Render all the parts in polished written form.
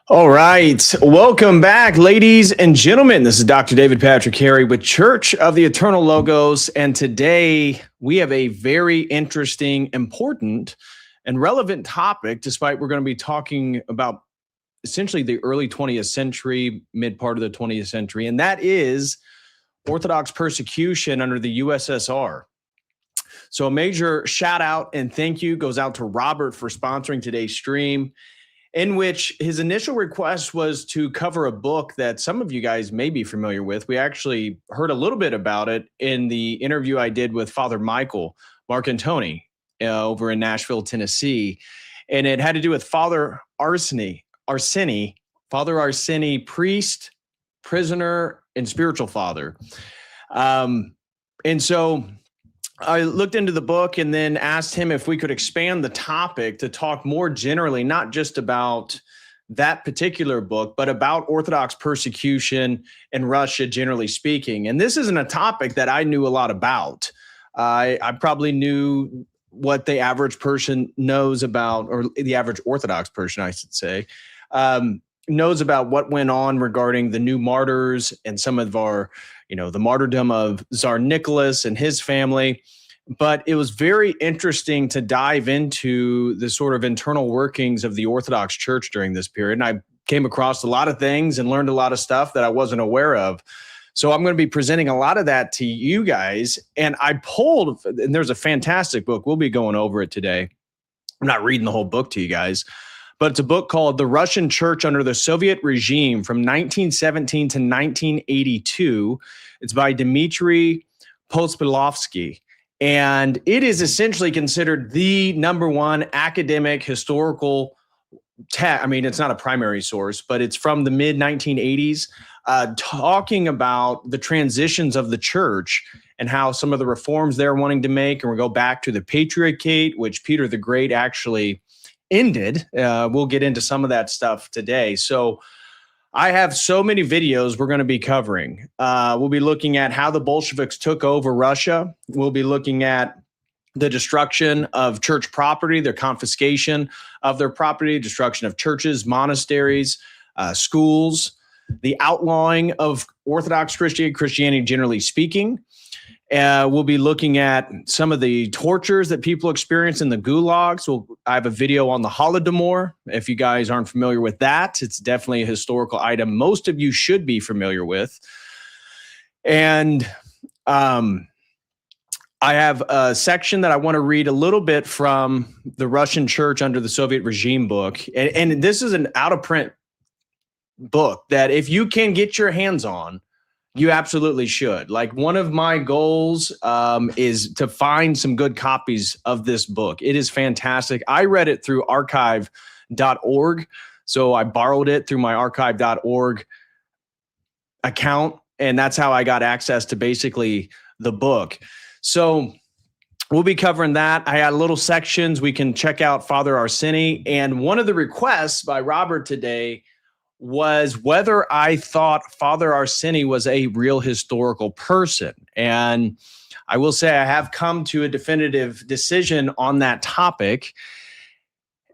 All right. Welcome back, ladies and gentlemen. This is Dr. David Patrick Harry with Church of the Eternal Logos. And today we have a very interesting, important, and relevant topic, despite we're going to be talking about essentially the early 20th century, mid part of the 20th century, and that is Orthodox persecution under the USSR. So a major shout out and thank you goes out to Robert for sponsoring today's stream, in which his initial request was to cover a book that some of you guys may be familiar with. We actually heard a little bit about it in the interview I did with Father Michael Marcantoni over in Nashville, Tennessee. And it had to do with Father Arseny, priest, prisoner, and spiritual father. And so I looked into the book and then asked him if we could expand the topic to talk more generally, not just about that particular book, but about Orthodox persecution in Russia, generally speaking. And this isn't a topic that I knew a lot about. I probably knew what the average person knows about, or the average Orthodox person, I should say, knows about what went on regarding the new martyrs and some of our, the martyrdom of Tsar Nicholas and his family. But it was very interesting to dive into the sort of internal workings of the Orthodox Church during this period. And I came across a lot of things and learned a lot of stuff that I wasn't aware of. So I'm going to be presenting a lot of that to you guys. And I pulled, and there's a fantastic book. We'll be going over it today. I'm not reading the whole book to you guys, but it's a book called The Russian Church Under the Soviet Regime from 1917 to 1982. It's by Dmitry Pospilovsky. And it is essentially considered the number one academic historical it's not a primary source, but it's from the mid 1980s, talking about the transitions of the church and how some of the reforms they're wanting to make. And we'll go back to the Patriarchate, which Peter the Great actually ended. We'll get into some of that stuff today. So I have so many videos we're going to be covering. We'll be looking at how the Bolsheviks took over Russia. We'll be looking at the destruction of church property, their confiscation of their property, destruction of churches, monasteries, schools, the outlawing of Orthodox Christianity generally speaking. We'll be looking at some of the tortures that people experience in the gulags. I have a video on the Holodomor. If you guys aren't familiar with that, it's definitely a historical item most of you should be familiar with. And I have a section that I want to read a little bit from the Russian Church under the Soviet regime book. And this is an out of print book that if you can get your hands on, you absolutely should. Like, one of my goals is to find some good copies of this book. It is fantastic. I read it through archive.org. So I borrowed it through my archive.org account. And that's how I got access to basically the book. So we'll be covering that. I had little sections. We can check out Father Arseny. And one of the requests by Robert today was whether I thought Father Arseny was a real historical person. And I will say I have come to a definitive decision on that topic.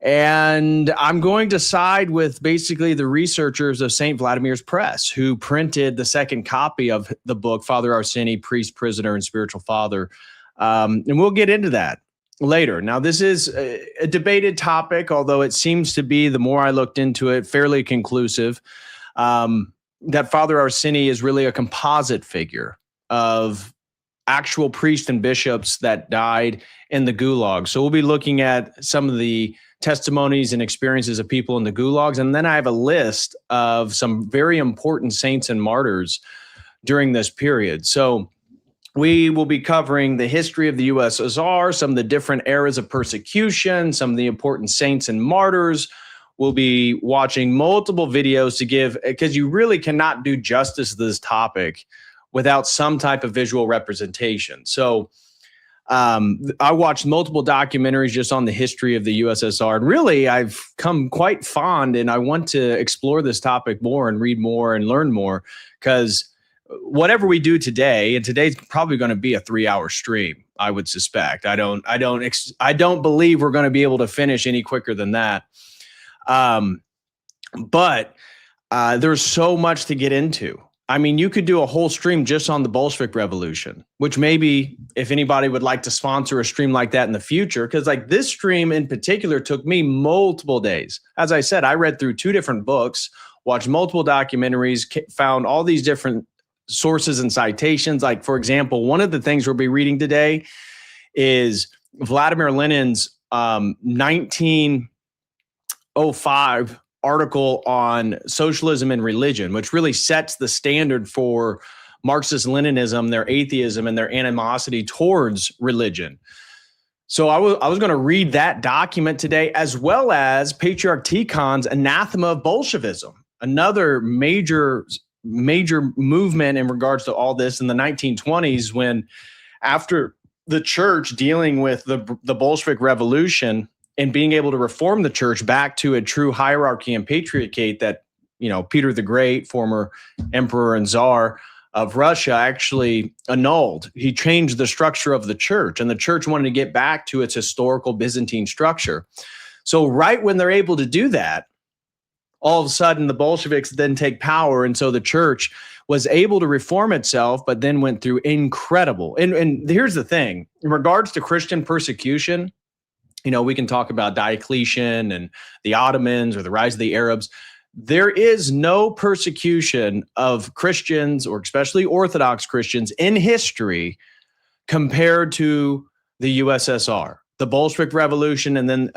And I'm going to side with basically the researchers of St. Vladimir's Press, who printed the second copy of the book, Father Arseny, Priest, Prisoner, and Spiritual Father. And we'll get into that later. Now, this is a debated topic, although it seems to be, the more I looked into it, fairly conclusive, that Father Arseny is really a composite figure of actual priests and bishops that died in the Gulag. So we'll be looking at some of the testimonies and experiences of people in the gulags. And then I have a list of some very important saints and martyrs during this period. So we will be covering the history of the USSR, some of the different eras of persecution, some of the important saints and martyrs. We'll be watching multiple videos to give, because you really cannot do justice to this topic without some type of visual representation. So I watched multiple documentaries just on the history of the USSR, and really I've come quite fond, and I want to explore this topic more and read more and learn more, because whatever we do today, and today's probably going to be a 3-hour stream, I would suspect. I don't believe we're going to be able to finish any quicker than that. But there's so much to get into. I mean, you could do a whole stream just on the Bolshevik Revolution, which maybe if anybody would like to sponsor a stream like that in the future, because like this stream in particular took me multiple days. As I said, I read through 2 different books, watched multiple documentaries, found all these different sources and citations. Like, for example, one of the things we'll be reading today is Vladimir Lenin's 1905 article on socialism and religion, which really sets the standard for Marxist-Leninism, their atheism, and their animosity towards religion. So I was going to read that document today, as well as Patriarch Tikhon's anathema of Bolshevism, another major movement in regards to all this in the 1920s, when after the church dealing with the Bolshevik Revolution and being able to reform the church back to a true hierarchy and patriarchate that, you know, Peter the Great, former emperor and czar of Russia, actually annulled. He changed the structure of the church, and the church wanted to get back to its historical Byzantine structure. So right when they're able to do that, all of a sudden the Bolsheviks then take power, and so the church was able to reform itself, but then went through incredible. And here's the thing, in regards to Christian persecution, you know, we can talk about Diocletian and the Ottomans or the rise of the Arabs. There is no persecution of Christians, or especially Orthodox Christians, in history compared to the USSR, the Bolshevik Revolution, and then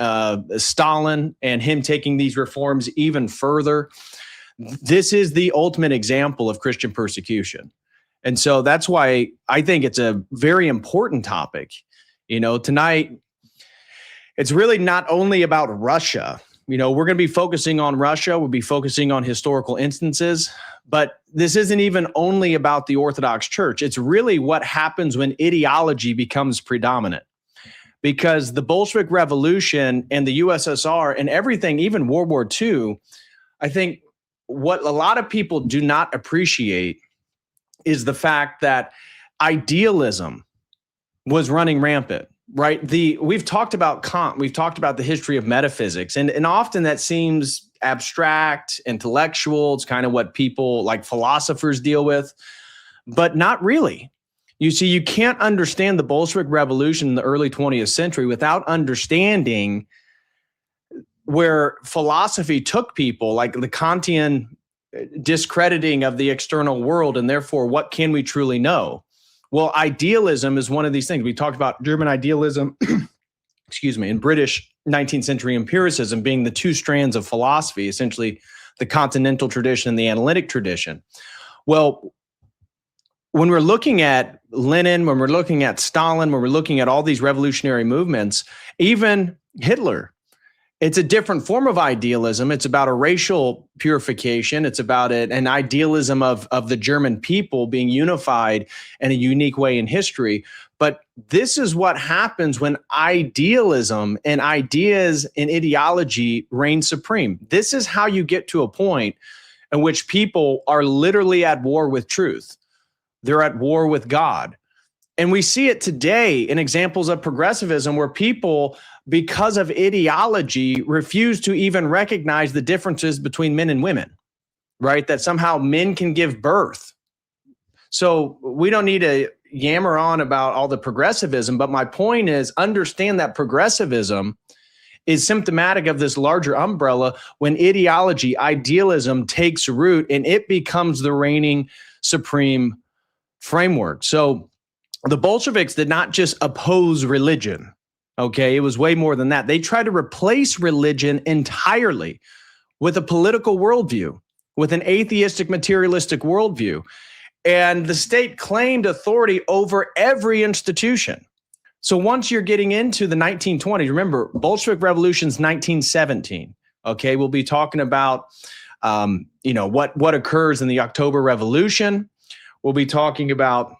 Stalin and him taking these reforms even further. This is the ultimate example of Christian persecution. And so that's why I think it's a very important topic. You know, tonight, it's really not only about Russia. You know, we're going to be focusing on Russia. We'll be focusing on historical instances, but this isn't even only about the Orthodox Church. It's really what happens when ideology becomes predominant, because the Bolshevik Revolution and the USSR and everything, even World War II, I think what a lot of people do not appreciate is the fact that idealism was running rampant. Right. We've talked about Kant. We've talked about the history of metaphysics, and often that seems abstract, intellectual. It's kind of what people like philosophers deal with, but not really. You see, you can't understand the Bolshevik Revolution in the early 20th century without understanding where philosophy took people, like the Kantian discrediting of the external world, and therefore, what can we truly know? Well, idealism is one of these things. We talked about German idealism, excuse me, and British 19th century empiricism being the two strands of philosophy, essentially the continental tradition and the analytic tradition. Well, when we're looking at Lenin, when we're looking at Stalin, when we're looking at all these revolutionary movements, even Hitler, it's a different form of idealism. It's about a racial purification. It's about an idealism of the German people being unified in a unique way in history. But this is what happens when idealism and ideas and ideology reign supreme. This is how you get to a point in which people are literally at war with truth. They're at war with God. And we see it today in examples of progressivism where people, because of ideology, refuse to even recognize the differences between men and women, right? That somehow men can give birth. So we don't need to yammer on about all the progressivism, but my point is understand that progressivism is symptomatic of this larger umbrella when idealism takes root and it becomes the reigning supreme framework. So the Bolsheviks did not just oppose religion. Okay, it was way more than that. They tried to replace religion entirely with a political worldview, with an atheistic, materialistic worldview. And the state claimed authority over every institution. So once you're getting into the 1920s, remember, Bolshevik Revolution's 1917. Okay, we'll be talking about what occurs in the October Revolution. We'll be talking about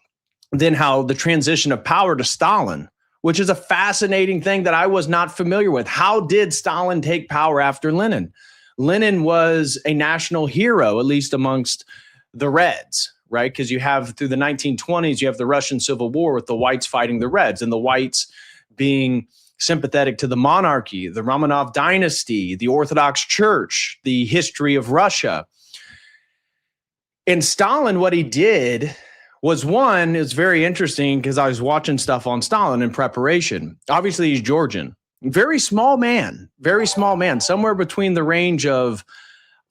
then how the transition of power to Stalin, which is a fascinating thing that I was not familiar with. How did Stalin take power after Lenin? Lenin was a national hero, at least amongst the Reds, right? Because you have, through the 1920s, you have the Russian Civil War with the whites fighting the Reds, and the whites being sympathetic to the monarchy, the Romanov dynasty, the Orthodox Church, the history of Russia. And Stalin, what he did was, one, it's very interesting because I was watching stuff on Stalin in preparation. Obviously, he's Georgian. Very small man, somewhere between the range of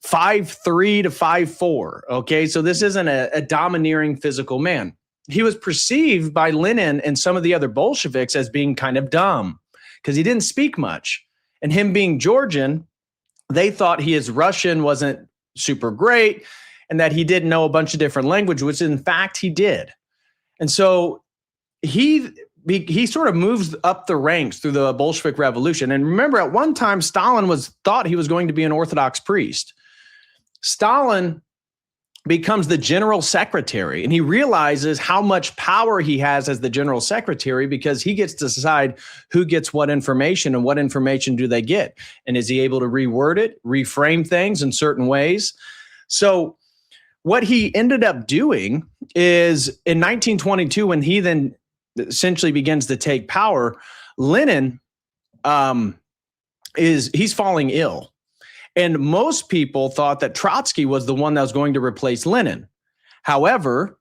5'3" to 5'4". Okay, so this isn't a domineering physical man. He was perceived by Lenin and some of the other Bolsheviks as being kind of dumb because he didn't speak much. And him being Georgian, they thought his Russian wasn't super great and that he didn't know a bunch of different languages, which in fact he did. And so he sort of moves up the ranks through the Bolshevik Revolution. And remember, at one time, Stalin thought he was going to be an Orthodox priest. Stalin becomes the general secretary, and he realizes how much power he has as the general secretary because he gets to decide who gets what information and what information do they get. And is he able to reword it, reframe things in certain ways? So what he ended up doing is in 1922, when he then essentially begins to take power, Lenin he's falling ill. And most people thought that Trotsky was the one that was going to replace Lenin. However,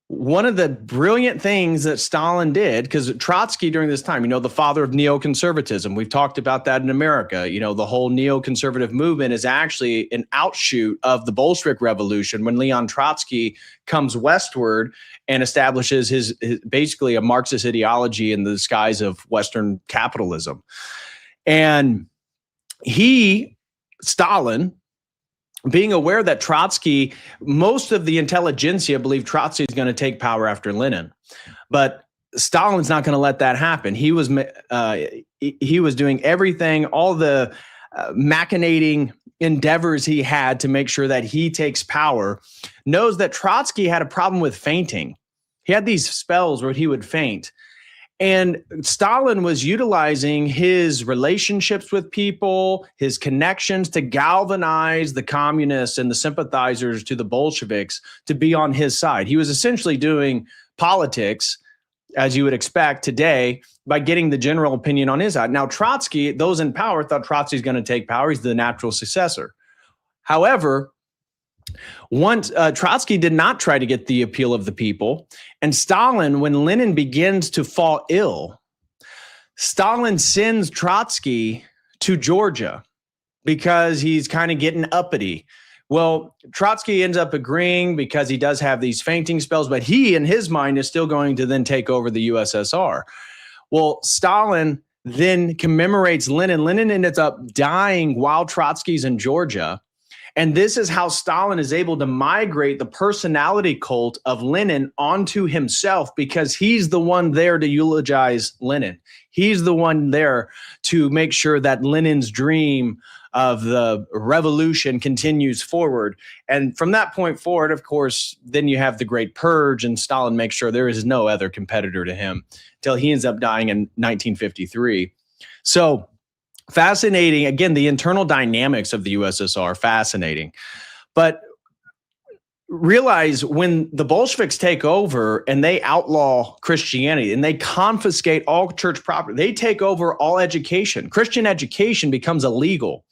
one of the brilliant things that Stalin did, because Trotsky during this time, the father of neoconservatism, we've talked about that in America. The whole neoconservative movement is actually an outshoot of the Bolshevik Revolution when Leon Trotsky comes westward and establishes his basically a Marxist ideology in the disguise of Western capitalism. And Stalin, being aware that Trotsky, most of the intelligentsia believed Trotsky is going to take power after Lenin, but Stalin's not going to let that happen. He was doing everything, all the machinating endeavors he had to make sure that he takes power. Knows that Trotsky had a problem with fainting. He had these spells where he would faint. And Stalin was utilizing his relationships with people, his connections to galvanize the communists and the sympathizers to the Bolsheviks to be on his side. He was essentially doing politics, as you would expect today, by getting the general opinion on his side. Now, Trotsky, those in power thought Trotsky's going to take power. He's the natural successor. However, Trotsky did not try to get the appeal of the people. And Stalin, when Lenin begins to fall ill, Stalin sends Trotsky to Georgia because he's kind of getting uppity Well, Trotsky ends up agreeing because he does have these fainting spells, but he, in his mind, is still going to then take over the USSR. Well, Stalin then commemorates Lenin. Lenin ends up dying while Trotsky's in Georgia. And this is how Stalin is able to migrate the personality cult of Lenin onto himself, because he's the one there to eulogize Lenin. He's the one there to make sure that Lenin's dream of the revolution continues forward. And from that point forward, of course, then you have the Great Purge, and Stalin makes sure there is no other competitor to him until he ends up dying in 1953. So fascinating. Again, the internal dynamics of the USSR, fascinating. But realize when the Bolsheviks take over and they outlaw Christianity and they confiscate all church property, they take over all education. Christian education becomes illegal.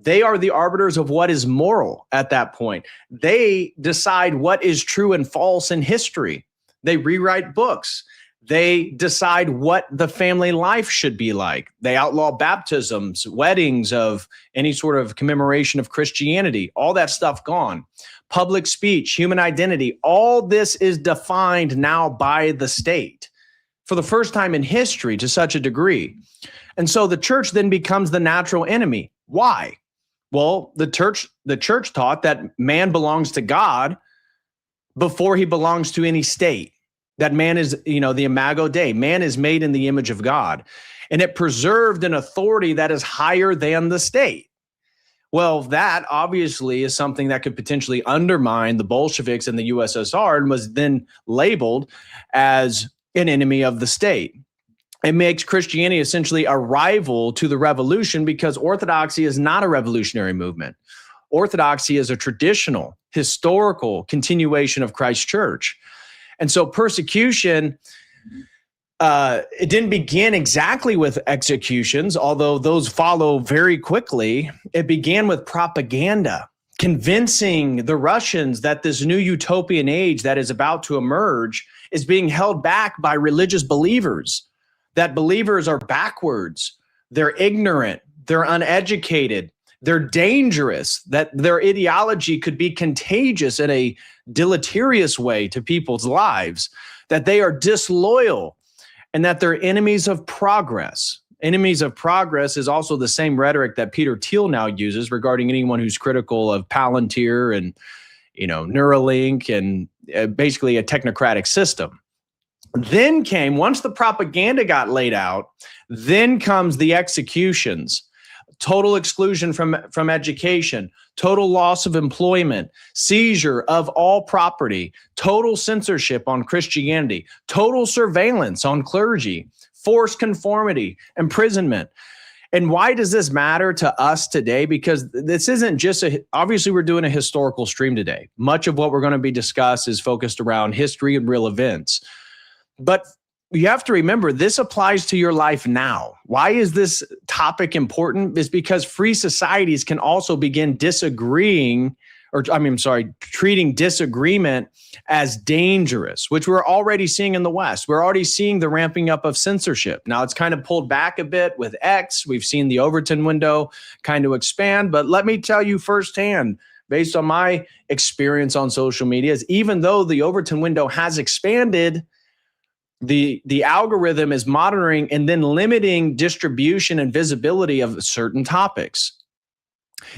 They are the arbiters of what is moral at that point. They decide what is true and false in history. They rewrite books. They decide what the family life should be like. They outlaw baptisms, weddings of any sort of commemoration of Christianity, all that stuff gone. Public speech, human identity, all this is defined now by the state for the first time in history to such a degree. And so the church then becomes the natural enemy. Why? Well, the church taught that man belongs to God before he belongs to any state. That man is, the imago Dei. Man is made in the image of God. And it preserved an authority that is higher than the state. Well, that obviously is something that could potentially undermine the Bolsheviks and the USSR, and was then labeled as an enemy of the state. It makes Christianity essentially a rival to the revolution, because Orthodoxy is not a revolutionary movement. Orthodoxy is a traditional, historical continuation of Christ's church. And so persecution, it didn't begin exactly with executions, although those follow very quickly. It began with propaganda, convincing the Russians that this new utopian age that is about to emerge is being held back by religious believers, that believers are backwards, they're ignorant, they're uneducated, they're dangerous, that their ideology could be contagious in a deleterious way to people's lives, that they are disloyal, and that they're enemies of progress. Enemies of progress is also the same rhetoric that Peter Thiel now uses regarding anyone who's critical of Palantir and, Neuralink and basically a technocratic system. Then came, once the propaganda got laid out, then comes the executions. Total exclusion from education, total loss of employment, seizure of all property, total censorship on Christianity, total surveillance on clergy, forced conformity, imprisonment. And why does this matter to us today? Because this isn't just obviously we're doing a historical stream today. Much of what we're going to be discussed is focused around history and real events. But you have to remember, this applies to your life now. Why is this topic important? Is because free societies can also begin treating disagreement as dangerous, which we're already seeing in the West. We're already seeing the ramping up of censorship. Now it's kind of pulled back a bit with X. We've seen the Overton window kind of expand, but let me tell you firsthand, based on my experience on social media, is even though the Overton window has expanded, the algorithm is monitoring and then limiting distribution and visibility of certain topics.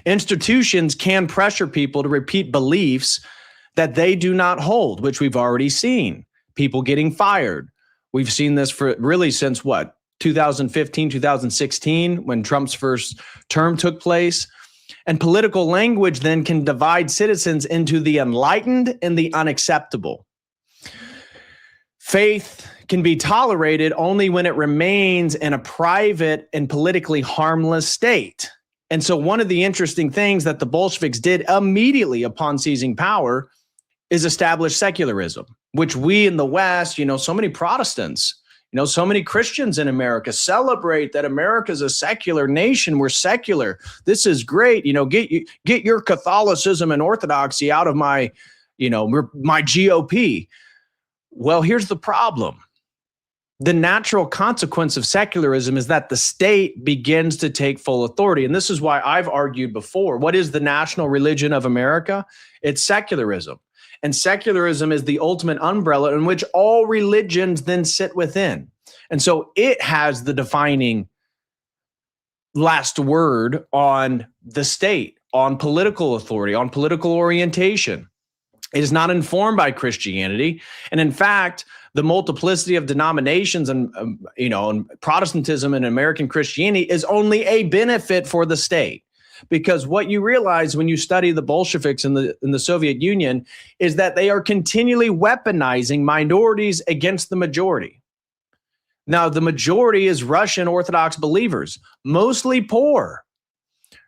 Institutions can pressure people to repeat beliefs that they do not hold, which we've already seen. People getting fired. We've seen this for really since 2015, 2016, when Trump's first term took place. And political language then can divide citizens into the enlightened and the unacceptable. Faith can be tolerated only when it remains in a private and politically harmless state. And so one of the interesting things that the Bolsheviks did immediately upon seizing power is establish secularism, which we in the West, so many Protestants, so many Christians in America celebrate that America is a secular nation. We're secular. This is great. Get your Catholicism and Orthodoxy out of my GOP. Well, here's the problem. the natural consequence of secularism is that the state begins to take full authority. And this is why I've argued before. What is the national religion of America? It's secularism. And secularism is the ultimate umbrella in which all religions then sit within. And so it has the defining last word on the state, on political authority, on political orientation. It is not informed by Christianity. And in fact, the multiplicity of denominations and Protestantism and American Christianity is only a benefit for the state. Because what you realize when you study the Bolsheviks in the Soviet Union is that they are continually weaponizing minorities against the majority. Now, the majority is Russian Orthodox believers, mostly poor.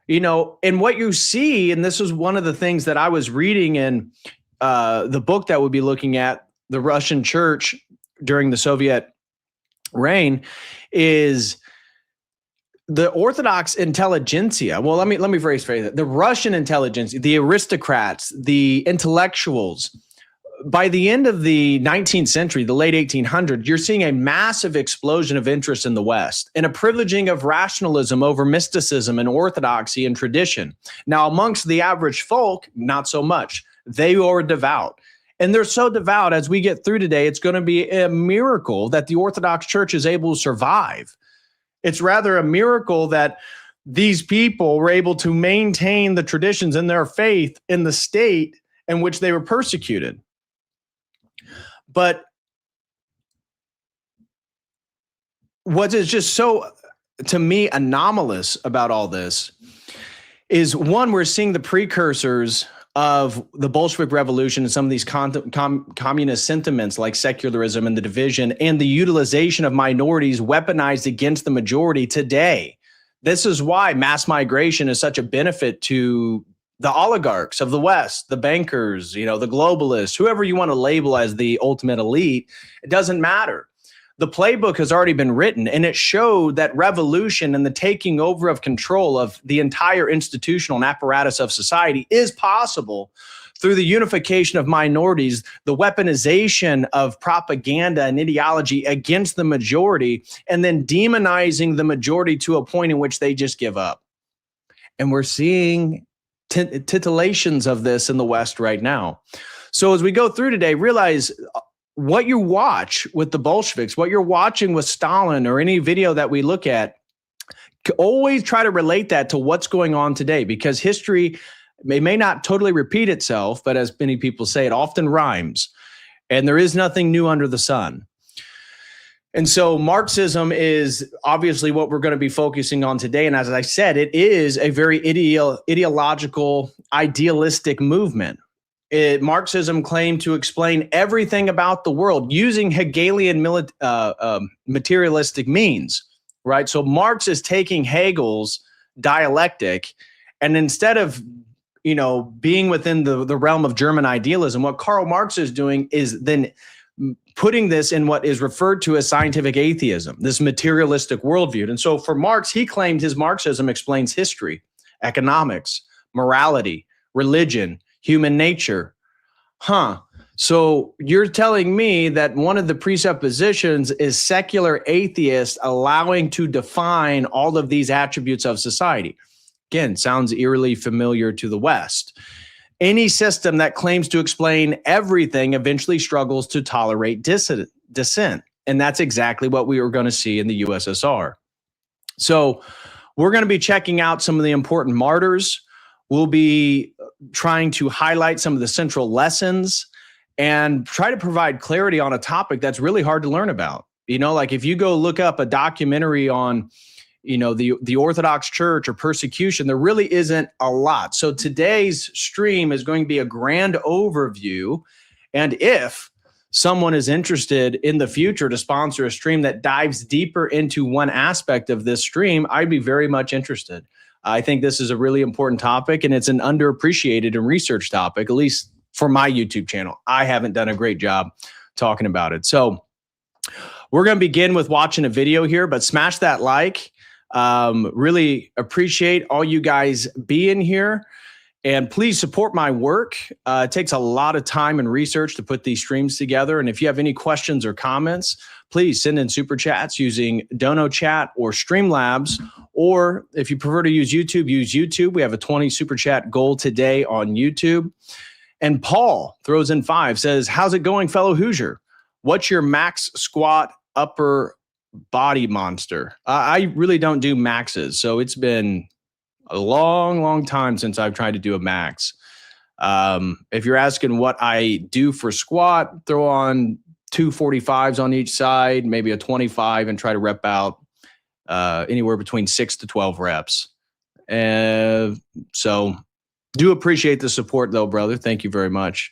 And what you see, and this is one of the things that I was reading in the book that we'll be looking at, the Russian church during the Soviet reign, is the Orthodox intelligentsia. Well, let me rephrase it. The Russian intelligentsia, the aristocrats, the intellectuals. By the end of the 19th century, the late 1800s, you're seeing a massive explosion of interest in the West and a privileging of rationalism over mysticism and orthodoxy and tradition. Now, amongst the average folk, not so much. They are devout. And they're so devout, as we get through today, it's going to be a miracle that the Orthodox Church is able to survive. It's rather a miracle that these people were able to maintain the traditions in their faith in the state in which they were persecuted. But what is just so, to me, anomalous about all this is, one, we're seeing the precursors of the Bolshevik Revolution and some of these communist sentiments like secularism and the division and the utilization of minorities weaponized against the majority today. This is why mass migration is such a benefit to the oligarchs of the West, the bankers, the globalists, whoever you want to label as the ultimate elite. It doesn't matter. The playbook has already been written, and it showed that revolution and the taking over of control of the entire institutional and apparatus of society is possible through the unification of minorities, the weaponization of propaganda and ideology against the majority, and then demonizing the majority to a point in which they just give up. And we're seeing titillations of this in the West right now. So as we go through today, realize what you watch with the Bolsheviks, what you're watching with Stalin, or any video that we look at, always try to relate that to what's going on today, because history may not totally repeat itself, but as many people say, it often rhymes, and there is nothing new under the sun. And so Marxism is obviously what we're going to be focusing on today. And as I said, it is a very ideological, idealistic movement. Marxism claimed to explain everything about the world using Hegelian materialistic means, right? So Marx is taking Hegel's dialectic, and instead of being within the realm of German idealism, what Karl Marx is doing is then putting this in what is referred to as scientific atheism, this materialistic worldview. And so for Marx, he claimed his Marxism explains history, economics, morality, religion, human nature. So you're telling me that one of the presuppositions is secular atheists allowing to define all of these attributes of society. Again, sounds eerily familiar to the West. Any system that claims to explain everything eventually struggles to tolerate dissent. And that's exactly what we were going to see in the USSR. So we're going to be checking out some of the important martyrs. We'll be trying to highlight some of the central lessons and try to provide clarity on a topic that's really hard to learn about. Like if you go look up a documentary on, the Orthodox Church or persecution, there really isn't a lot. So today's stream is going to be a grand overview. And if someone is interested in the future to sponsor a stream that dives deeper into one aspect of this stream, I'd be very much interested. I think this is a really important topic, and it's an underappreciated and researched topic, at least for my YouTube channel. I haven't done a great job talking about it. So we're going to begin with watching a video here, but smash that like. Really appreciate all you guys being here. And please support my work. It takes a lot of time and research to put these streams together. And if you have any questions or comments, please send in super chats using Dono Chat or Streamlabs. Or if you prefer to use YouTube, use YouTube. We have a 20 super chat goal today on YouTube. And Paul throws in 5, says, how's it going, fellow Hoosier? What's your max squat upper body monster? I really don't do maxes. So it's been a long time since I've tried to do a max. If you're asking what I do for squat, throw on 2 45s on each side, maybe a 25, and try to rep out anywhere between 6 to 12 reps. So do appreciate the support though, brother. Thank you very much.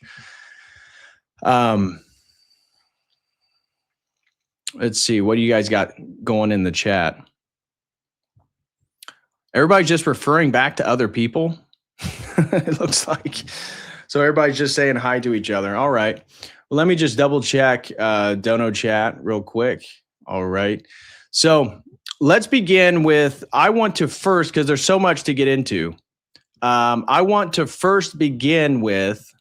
Let's see. What do you guys got going in the chat? Everybody's just referring back to other people. It looks like. So everybody's just saying hi to each other. All right. Well, let me just double check Dono Chat real quick. All right. So let's begin with, I want to first, because there's so much to get into. I want to first begin with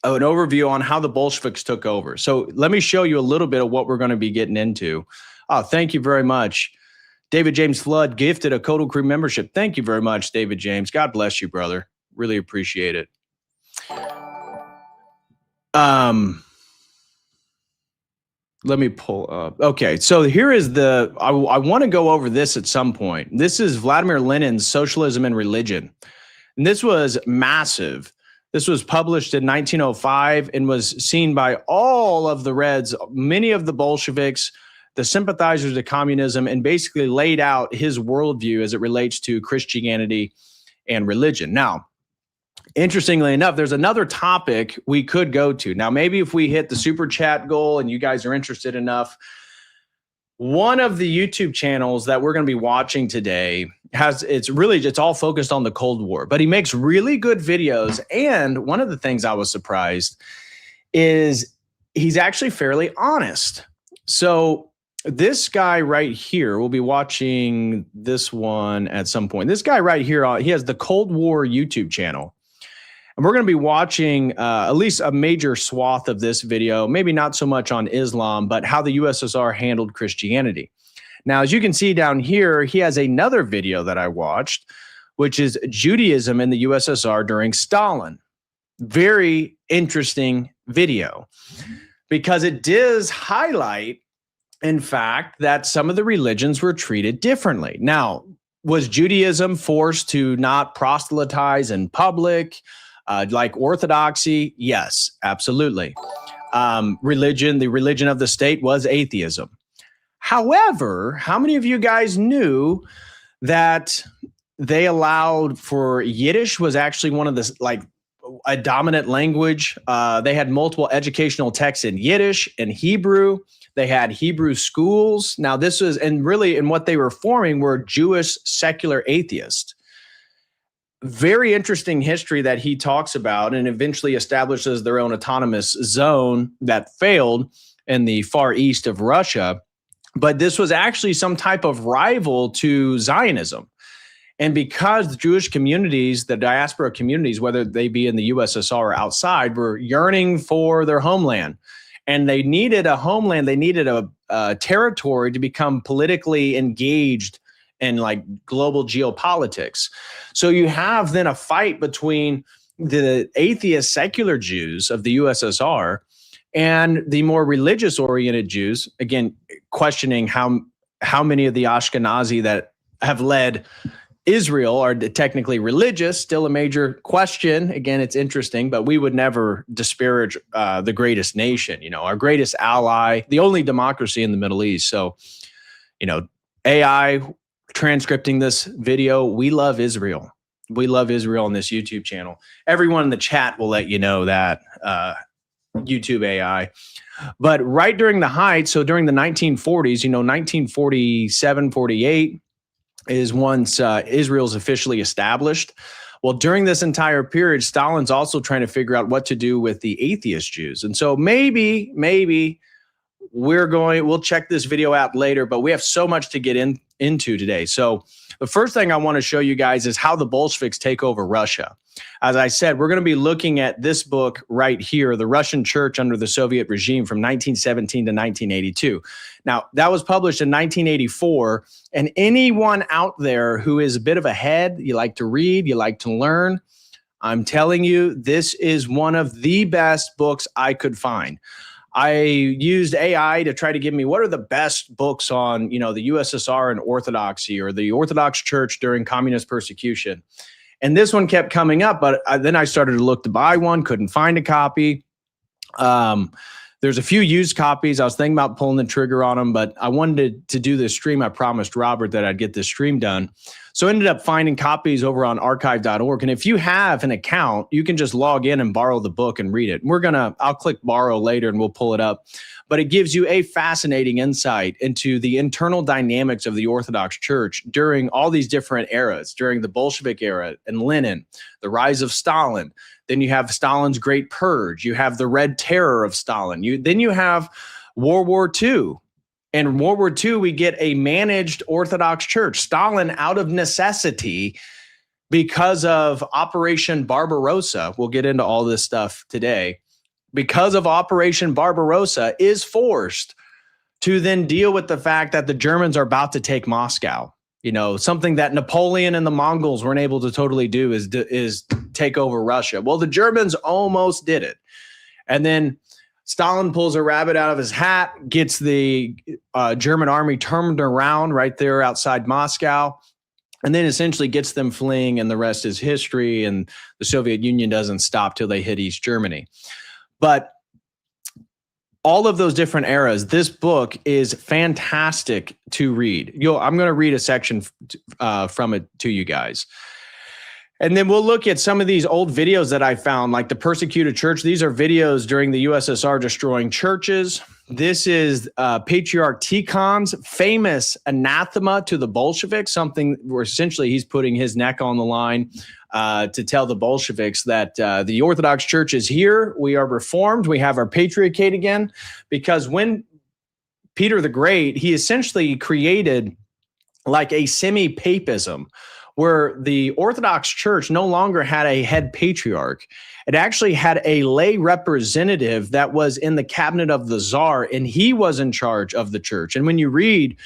an overview on how the Bolsheviks took over. So let me show you a little bit of what we're going to be getting into. Oh, thank you very much. David James Flood gifted a Codal Crew membership. Thank you very much, David James. God bless you, brother. Really appreciate it. Let me pull up. Okay, so here is I want to go over this at some point. This is Vladimir Lenin's Socialism and Religion. And this was massive. This was published in 1905 and was seen by all of the Reds, many of the Bolsheviks, the sympathizers of communism, and basically laid out his worldview as it relates to Christianity and religion. Now, interestingly enough, there's another topic we could go to. Now, maybe if we hit the super chat goal and you guys are interested enough, one of the YouTube channels that we're going to be watching today it's all focused on the Cold War, but he makes really good videos. And one of the things I was surprised is he's actually fairly honest. So this guy right here, we'll be watching this one at some point. This guy right here, he has the Cold War YouTube channel. And we're going to be watching at least a major swath of this video, maybe not so much on Islam, but how the USSR handled Christianity. Now, as you can see down here, he has another video that I watched, which is Judaism in the USSR during Stalin. Very interesting video because it does highlight, in fact, that some of the religions were treated differently. Now, was Judaism forced to not proselytize in public? Like Orthodoxy? Yes, absolutely. The religion of the state was atheism. However, how many of you guys knew that they allowed for Yiddish was actually one of the, like, a dominant language? They had multiple educational texts in Yiddish and Hebrew. They had Hebrew schools. Now this was, and really in what they were forming were Jewish secular atheists. Very interesting history that he talks about and eventually establishes their own autonomous zone that failed in the far east of Russia. But this was actually some type of rival to Zionism. And because the Jewish communities, the diaspora communities, whether they be in the USSR or outside, were yearning for their homeland. And they needed a homeland, they needed a territory to become politically engaged in like global geopolitics. So you have then a fight between the atheist secular Jews of the USSR and the more religious oriented Jews, again, questioning how many of the Ashkenazi that have led Israel are technically religious, still a major question. Again, it's interesting, but we would never disparage the greatest nation, our greatest ally, the only democracy in the Middle East. So, AI transcripting this video, we love Israel. We love Israel on this YouTube channel. Everyone in the chat will let you know that, YouTube AI. But right during the height, so during the 1940s, 1947, 48 is once Israel's officially established. Well, during this entire period, Stalin's also trying to figure out what to do with the atheist Jews. And so maybe we'll check this video out later, but we have so much to get into today. So the first thing I want to show you guys is how the Bolsheviks take over Russia. As I said, we're going to be looking at this book right here, The Russian Church Under the Soviet Regime from 1917 to 1982. Now, that was published in 1984, and anyone out there who is a bit of a head, you like to read, you like to learn, I'm telling you, this is one of the best books I could find. I used AI to try to give me what are the best books on, the USSR and Orthodoxy, or the Orthodox Church during communist persecution. And this one kept coming up, but then I started to look to buy one, couldn't find a copy. There's a few used copies. I was thinking about pulling the trigger on them, but I wanted to do this stream. I promised Robert that I'd get this stream done. So I ended up finding copies over on archive.org. And if you have an account, you can just log in and borrow the book and read it. I'll click borrow later and we'll pull it up. But it gives you a fascinating insight into the internal dynamics of the Orthodox Church during all these different eras, during the Bolshevik era and Lenin, the rise of Stalin. Then you have Stalin's Great Purge. You have the Red Terror of Stalin. Then you have World War II. And in World War II, we get a managed Orthodox Church. Stalin, out of necessity, because of Operation Barbarossa, we'll get into all this stuff today, because of Operation Barbarossa, is forced to then deal with the fact that the Germans are about to take Moscow. Something that Napoleon and the Mongols weren't able to totally do is take over Russia. Well, the Germans almost did it. And then Stalin pulls a rabbit out of his hat, gets the German army turned around right there outside Moscow, and then essentially gets them fleeing, and the rest is history, and the Soviet Union doesn't stop till they hit East Germany. But all of those different eras, this book is fantastic to read. I'm going to read a section from it to you guys. And then we'll look at some of these old videos that I found, like the persecuted church. These are videos during the USSR destroying churches. This is Patriarch Tikhon's famous anathema to the Bolsheviks, something where essentially he's putting his neck on the line to tell the Bolsheviks that the Orthodox Church is here. We are reformed. We have our patriarchate again. Because when Peter the Great, he essentially created like a semi-papism, where the Orthodox Church no longer had a head patriarch. It actually had a lay representative that was in the cabinet of the czar, and he was in charge of the church. And when you read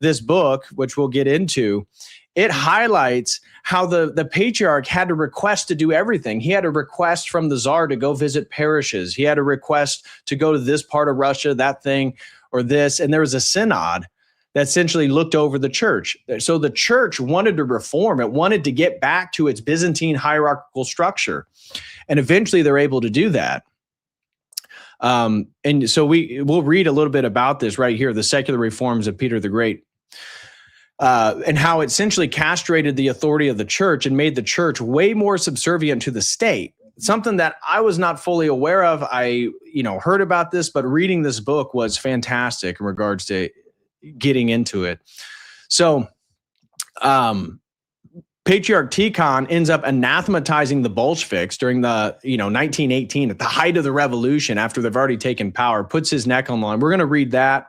this book, which we'll get into, it highlights how the patriarch had to request to do everything. He had a request from the czar to go visit parishes. He had a request to go to this part of Russia, that thing, or this. And there was a synod that essentially looked over the church. So the church wanted to reform. It wanted to get back to its Byzantine hierarchical structure. And eventually they're able to do that. And so we'll read a little bit about this right here, the secular reforms of Peter the Great, and how it essentially castrated the authority of the church and made the church way more subservient to the state. Something that I was not fully aware of. I, heard about this, but reading this book was fantastic in regards to getting into it. So Patriarch Tikhon ends up anathematizing the Bolsheviks during the 1918, at the height of the revolution, after they've already taken power, puts his neck on the line. We're going to read that.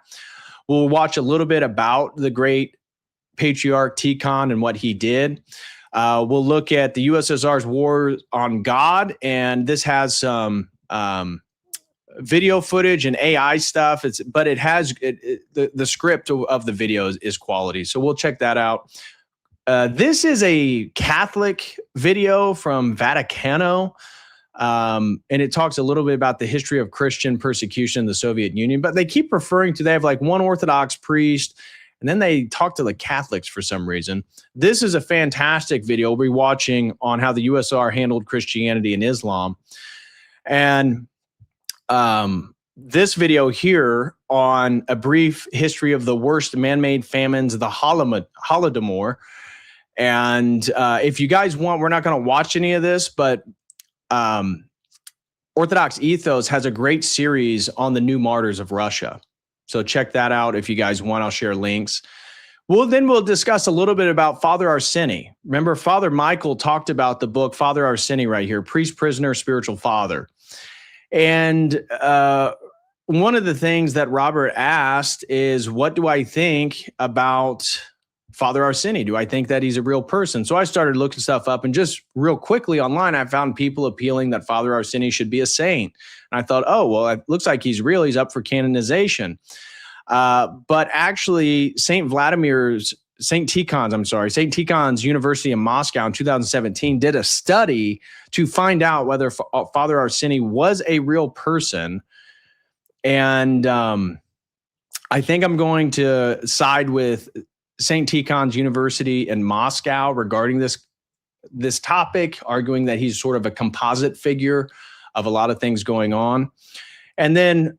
We'll watch a little bit about the great Patriarch Tikhon and what he did. We'll look at the USSR's war on God, and this has some video footage and AI stuff. But it has the script of the video is quality. So we'll check that out. This is a Catholic video from Vaticano. And it talks a little bit about the history of Christian persecution in the Soviet Union, but they keep referring to, they have like one Orthodox priest, and then they talk to the Catholics for some reason. This is a fantastic video we'll be watching on how the USSR handled Christianity and Islam. And this video here on a brief history of the worst man-made famines, the Holodomor. And if you guys want, we're not going to watch any of this, but Orthodox Ethos has a great series on the new martyrs of Russia. So check that out if you guys want. I'll share links. We'll discuss a little bit about Father Arseny. Remember, Father Michael talked about the book Father Arseny right here, Priest, Prisoner, Spiritual Father. And one of the things that Robert asked is, what do I think about Father Arseni? Do I think that he's a real person? So I started looking stuff up, and just real quickly online, I found people appealing that Father Arseni should be a saint. And I thought, oh, well, it looks like he's real. He's up for canonization. But actually, St. Tikhon's University in Moscow in 2017 did a study to find out whether Father Arseni was a real person. And I think I'm going to side with St. Tikhon's University in Moscow regarding this topic, arguing that he's sort of a composite figure of a lot of things going on. And then,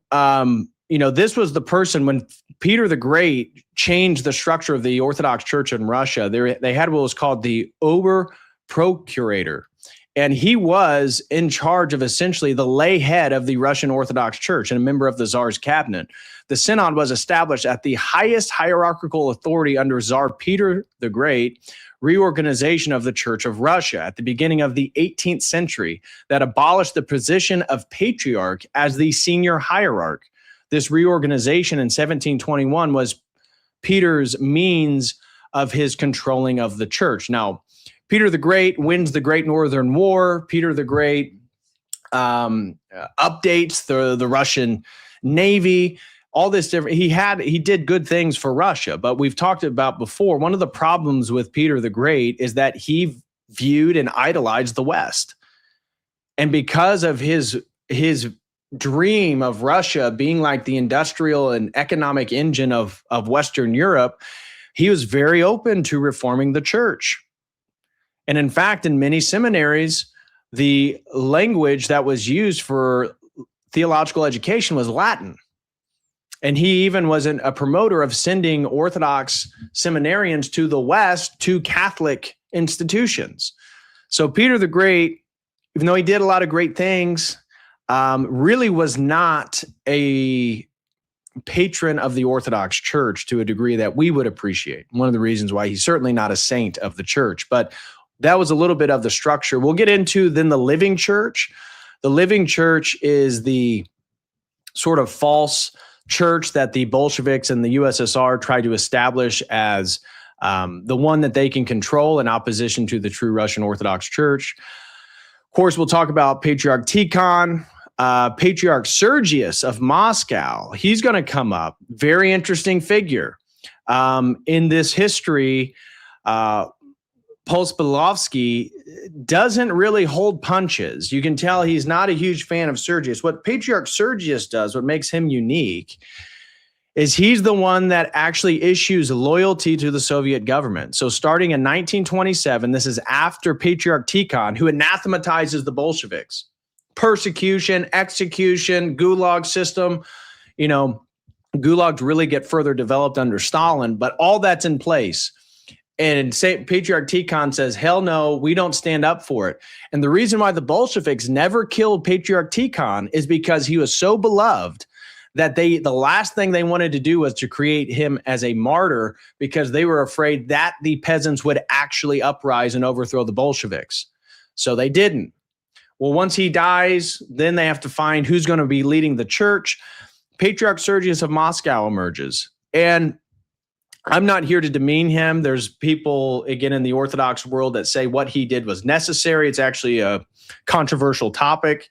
this was the person when Peter the Great changed the structure of the Orthodox Church in Russia. They had what was called the Ober Procurator. And he was in charge of essentially the lay head of the Russian Orthodox Church and a member of the Tsar's cabinet. The Synod was established at the highest hierarchical authority under Tsar Peter the Great, reorganization of the Church of Russia at the beginning of the 18th century that abolished the position of patriarch as the senior hierarch. This reorganization in 1721 was Peter's means of his controlling of the church. Now, Peter the Great wins the Great Northern War. Peter the Great updates the Russian Navy. All this different. He did good things for Russia, but we've talked about before. One of the problems with Peter the Great is that he viewed and idolized the West, and because of his dream of Russia being like the industrial and economic engine of Western Europe, he was very open to reforming the church. And in fact, in many seminaries, the language that was used for theological education was Latin. And he even was a promoter of sending Orthodox seminarians to the West to Catholic institutions. So Peter the Great, even though he did a lot of great things, really was not a patron of the Orthodox Church to a degree that we would appreciate. One of the reasons why he's certainly not a saint of the church, but that was a little bit of the structure. We'll get into then the living church. The living church is the sort of false church that the Bolsheviks and the USSR tried to establish as the one that they can control in opposition to the true Russian Orthodox Church. Of course, we'll talk about Patriarch Tikhon, Patriarch Sergius of Moscow. He's going to come up. Very interesting figure. In this history, Polspilovsky doesn't really hold punches. You can tell he's not a huge fan of Sergius. What Patriarch Sergius does, what makes him unique, is he's the one that actually issues loyalty to the Soviet government. So starting in 1927, this is after Patriarch Tikhon, who anathematizes the Bolsheviks. Persecution, execution, gulag system. Gulags really get further developed under Stalin, but all that's in place. And Patriarch Tikhon says, hell no, we don't stand up for it. And the reason why the Bolsheviks never killed Patriarch Tikhon is because he was so beloved that the last thing they wanted to do was to create him as a martyr, because they were afraid that the peasants would actually uprise and overthrow the Bolsheviks. So they didn't. Well, once he dies, then they have to find who's going to be leading the church. Patriarch Sergius of Moscow emerges. And I'm not here to demean him. There's people, again, in the Orthodox world that say what he did was necessary. It's actually a controversial topic.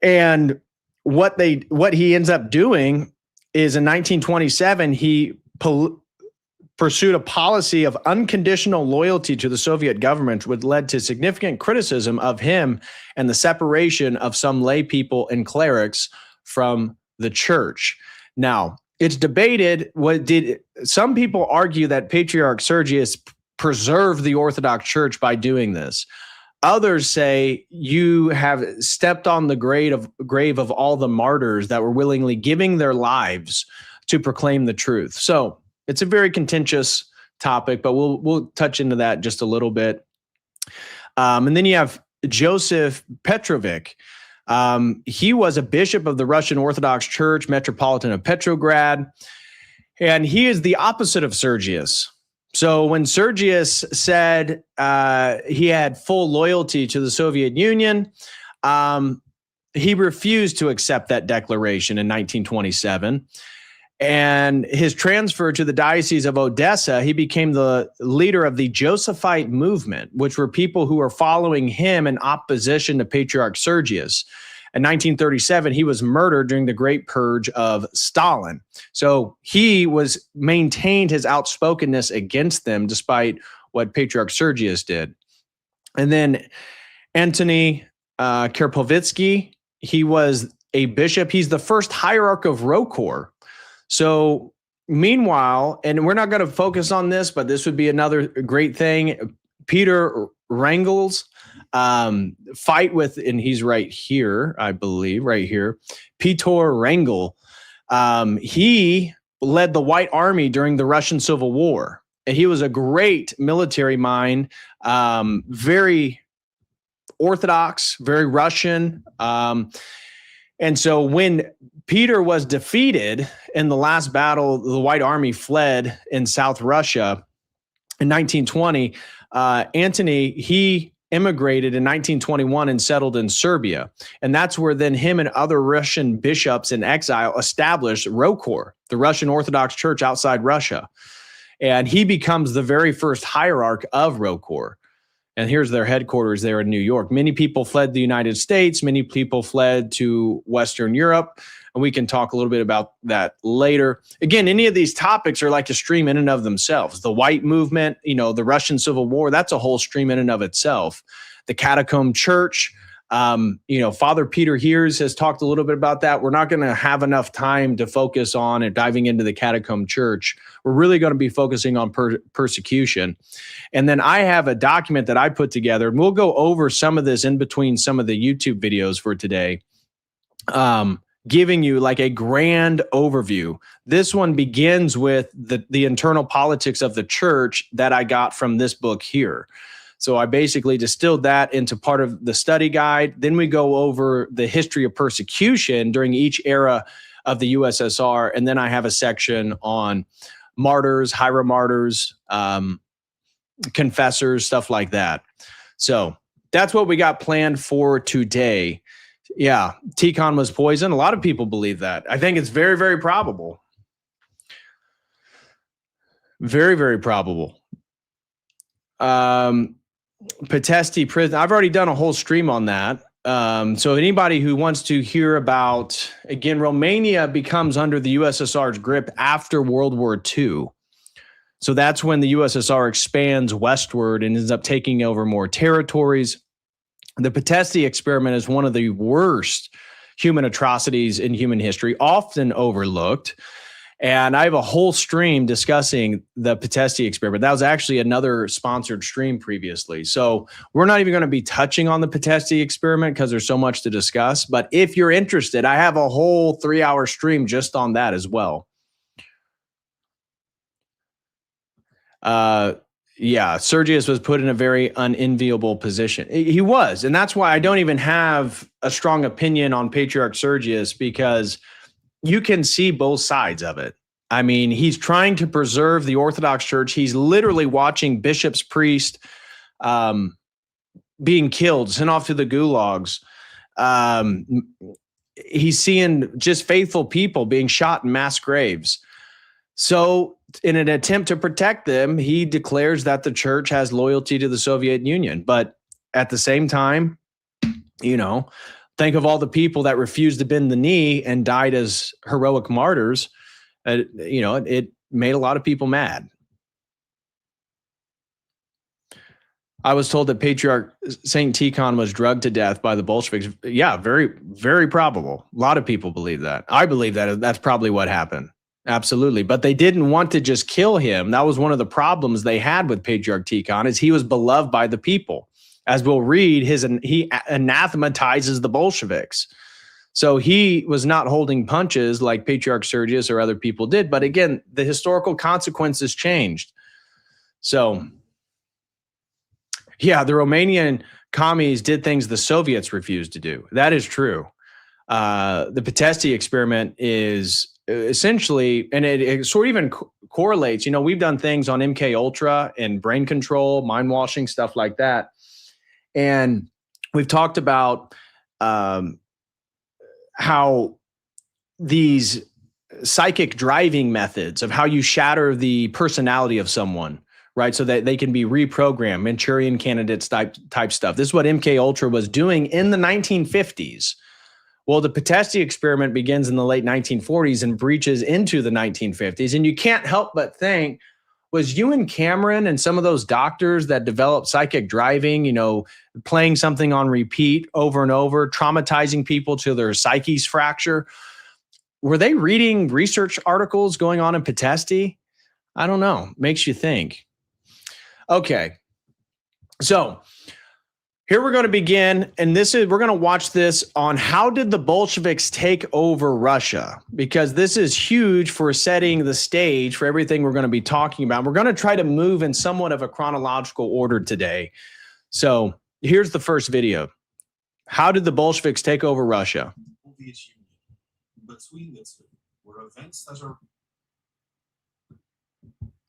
And what he ends up doing is in 1927, he pursued a policy of unconditional loyalty to the Soviet government, which led to significant criticism of him and the separation of some lay people and clerics from the church. Now, it's debated. Some people argue that Patriarch Sergius preserved the Orthodox Church by doing this. Others say you have stepped on the grave of all the martyrs that were willingly giving their lives to proclaim the truth. So it's a very contentious topic, but we'll touch into that just a little bit. And then you have Joseph Petrovic. He was a bishop of the Russian Orthodox Church, Metropolitan of Petrograd, and he is the opposite of Sergius. So when Sergius said he had full loyalty to the Soviet Union, he refused to accept that declaration in 1927. And his transfer to the Diocese of Odessa, he became the leader of the Josephite movement, which were people who were following him in opposition to Patriarch Sergius. In 1937, he was murdered during the Great Purge of Stalin. So he maintained his outspokenness against them, despite what Patriarch Sergius did. And then Antony Karpovitsky, he was a bishop. He's the first hierarch of Rokor. So meanwhile, and we're not going to focus on this, but this would be another great thing. Peter Wrangel's fight with, and he's right here, I believe, right here. Peter Wrangel, he led the White Army during the Russian Civil War. And he was a great military mind, very Orthodox, very Russian. And so when Peter was defeated in the last battle, the White Army fled in South Russia in 1920. Antony, he immigrated in 1921 and settled in Serbia. And that's where then him and other Russian bishops in exile established Rokor, the Russian Orthodox Church outside Russia. And he becomes the very first hierarch of Rokor. And here's their headquarters there in New York. Many people fled the United States. Many people fled to Western Europe. And we can talk a little bit about that later. Again, any of these topics are like a stream in and of themselves. The White Movement, the Russian Civil War, that's a whole stream in and of itself. The Catacomb Church, Father Peter Heers has talked a little bit about that. We're not going to have enough time to focus on and diving into the Catacomb Church. We're really going to be focusing on persecution. And then I have a document that I put together, and we'll go over some of this in between some of the YouTube videos for today, giving you like a grand overview. This one begins with the internal politics of the church that I got from this book here. So I basically distilled that into part of the study guide. Then we go over the history of persecution during each era of the USSR. And then I have a section on martyrs, hieromartyrs, confessors, stuff like that. So that's what we got planned for today. Yeah, Tikhon was poisoned. A lot of people believe that. I think it's very, very probable. Very, very probable. Patesti prison. I've already done a whole stream on that. So anybody who wants to hear about, again, Romania becomes under the USSR's grip after World War II. So that's when the USSR expands westward and ends up taking over more territories. The Patesti experiment is one of the worst human atrocities in human history, often overlooked. And I have a whole stream discussing the Patesti experiment. That was actually another sponsored stream previously. So we're not even going to be touching on the Patesti experiment because there's so much to discuss. But if you're interested, I have a whole 3-hour stream just on that as well. Sergius was put in a very unenviable position. He was. And that's why I don't even have a strong opinion on Patriarch Sergius, because you can see both sides of it. I mean, he's trying to preserve the Orthodox Church. He's literally watching bishops, priests being killed, sent off to the gulags. He's seeing just faithful people being shot in mass graves. So in an attempt to protect them, he declares that the church has loyalty to the Soviet Union. But at the same time, think of all the people that refused to bend the knee and died as heroic martyrs. It made a lot of people mad. I was told that Patriarch Saint Tikhon was drugged to death by the Bolsheviks. Yeah, very, very probable. A lot of people believe that. I believe that that's probably what happened. Absolutely. But they didn't want to just kill him. That was one of the problems they had with Patriarch Tikhon, is he was beloved by the people. As we'll read, he anathematizes the Bolsheviks. So he was not holding punches like Patriarch Sergius or other people did. But again, the historical consequences changed. So, yeah, the Romanian commies did things the Soviets refused to do. That is true. The Patesti experiment is essentially, and it sort of even correlates. We've done things on MK Ultra and brain control, mind washing, stuff like that. And we've talked about how these psychic driving methods of how you shatter the personality of someone, right? So that they can be reprogrammed, Manchurian candidates type stuff. This is what MK Ultra was doing in the 1950s. Well, the Patesti experiment begins in the late 1940s and breaches into the 1950s. And you can't help but think, was Ewan Cameron and some of those doctors that developed psychic driving, playing something on repeat over and over, traumatizing people till their psyches fracture, were they reading research articles going on in Patesti? I don't know. Makes you think. Okay. So here we're going to begin, and we're going to watch this on how did the Bolsheviks take over Russia, because this is huge for setting the stage for everything we're going to be talking about. We're going to try to move in somewhat of a chronological order today. So here's the first video. How did the Bolsheviks take over Russia?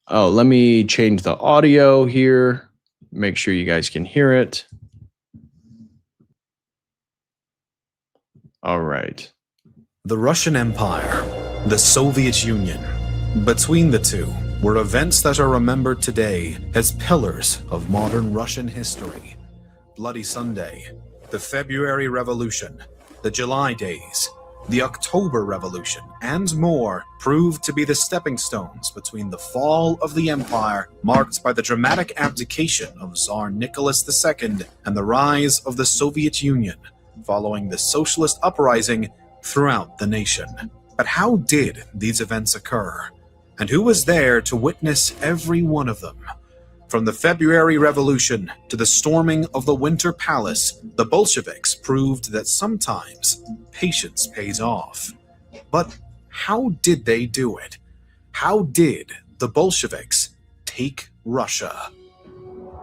Oh, let me change the audio here. Make sure you guys can hear it. All right. The Russian Empire, the Soviet Union. Between the two were events that are remembered today as pillars of modern Russian history. Bloody Sunday, the February Revolution, the July Days, the October Revolution, and more proved to be the stepping stones between the fall of the empire, marked by the dramatic abdication of Tsar Nicholas II, and the rise of the Soviet Union, following the socialist uprising throughout the nation. But how did these events occur? And who was there to witness every one of them? From the February Revolution to the storming of the Winter Palace, the Bolsheviks proved that sometimes patience pays off. But how did they do it? How did the Bolsheviks take Russia?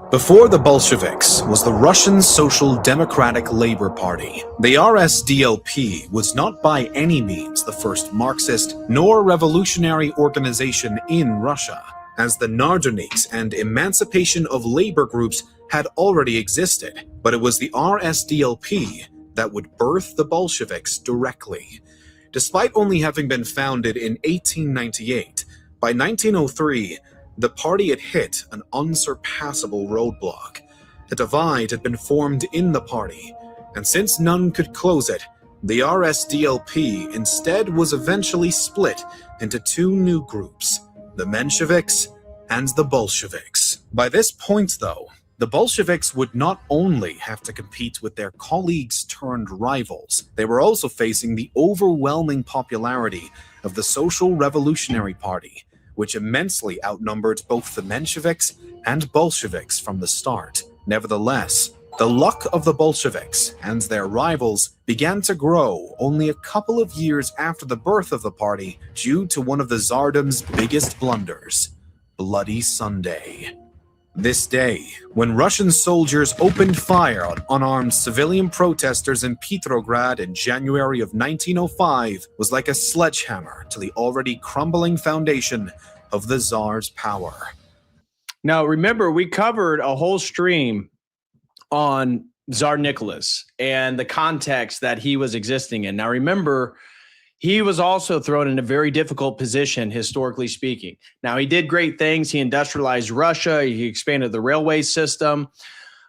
Before the Bolsheviks was the Russian Social Democratic Labor Party. The RSDLP was not by any means the first Marxist nor revolutionary organization in Russia, as the Narodniks and emancipation of labor groups had already existed, but it was the RSDLP that would birth the Bolsheviks directly. Despite only having been founded in 1898, by 1903, the party had hit an unsurpassable roadblock. A divide had been formed in the party, and since none could close it, the RSDLP instead was eventually split into two new groups, the Mensheviks and the Bolsheviks. By this point, though, the Bolsheviks would not only have to compete with their colleagues turned rivals, they were also facing the overwhelming popularity of the Social Revolutionary Party, which immensely outnumbered both the Mensheviks and Bolsheviks from the start. Nevertheless, the luck of the Bolsheviks and their rivals began to grow only a couple of years after the birth of the party due to one of the Tsardom's biggest blunders, Bloody Sunday. This day, when Russian soldiers opened fire on unarmed civilian protesters in Petrograd in January of 1905, was like a sledgehammer to the already crumbling foundation of the Tsar's power. Now, remember, we covered a whole stream on Tsar Nicholas and the context that he was existing in. Now, remember, he was also thrown in a very difficult position, historically speaking. Now, he did great things. He industrialized Russia. He expanded the railway system.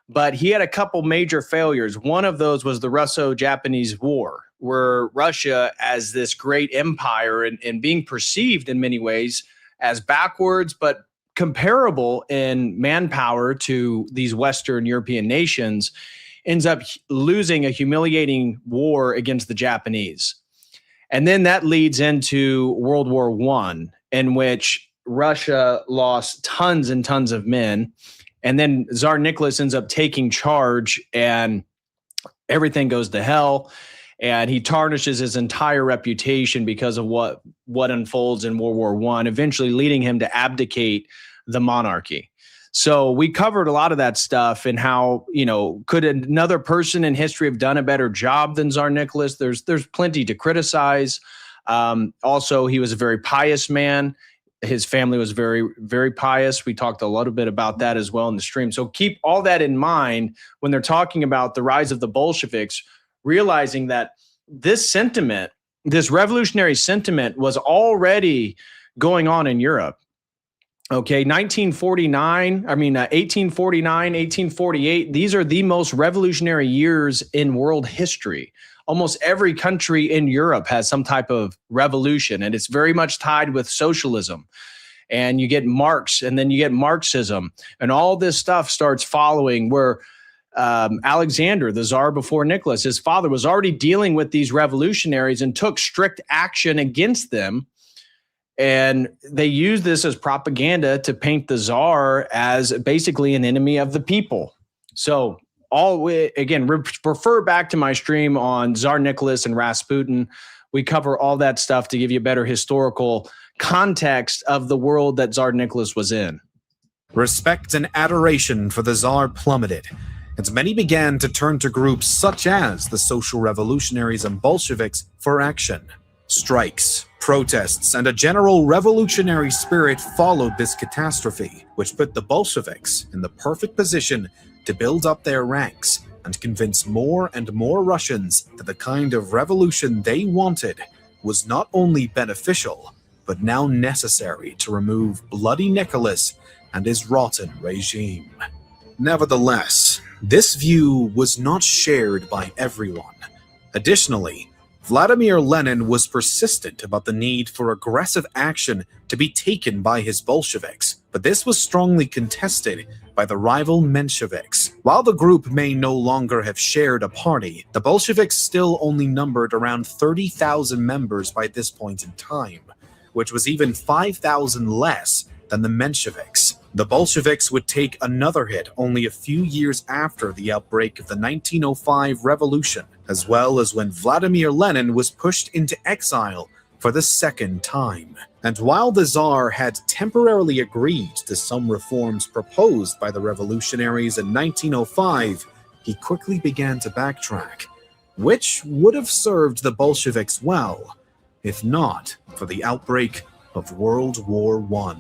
But he had a couple major failures. One of those was the Russo-Japanese War, where Russia, as this great empire and being perceived in many ways as backwards, but comparable in manpower to these Western European nations, ends up losing a humiliating war against the Japanese. And then that leads into World War I, in which Russia lost tons and tons of men. And then Tsar Nicholas ends up taking charge and everything goes to hell. And he tarnishes his entire reputation because of what unfolds in World War I, eventually leading him to abdicate the monarchy. So we covered a lot of that stuff and how, could another person in history have done a better job than Tsar Nicholas? There's plenty to criticize. Also, he was a very pious man. His family was very, very pious. We talked a little bit about that as well in the stream. So keep all that in mind when they're talking about the rise of the Bolsheviks, realizing that this sentiment, this revolutionary sentiment, was already going on in Europe. Okay, 1849, 1848, these are the most revolutionary years in world history. Almost every country in Europe has some type of revolution, and it's very much tied with socialism. And you get Marx, and then you get Marxism, and all this stuff starts following where Alexander, the Tsar before Nicholas, his father, was already dealing with these revolutionaries and took strict action against them. And they used this as propaganda to paint the Tsar as basically an enemy of the people. So refer back to my stream on Tsar Nicholas and Rasputin. We cover all that stuff to give you a better historical context of the world that Tsar Nicholas was in. Respect and adoration for the Tsar plummeted, and many began to turn to groups such as the Social Revolutionaries and Bolsheviks for action. Strikes, protests, and a general revolutionary spirit followed this catastrophe, which put the Bolsheviks in the perfect position to build up their ranks and convince more and more Russians that the kind of revolution they wanted was not only beneficial, but now necessary to remove Bloody Nicholas and his rotten regime. Nevertheless, this view was not shared by everyone. Additionally, Vladimir Lenin was persistent about the need for aggressive action to be taken by his Bolsheviks, but this was strongly contested by the rival Mensheviks. While the group may no longer have shared a party, the Bolsheviks still only numbered around 30,000 members by this point in time, which was even 5,000 less than the Mensheviks. The Bolsheviks would take another hit only a few years after the outbreak of the 1905 revolution, as well as when Vladimir Lenin was pushed into exile for the second time. And while the Tsar had temporarily agreed to some reforms proposed by the revolutionaries in 1905, he quickly began to backtrack, which would have served the Bolsheviks well, if not for the outbreak of World War I.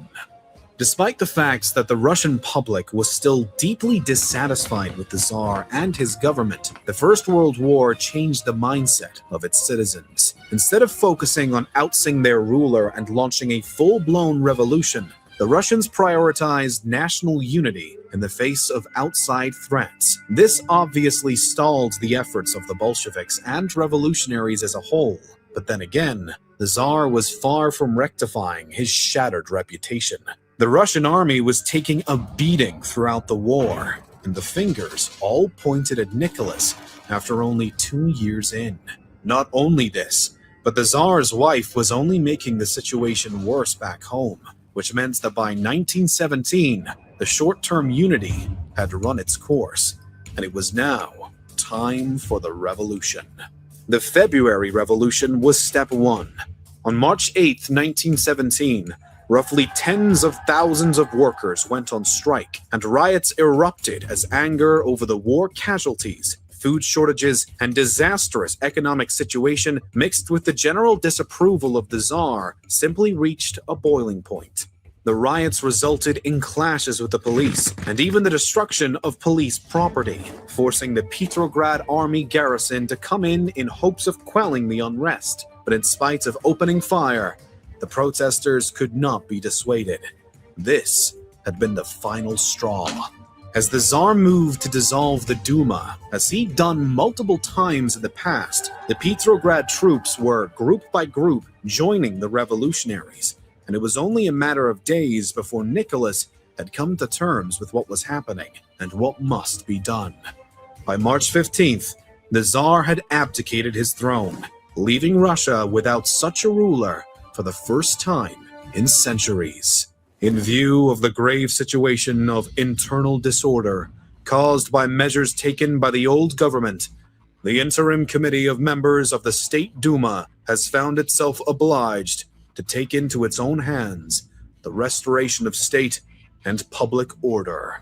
Despite the fact that the Russian public was still deeply dissatisfied with the Tsar and his government, the First World War changed the mindset of its citizens. Instead of focusing on ousting their ruler and launching a full-blown revolution, the Russians prioritized national unity in the face of outside threats. This obviously stalled the efforts of the Bolsheviks and revolutionaries as a whole. But then again, the Tsar was far from rectifying his shattered reputation. The Russian army was taking a beating throughout the war, and the fingers all pointed at Nicholas after only 2 years in. Not only this, but the Tsar's wife was only making the situation worse back home, which meant that by 1917, the short-term unity had run its course, and it was now time for the revolution. The February Revolution was step one. On March 8, 1917, roughly tens of thousands of workers went on strike, and riots erupted as anger over the war casualties, food shortages, and disastrous economic situation mixed with the general disapproval of the Tsar simply reached a boiling point. The riots resulted in clashes with the police, and even the destruction of police property, forcing the Petrograd army garrison to come in hopes of quelling the unrest. But in spite of opening fire, the protesters could not be dissuaded. This had been the final straw. As the Tsar moved to dissolve the Duma, as he'd done multiple times in the past, the Petrograd troops were, group by group, joining the revolutionaries, and it was only a matter of days before Nicholas had come to terms with what was happening and what must be done. By March 15th, the Tsar had abdicated his throne, leaving Russia without such a ruler for the first time in centuries. In view of the grave situation of internal disorder caused by measures taken by the old government, the interim committee of members of the State Duma has found itself obliged to take into its own hands the restoration of state and public order.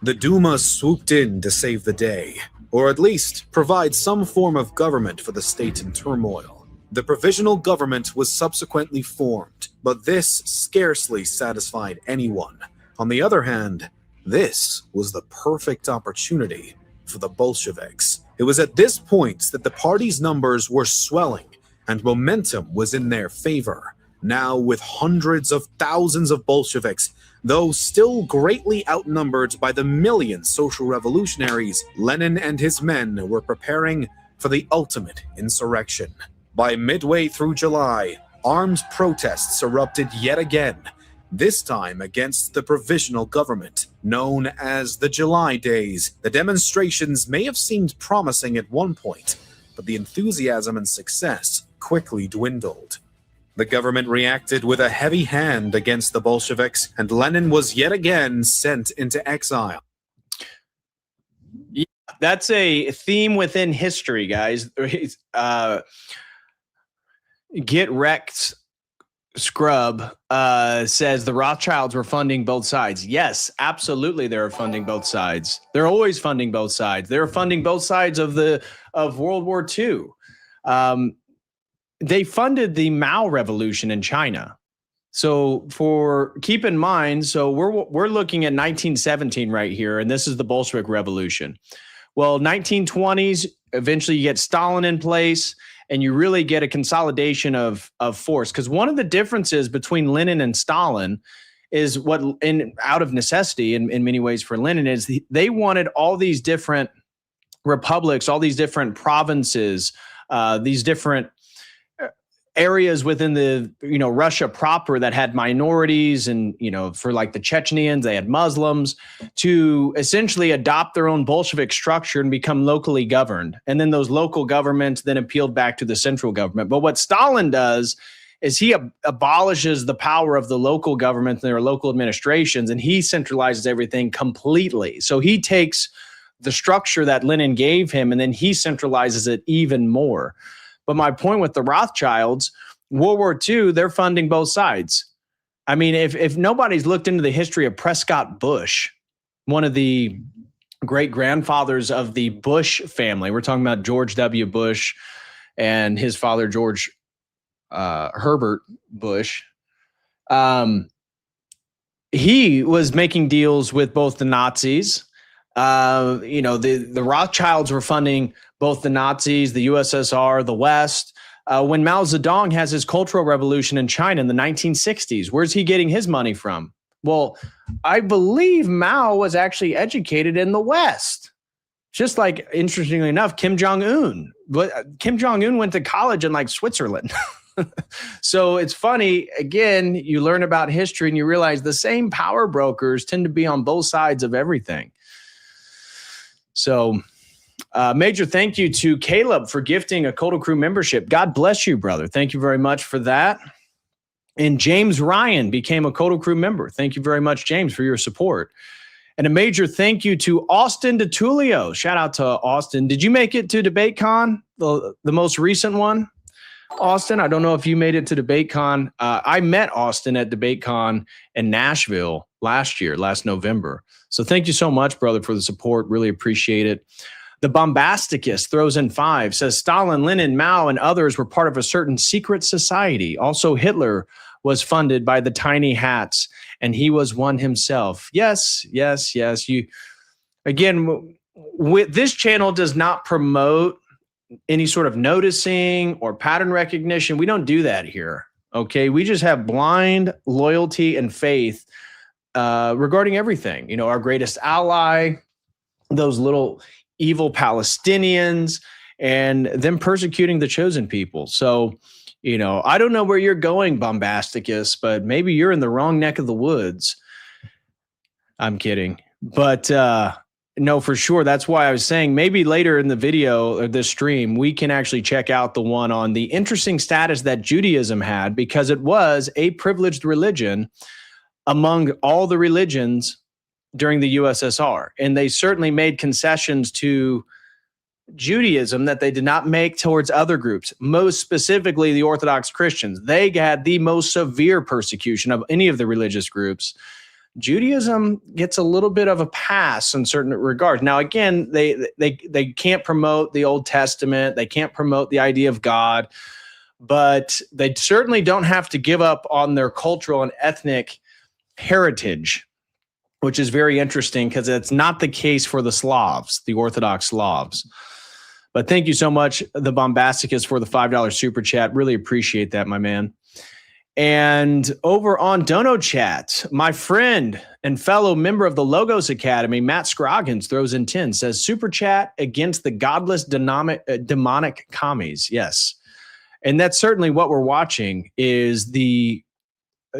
The Duma swooped in to save the day, or at least provide some form of government for the state in turmoil. The provisional government was subsequently formed, but this scarcely satisfied anyone. On the other hand, this was the perfect opportunity for the Bolsheviks. It was at this point that the party's numbers were swelling and momentum was in their favor. Now, with hundreds of thousands of Bolsheviks, though still greatly outnumbered by the million social revolutionaries, Lenin and his men were preparing for the ultimate insurrection. By midway through July, armed protests erupted yet again, this time against the provisional government, known as the July Days. The demonstrations may have seemed promising at one point, but the enthusiasm and success quickly dwindled. The government reacted with a heavy hand against the Bolsheviks, and Lenin was yet again sent into exile. Yeah, that's a theme within history, guys. Get Wrecked Scrub says the Rothschilds were funding both sides. Yes, absolutely, they were funding both sides. They're always funding both sides. They were funding both sides of World War II. They funded the Mao Revolution in China. So keep in mind, so we're looking at 1917 right here, and this is the Bolshevik Revolution. Well, 1920s, eventually you get Stalin in place, and you really get a consolidation of force. Because one of the differences between Lenin and Stalin is out of necessity in many ways for Lenin is they wanted all these different republics, all these different provinces, these different areas within the Russia proper that had minorities, and for like the Chechenians, they had Muslims, to essentially adopt their own Bolshevik structure and become locally governed. And then those local governments then appealed back to the central government. But what Stalin does is he abolishes the power of the local government and their local administrations, and he centralizes everything completely. So he takes the structure that Lenin gave him, and then he centralizes it even more. But my point with the Rothschilds, World War II, they're funding both sides. I mean, if nobody's looked into the history of Prescott Bush, one of the great grandfathers of the Bush family, we're talking about George W. Bush and his father, George Herbert Bush. He was making deals with both the Nazis. The Rothschilds were funding both the Nazis, the USSR, the West. When Mao Zedong has his Cultural Revolution in China in the 1960s, where's he getting his money from? Well, I believe Mao was actually educated in the West. Just like, interestingly enough, Kim Jong-un. But Kim Jong-un went to college in like Switzerland. So it's funny, again, you learn about history and you realize the same power brokers tend to be on both sides of everything. So major thank you to Caleb for gifting a Coda Crew membership. God bless you, brother. Thank you very much for that. And James Ryan became a Coda Crew member. Thank you very much, James, for your support. And a major thank you to Austin DeTulio. Shout out to Austin. Did you make it to DebateCon, the most recent one? Austin, I don't know if you made it to DebateCon. I met Austin at DebateCon in Nashville last November. So thank you so much, brother, for the support. Really appreciate it. The Bombasticus throws in 5, says Stalin, Lenin, Mao, and others were part of a certain secret society. Also, Hitler was funded by the tiny hats, and he was one himself. Yes. This channel does not promote any sort of noticing or pattern recognition. We don't do that here. Okay. We just have blind loyalty and faith regarding everything. Our greatest ally, those little evil Palestinians, and them persecuting the chosen people. So, I don't know where you're going, Bombasticus, but maybe you're in the wrong neck of the woods. I'm kidding. But no, for sure. That's why I was saying maybe later in the video or this stream, we can actually check out the one on the interesting status that Judaism had, because it was a privileged religion among all the religions during the USSR. And they certainly made concessions to Judaism that they did not make towards other groups, most specifically the Orthodox Christians. They had the most severe persecution of any of the religious groups. Judaism gets a little bit of a pass in certain regards. Now, again, they can't promote the Old Testament. They can't promote the idea of God, but they certainly don't have to give up on their cultural and ethnic heritage, which is very interesting because it's not the case for the Slavs, the Orthodox Slavs. But thank you so much, the Bombasticus, for the $5 super chat. Really appreciate that, my man. And over on Dono Chat, my friend and fellow member of the Logos Academy, Matt Scroggins, throws in 10, says, super chat against the godless demonic commies. Yes. And that's certainly what we're watching, is the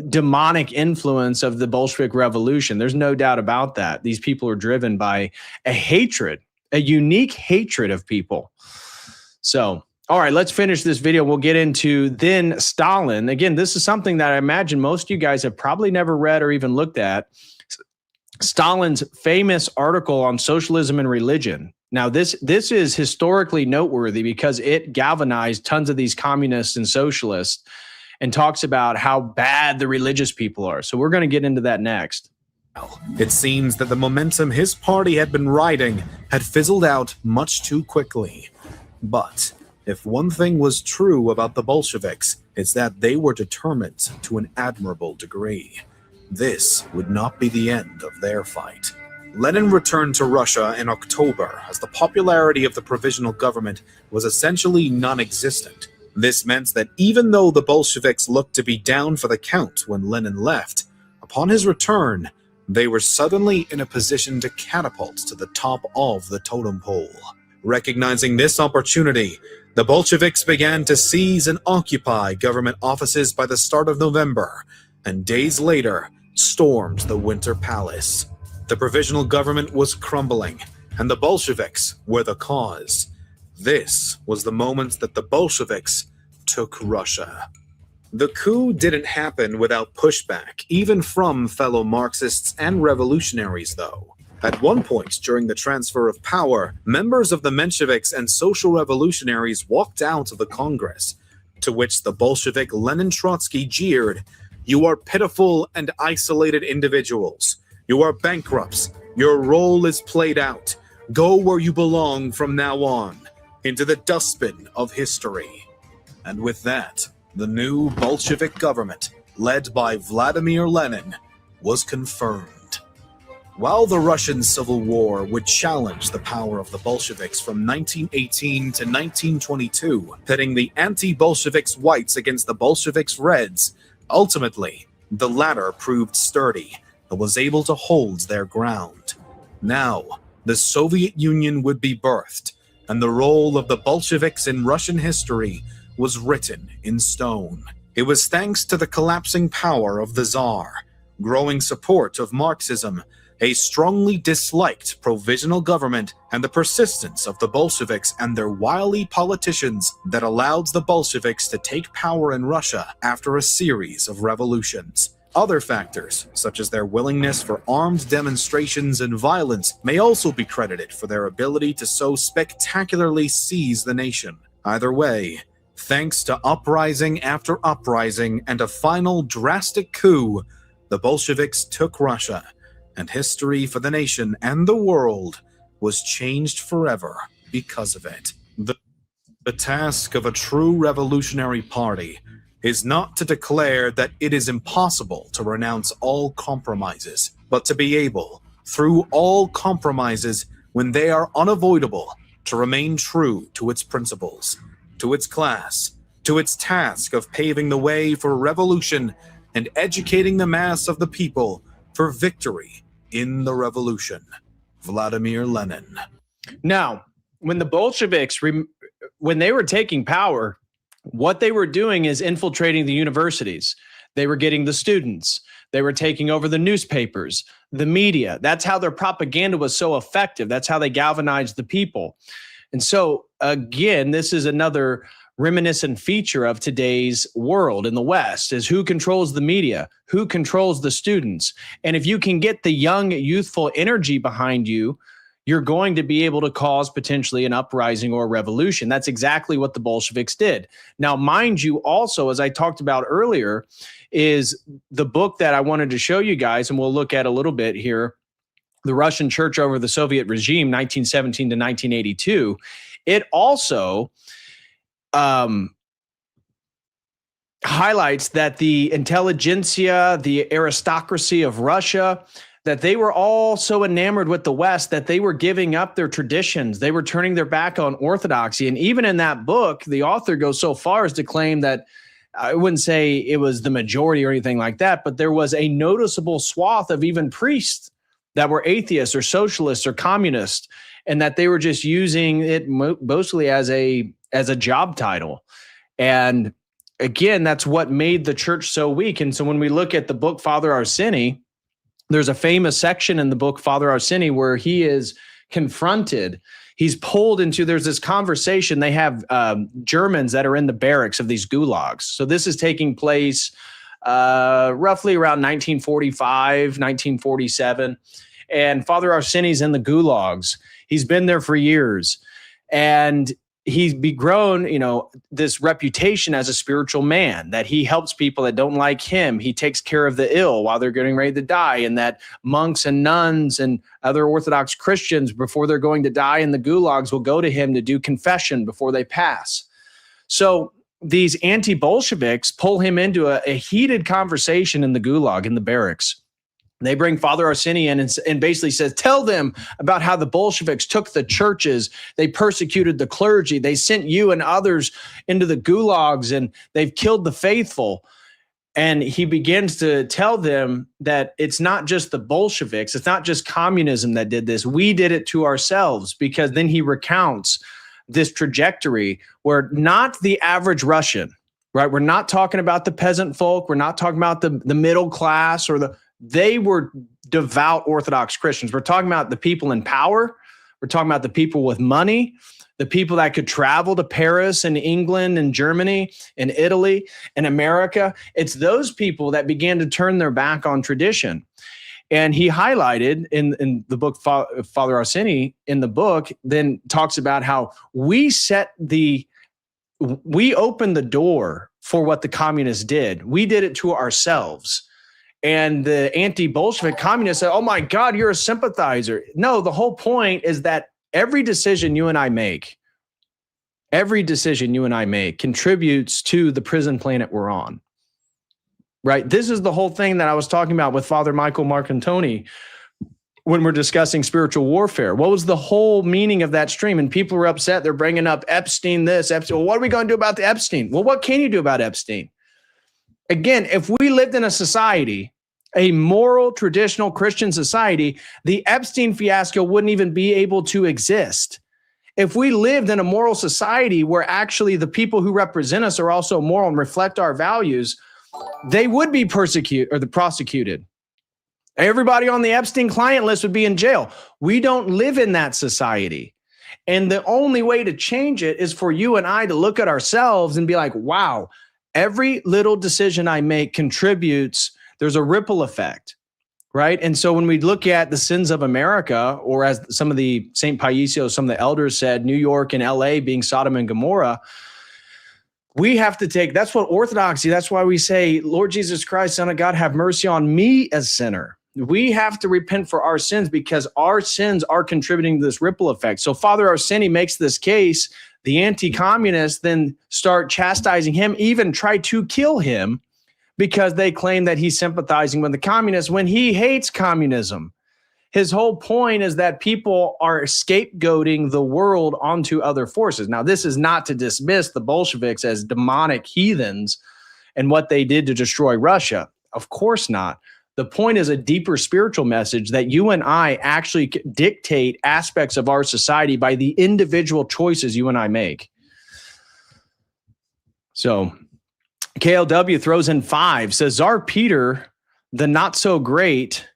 demonic influence of the Bolshevik Revolution. There's no doubt about that. These people are driven by a hatred, a unique hatred of people. So, all right, let's finish this video. We'll get into then Stalin. Again, this is something that I imagine most of you guys have probably never read or even looked at. Stalin's famous article on socialism and religion. Now, this is historically noteworthy because it galvanized tons of these communists and socialists and talks about how bad the religious people are. So we're going to get into that next. It seems that the momentum his party had been riding had fizzled out much too quickly. But if one thing was true about the Bolsheviks, it's that they were determined to an admirable degree. This would not be the end of their fight. Lenin returned to Russia in October as the popularity of the provisional government was essentially non-existent. This meant that even though the Bolsheviks looked to be down for the count when Lenin left, upon his return, they were suddenly in a position to catapult to the top of the totem pole. Recognizing this opportunity, the Bolsheviks began to seize and occupy government offices by the start of November, and days later stormed the Winter Palace. The provisional government was crumbling, and the Bolsheviks were the cause. This was the moment that the Bolsheviks took Russia. The coup didn't happen without pushback, even from fellow Marxists and revolutionaries, though. At one point during the transfer of power, members of the Mensheviks and social revolutionaries walked out of the Congress, to which the Bolshevik Lenin Trotsky jeered, "You are pitiful and isolated individuals. You are bankrupts. Your role is played out. Go where you belong from now on, into the dustbin of history." And with that, the new Bolshevik government, led by Vladimir Lenin, was confirmed. While the Russian Civil War would challenge the power of the Bolsheviks from 1918 to 1922, pitting the anti-Bolsheviks whites against the Bolsheviks reds, ultimately, the latter proved sturdy and was able to hold their ground. Now, the Soviet Union would be birthed, and the role of the Bolsheviks in Russian history was written in stone. It was thanks to the collapsing power of the Tsar, growing support of Marxism, a strongly disliked provisional government, and the persistence of the Bolsheviks and their wily politicians that allowed the Bolsheviks to take power in Russia after a series of revolutions. Other factors, such as their willingness for armed demonstrations and violence, may also be credited for their ability to so spectacularly seize the nation. Either way, thanks to uprising after uprising and a final drastic coup, the Bolsheviks took Russia, and history for the nation and the world was changed forever because of it. The task of a true revolutionary party is not to declare that it is impossible to renounce all compromises, but to be able, through all compromises, when they are unavoidable, to remain true to its principles, to its class, to its task of paving the way for revolution and educating the mass of the people for victory in the revolution. Vladimir Lenin. Now, when the Bolsheviks, when they were taking power, what they were doing is infiltrating the universities. They were getting the students. They were taking over the newspapers, the media. That's how their propaganda was so effective. That's how they galvanized the people. And so, again, this is another reminiscent feature of today's world in the West, is who controls the media, who controls the students. And if you can get the young, youthful energy behind you, you're going to be able to cause potentially an uprising or a revolution. That's exactly what the Bolsheviks did. Now, mind you, also, as I talked about earlier, is the book that I wanted to show you guys, and we'll look at a little bit here, The Russian Church Over the Soviet Regime, 1917 to 1982. It also highlights that the intelligentsia, the aristocracy of Russia, that they were all so enamored with the West that they were giving up their traditions. They were turning their back on Orthodoxy. And even in that book, the author goes so far as to claim that, I wouldn't say it was the majority or anything like that, but there was a noticeable swath of even priests that were atheists or socialists or communists, and that they were just using it mostly as a job title. And again, that's what made the church so weak. And so when we look at the book Father Arseni, there's a famous section in the book Father Arseni where he is confronted. He's pulled into, there's this conversation. They have Germans that are in the barracks of these gulags. So this is taking place roughly around 1945, 1947. And Father Arseni's in the gulags. He's been there for years. And he's begrown, this reputation as a spiritual man, that he helps people that don't like him. He takes care of the ill while they're getting ready to die, and that monks and nuns and other Orthodox Christians, before they're going to die in the gulags, will go to him to do confession before they pass. So these anti-Bolsheviks pull him into a heated conversation in the gulag, in the barracks. They bring Father Arseni in and basically says, tell them about how the Bolsheviks took the churches, they persecuted the clergy, they sent you and others into the gulags, and they've killed the faithful. And he begins to tell them that it's not just the Bolsheviks, it's not just communism that did this. We did it to ourselves, because then he recounts this trajectory where not the average Russian, right? We're not talking about the peasant folk. We're not talking about the middle class or they were devout Orthodox Christians. We're talking about the people in power. We're talking about the people with money, the people that could travel to Paris and England and Germany and Italy and America. It's those people that began to turn their back on tradition. And he highlighted in the book, Father Arseni in the book, then talks about how we opened the door for what the communists did. We did it to ourselves. And the anti-Bolshevik communists said, oh my God, you're a sympathizer. No, the whole point is that every decision you and I make contributes to the prison planet we're on, right? This is the whole thing that I was talking about with Father Michael Marcantoni when we're discussing spiritual warfare. What was the whole meaning of that stream? And people were upset. They're bringing up Epstein, Epstein. Well, what are we going to do about the Epstein? Well, what can you do about Epstein? Again, if we lived in a society, a moral, traditional Christian society, the Epstein fiasco wouldn't even be able to exist. If we lived in a moral society where actually the people who represent us are also moral and reflect our values, they would be prosecuted. Everybody on the Epstein client list would be in jail. We don't live in that society. And the only way to change it is for you and I to look at ourselves and be like, wow, every little decision I make contributes. There's a ripple effect, right? And so when we look at the sins of America, or as some of the St. Paisios, some of the elders said, New York and LA being Sodom and Gomorrah, we have to take, that's what Orthodoxy, that's why we say, Lord Jesus Christ, Son of God, have mercy on me, a sinner. We have to repent for our sins because our sins are contributing to this ripple effect. So Father Arseni makes this case. The anti-communists then start chastising him, even try to kill him, because they claim that he's sympathizing with the communists when he hates communism. His whole point is that people are scapegoating the world onto other forces. Now, this is not to dismiss the Bolsheviks as demonic heathens and what they did to destroy Russia. Of course not. The point is a deeper spiritual message that you and I actually dictate aspects of our society by the individual choices you and I make. So KLW throws in 5, says Tsar Peter, the not so great,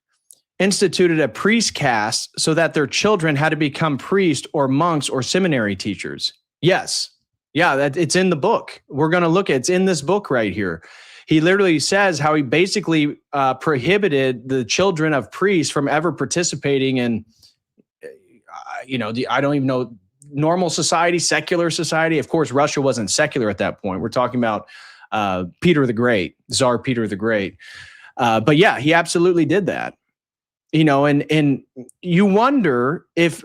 instituted a priest caste so that their children had to become priests or monks or seminary teachers. Yes. Yeah, it's in the book. We're going to look at it's in this book right here. He literally says how he basically prohibited the children of priests from ever participating in, I don't even know, normal society, secular society. Of course, Russia wasn't secular at that point. We're talking about Peter the Great, Tsar Peter the Great. But yeah, he absolutely did that. And you wonder if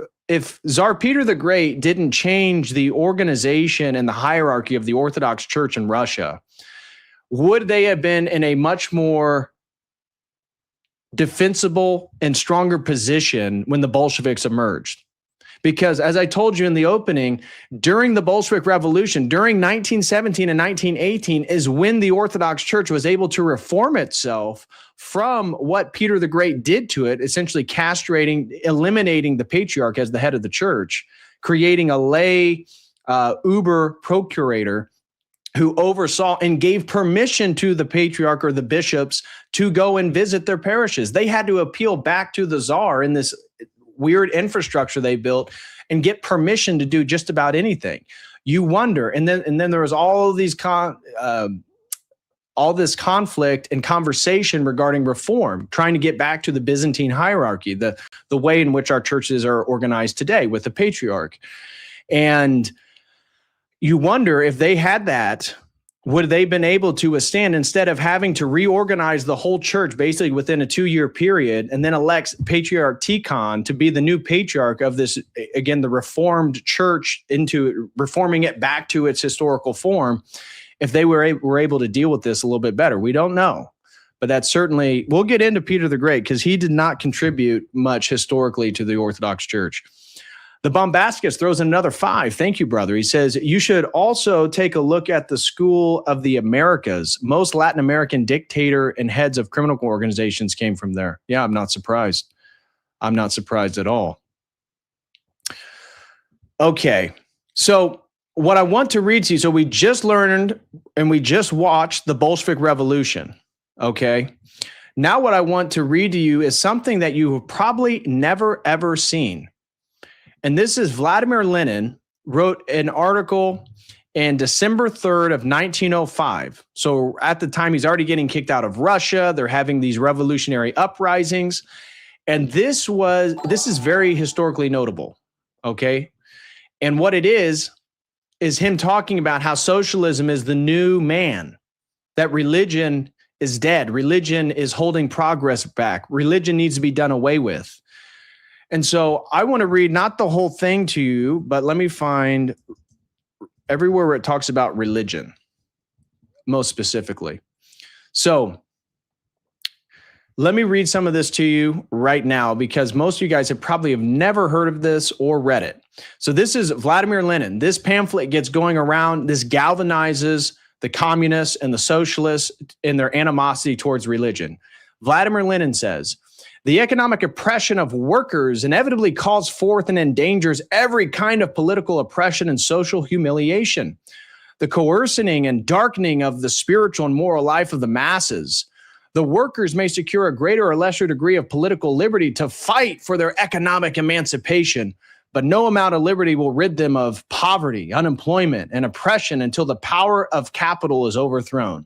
Tsar Peter the Great didn't change the organization and the hierarchy of the Orthodox Church in Russia, would they have been in a much more defensible and stronger position when the Bolsheviks emerged. Because as I told you in the opening, during the Bolshevik Revolution, during 1917 and 1918 is when the Orthodox Church was able to reform itself from what Peter the Great did to it, essentially castrating, eliminating the patriarch as the head of the church, creating a lay uber procurator who oversaw and gave permission to the patriarch or the bishops to go and visit their parishes. They had to appeal back to the czar in this weird infrastructure they built and get permission to do just about anything. You wonder, and then there was all of these all this conflict and conversation regarding reform, trying to get back to the Byzantine hierarchy, the way in which our churches are organized today with the patriarch. And you wonder if they had that, would they been able to withstand, instead of having to reorganize the whole church basically within a 2-year period, and then elects Patriarch Tikhon to be the new patriarch of this, again, the reformed church, into reforming it back to its historical form, if they were able to deal with this a little bit better. We don't know. But that's certainly, we'll get into Peter the Great because he did not contribute much historically to the Orthodox Church. The Bombasticus throws in another 5. Thank you, brother. He says, you should also take a look at the School of the Americas. Most Latin American dictator and heads of criminal organizations came from there. Yeah, I'm not surprised. I'm not surprised at all. Okay, so what I want to read to you, so we just learned and we just watched the Bolshevik Revolution, okay? Now what I want to read to you is something that you have probably never, ever seen. And this is Vladimir Lenin wrote an article in December 3rd of 1905. So at the time, he's already getting kicked out of Russia. They're having these revolutionary uprisings. And this is very historically notable, okay? And what it is him talking about how socialism is the new man, that religion is dead. Religion is holding progress back. Religion needs to be done away with. And so I want to read not the whole thing to you, but let me find everywhere where it talks about religion, most specifically. So let me read some of this to you right now, because most of you guys have never heard of this or read it. So this is Vladimir Lenin. This pamphlet gets going around. This galvanizes the communists and the socialists in their animosity towards religion. Vladimir Lenin says, the economic oppression of workers inevitably calls forth and endangers every kind of political oppression and social humiliation. The coercing and darkening of the spiritual and moral life of the masses. The workers may secure a greater or lesser degree of political liberty to fight for their economic emancipation, but no amount of liberty will rid them of poverty, unemployment, and oppression until the power of capital is overthrown.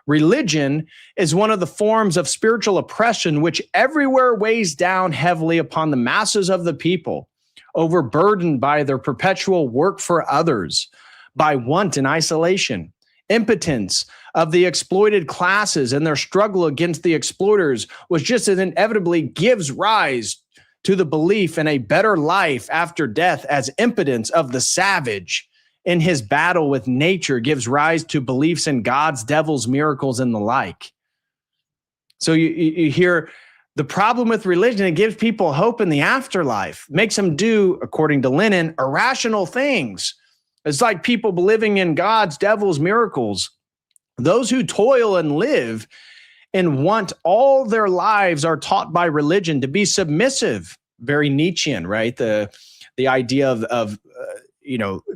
Religion is one of the forms of spiritual oppression which everywhere weighs down heavily upon the masses of the people, overburdened by their perpetual work for others, by want and isolation, impotence of the exploited classes and their struggle against the exploiters, which just as inevitably gives rise to the belief in a better life after death, as impotence of the savage in his battle with nature gives rise to beliefs in gods, devils, miracles, and the like. So you hear the problem with religion. It gives people hope in the afterlife, makes them do, according to Lenin, irrational things. It's like people believing in gods, devils, miracles. Those who toil and live and want all their lives are taught by religion to be submissive. Very Nietzschean, right? The idea of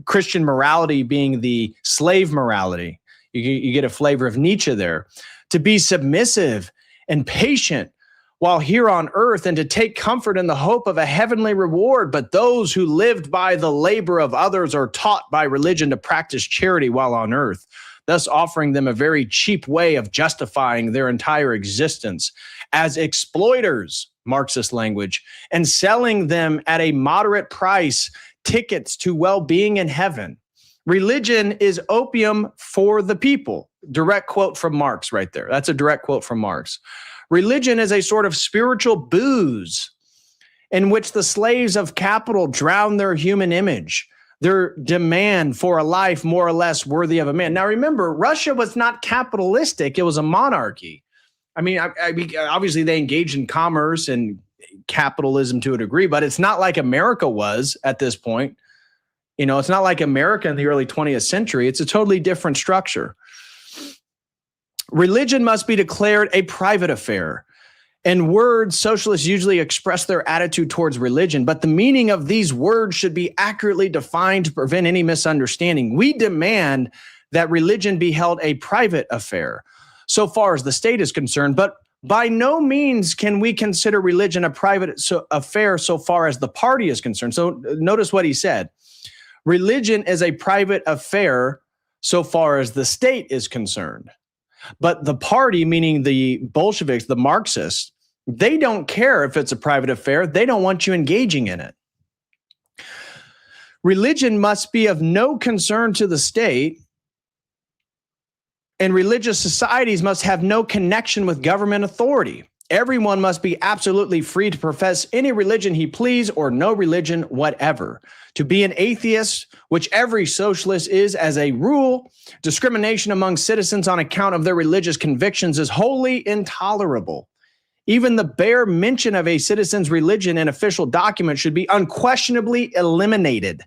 Christian morality being the slave morality. You get a flavor of Nietzsche there. To be submissive and patient while here on earth, and to take comfort in the hope of a heavenly reward. But those who lived by the labor of others are taught by religion to practice charity while on earth, thus offering them a very cheap way of justifying their entire existence as exploiters, Marxist language, and selling them at a moderate price tickets to well-being in heaven. Religion is opium for the people. Direct quote from Marx right there. That's a direct quote from Marx. Religion is a sort of spiritual booze in which the slaves of capital drown their human image, their demand for a life more or less worthy of a man. Now remember, Russia was not capitalistic. It was a monarchy. I mean, obviously they engage in commerce and capitalism to a degree, but it's not like America was at this point. It's not like America in the early 20th century. It's a totally different structure. Religion must be declared a private affair. In words, socialists usually express their attitude towards religion, but the meaning of these words should be accurately defined to prevent any misunderstanding. We demand that religion be held a private affair so far as the state is concerned, but by no means can we consider religion a private affair so far as the party is concerned. So notice what he said. Religion is a private affair so far as the state is concerned. But the party, meaning the Bolsheviks, the Marxists, they don't care if it's a private affair. They don't want you engaging in it. Religion must be of no concern to the state, and religious societies must have no connection with government authority. Everyone must be absolutely free to profess any religion he please or no religion whatever. To be an atheist, which every socialist is as a rule, discrimination among citizens on account of their religious convictions is wholly intolerable. Even the bare mention of a citizen's religion in official documents should be unquestionably eliminated.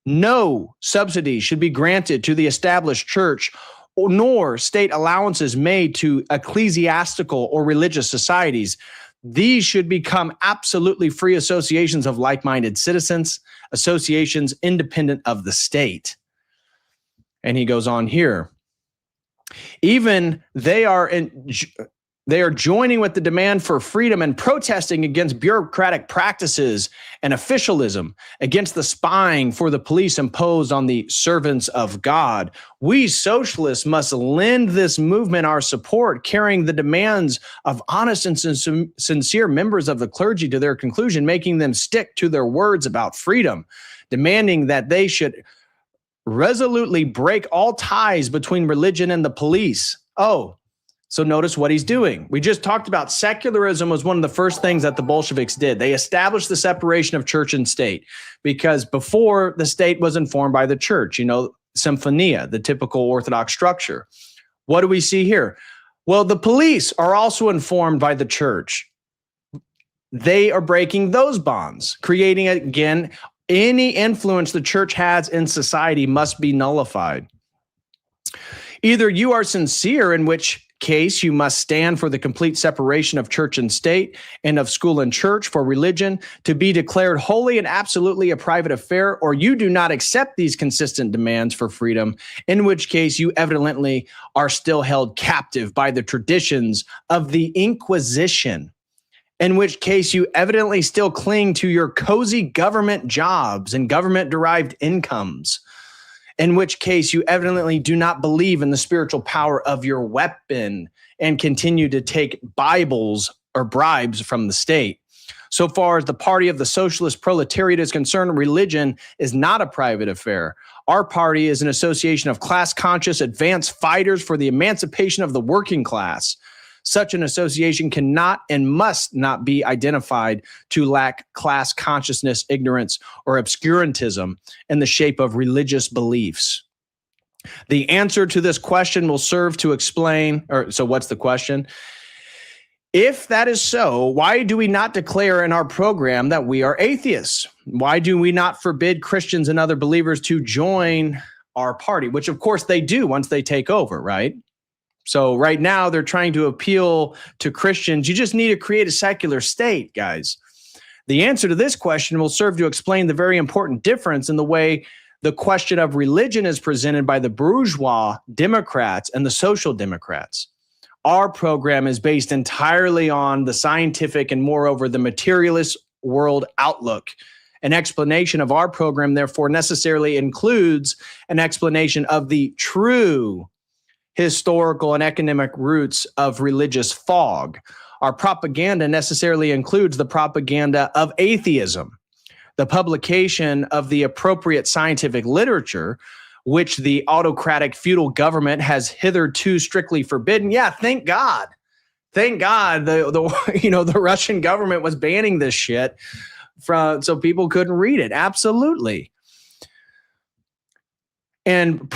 No subsidies should be granted to the established church, nor state allowances made to ecclesiastical or religious societies. These should become absolutely free associations of like-minded citizens, associations independent of the state. And he goes on here. Even they are joining with the demand for freedom and protesting against bureaucratic practices and officialism, against the spying for the police imposed on the servants of God. We socialists must lend this movement our support, carrying the demands of honest and sincere members of the clergy to their conclusion, making them stick to their words about freedom, demanding that they should resolutely break all ties between religion and the police. So notice what he's doing. We just talked about secularism was one of the first things that the Bolsheviks did. They established the separation of church and state because before the state was informed by the church, symphonia, the typical Orthodox structure. What do we see here? Well, the police are also informed by the church. They are breaking those bonds, creating, again, any influence the church has in society must be nullified. Either you are sincere, in which case you must stand for the complete separation of church and state and of school and church for religion to be declared wholly and absolutely a private affair, or you do not accept these consistent demands for freedom, in which case you evidently are still held captive by the traditions of the Inquisition, in which case you evidently still cling to your cozy government jobs and government-derived incomes, in which case you evidently do not believe in the spiritual power of your weapon and continue to take Bibles or bribes from the state. So far as the party of the socialist proletariat is concerned, religion is not a private affair. Our party is an association of class-conscious, advanced fighters for the emancipation of the working class. Such an association cannot and must not be identified to lack class consciousness, ignorance, or obscurantism in the shape of religious beliefs. The answer to this question will serve to explain, so what's the question? If that is so, why do we not declare in our program that we are atheists? Why do we not forbid Christians and other believers to join our party? Which of course they do once they take over, right? So right now they're trying to appeal to Christians. You just need to create a secular state, guys. The answer to this question will serve to explain the very important difference in the way the question of religion is presented by the bourgeois Democrats and the social Democrats. Our program is based entirely on the scientific and moreover the materialist world outlook. An explanation of our program, therefore, necessarily includes an explanation of the true historical and economic roots of religious fog. Our propaganda necessarily includes the propaganda of atheism, the publication of the appropriate scientific literature, which the autocratic feudal government has hitherto strictly forbidden. Yeah, thank God. Thank God the Russian government was banning this shit so people couldn't read it. Absolutely. And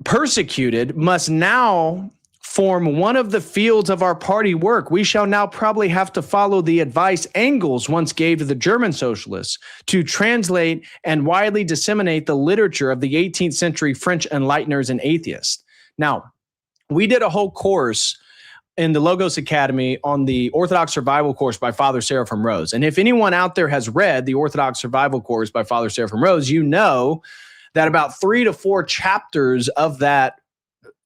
persecuted must now form one of the fields of our party work. We shall now probably have to follow the advice Engels once gave to the German socialists to translate and widely disseminate the literature of the 18th century French enlighteners and atheists. Now, we did a whole course in the Logos Academy on the Orthodox Survival course by Father Seraphim Rose. And if anyone out there has read the Orthodox Survival course by Father Seraphim Rose, you know that about 3 to 4 chapters of that,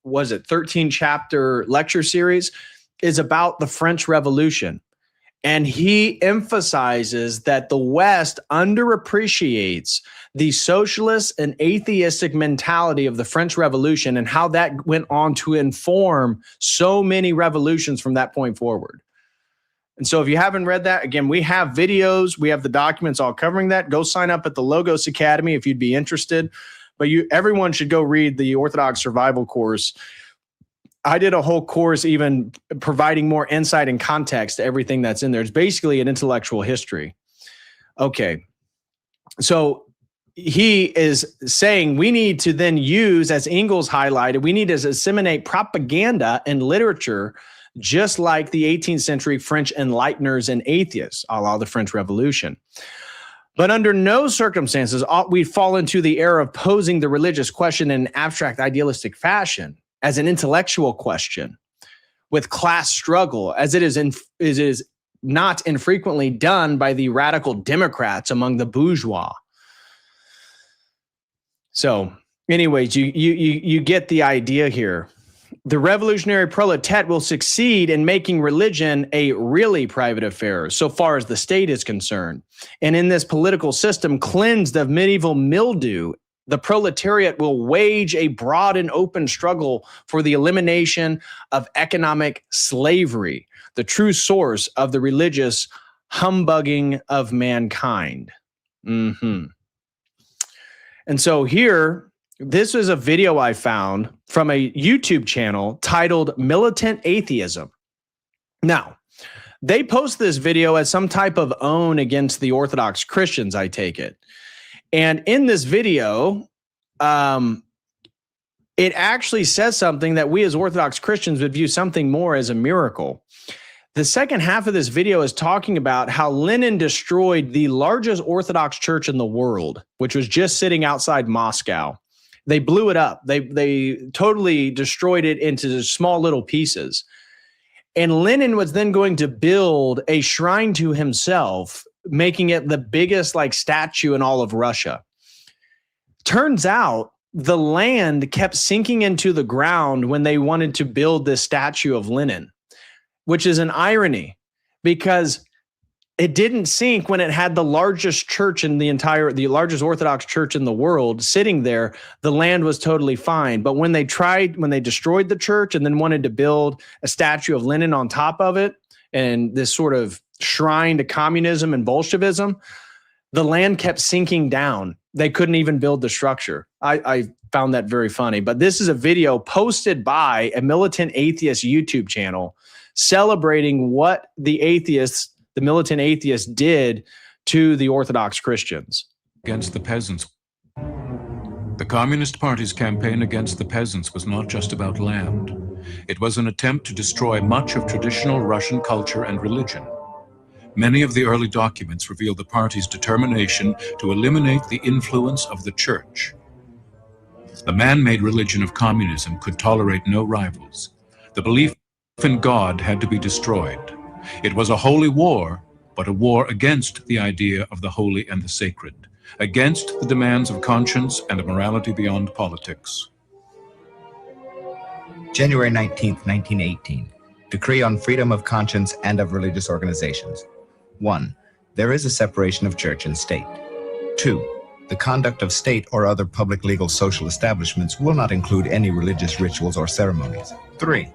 was it 13 chapter lecture series, is about the French Revolution. And he emphasizes that the West underappreciates the socialist and atheistic mentality of the French Revolution and how that went on to inform so many revolutions from that point forward. And so if you haven't read that, again, we have videos, we have the documents all covering that. Go sign up at the Logos Academy if you'd be interested. But everyone should go read the Orthodox Survival course. I did a whole course even providing more insight and context to everything that's in there. It's basically an intellectual history. Okay. So he is saying we need to then use, as Engels highlighted, we need to disseminate propaganda and literature just like the 18th century French enlighteners and atheists, a la the French Revolution. But under no circumstances ought we fall into the error of posing the religious question in an abstract, idealistic fashion as an intellectual question with class struggle, as it is not infrequently done by the radical Democrats among the bourgeois. So, anyways, you get the idea here. The revolutionary proletariat will succeed in making religion a really private affair, so far as the state is concerned. And in this political system cleansed of medieval mildew, the proletariat will wage a broad and open struggle for the elimination of economic slavery, the true source of the religious humbugging of mankind. And so here, this is a video I found from a YouTube channel titled Militant Atheism. Now, they post this video as some type of own against the Orthodox Christians, I take it. And in this video, it actually says something that we as Orthodox Christians would view something more as a miracle. The second half of this video is talking about how Lenin destroyed the largest Orthodox church in the world, which was just sitting outside Moscow. They blew it up. They totally destroyed it into small little pieces. And Lenin was then going to build a shrine to himself, making it the biggest statue in all of Russia. Turns out the land kept sinking into the ground when they wanted to build this statue of Lenin, which is an irony because it didn't sink when it had the largest church in the largest Orthodox church in the world sitting there. The land was totally fine. But when they destroyed the church and then wanted to build a statue of Lenin on top of it and this sort of shrine to communism and Bolshevism, the land kept sinking down. They couldn't even build the structure. I found that very funny. But this is a video posted by a militant atheist YouTube channel celebrating what the militant atheists did to the Orthodox Christians. Against the peasants. The Communist Party's campaign against the peasants was not just about land. It was an attempt to destroy much of traditional Russian culture and religion. Many of the early documents reveal the party's determination to eliminate the influence of the church. The man-made religion of communism could tolerate no rivals. The belief in God had to be destroyed. It was a holy war, but a war against the idea of the holy and the sacred, against the demands of conscience and a morality beyond politics. January 19th, 1918. Decree on freedom of conscience and of religious organizations. 1. There is a separation of church and state. 2. The conduct of state or other public legal social establishments will not include any religious rituals or ceremonies. 3.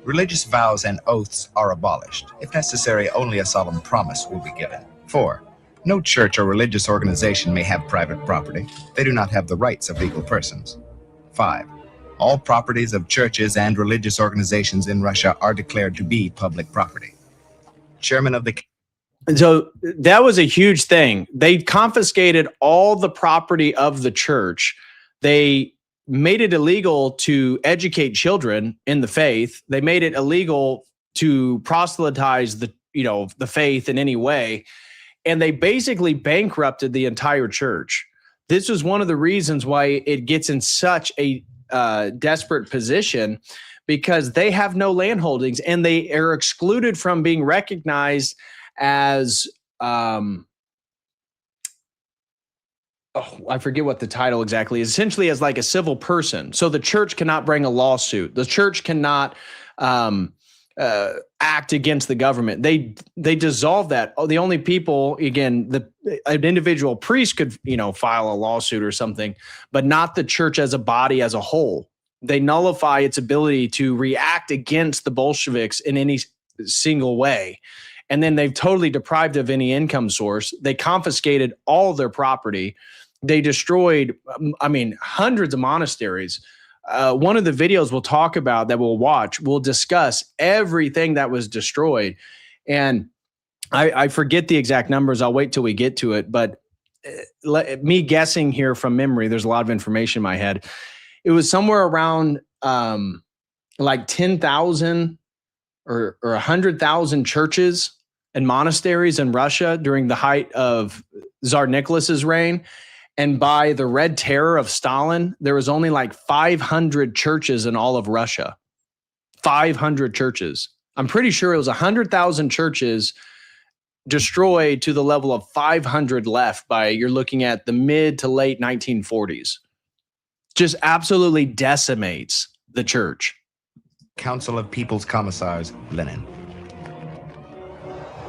Religious vows and oaths are abolished. If necessary, only a solemn promise will be given. 4. No church or religious organization may have private property. They do not have the rights of legal persons. 5. All properties of churches and religious organizations in Russia are declared to be public property. Chairman of the... And so that was a huge thing. They confiscated all the property of the church. They made it illegal to educate children in the faith. They made it illegal to proselytize the faith in any way. And they basically bankrupted the entire church. This was one of the reasons why it gets in such a desperate position, because they have no land holdings and they are excluded from being recognized as I forget what the title exactly is, essentially as like a civil person. So the church cannot bring a lawsuit. The church cannot act against the government. They dissolve that. The only people, again, an individual priest could, file a lawsuit or something, but not the church as a body as a whole. They nullify its ability to react against the Bolsheviks in any single way. And then they've totally deprived of any income source. They confiscated all their property. They destroyed, hundreds of monasteries. One of the videos we'll talk about that we'll watch will discuss everything that was destroyed. And I forget the exact numbers. I'll wait till we get to it. But me guessing here from memory, there's a lot of information in my head. It was somewhere around like 10,000 or 100,000 churches and monasteries in Russia during the height of Tsar Nicholas's reign. And by the Red Terror of Stalin, there was only like 500 churches in all of Russia. 500 churches. I'm pretty sure it was 100,000 churches destroyed to the level of 500 left by, you're looking at the mid to late 1940s. Just absolutely decimates the church. Council of People's Commissars, Lenin.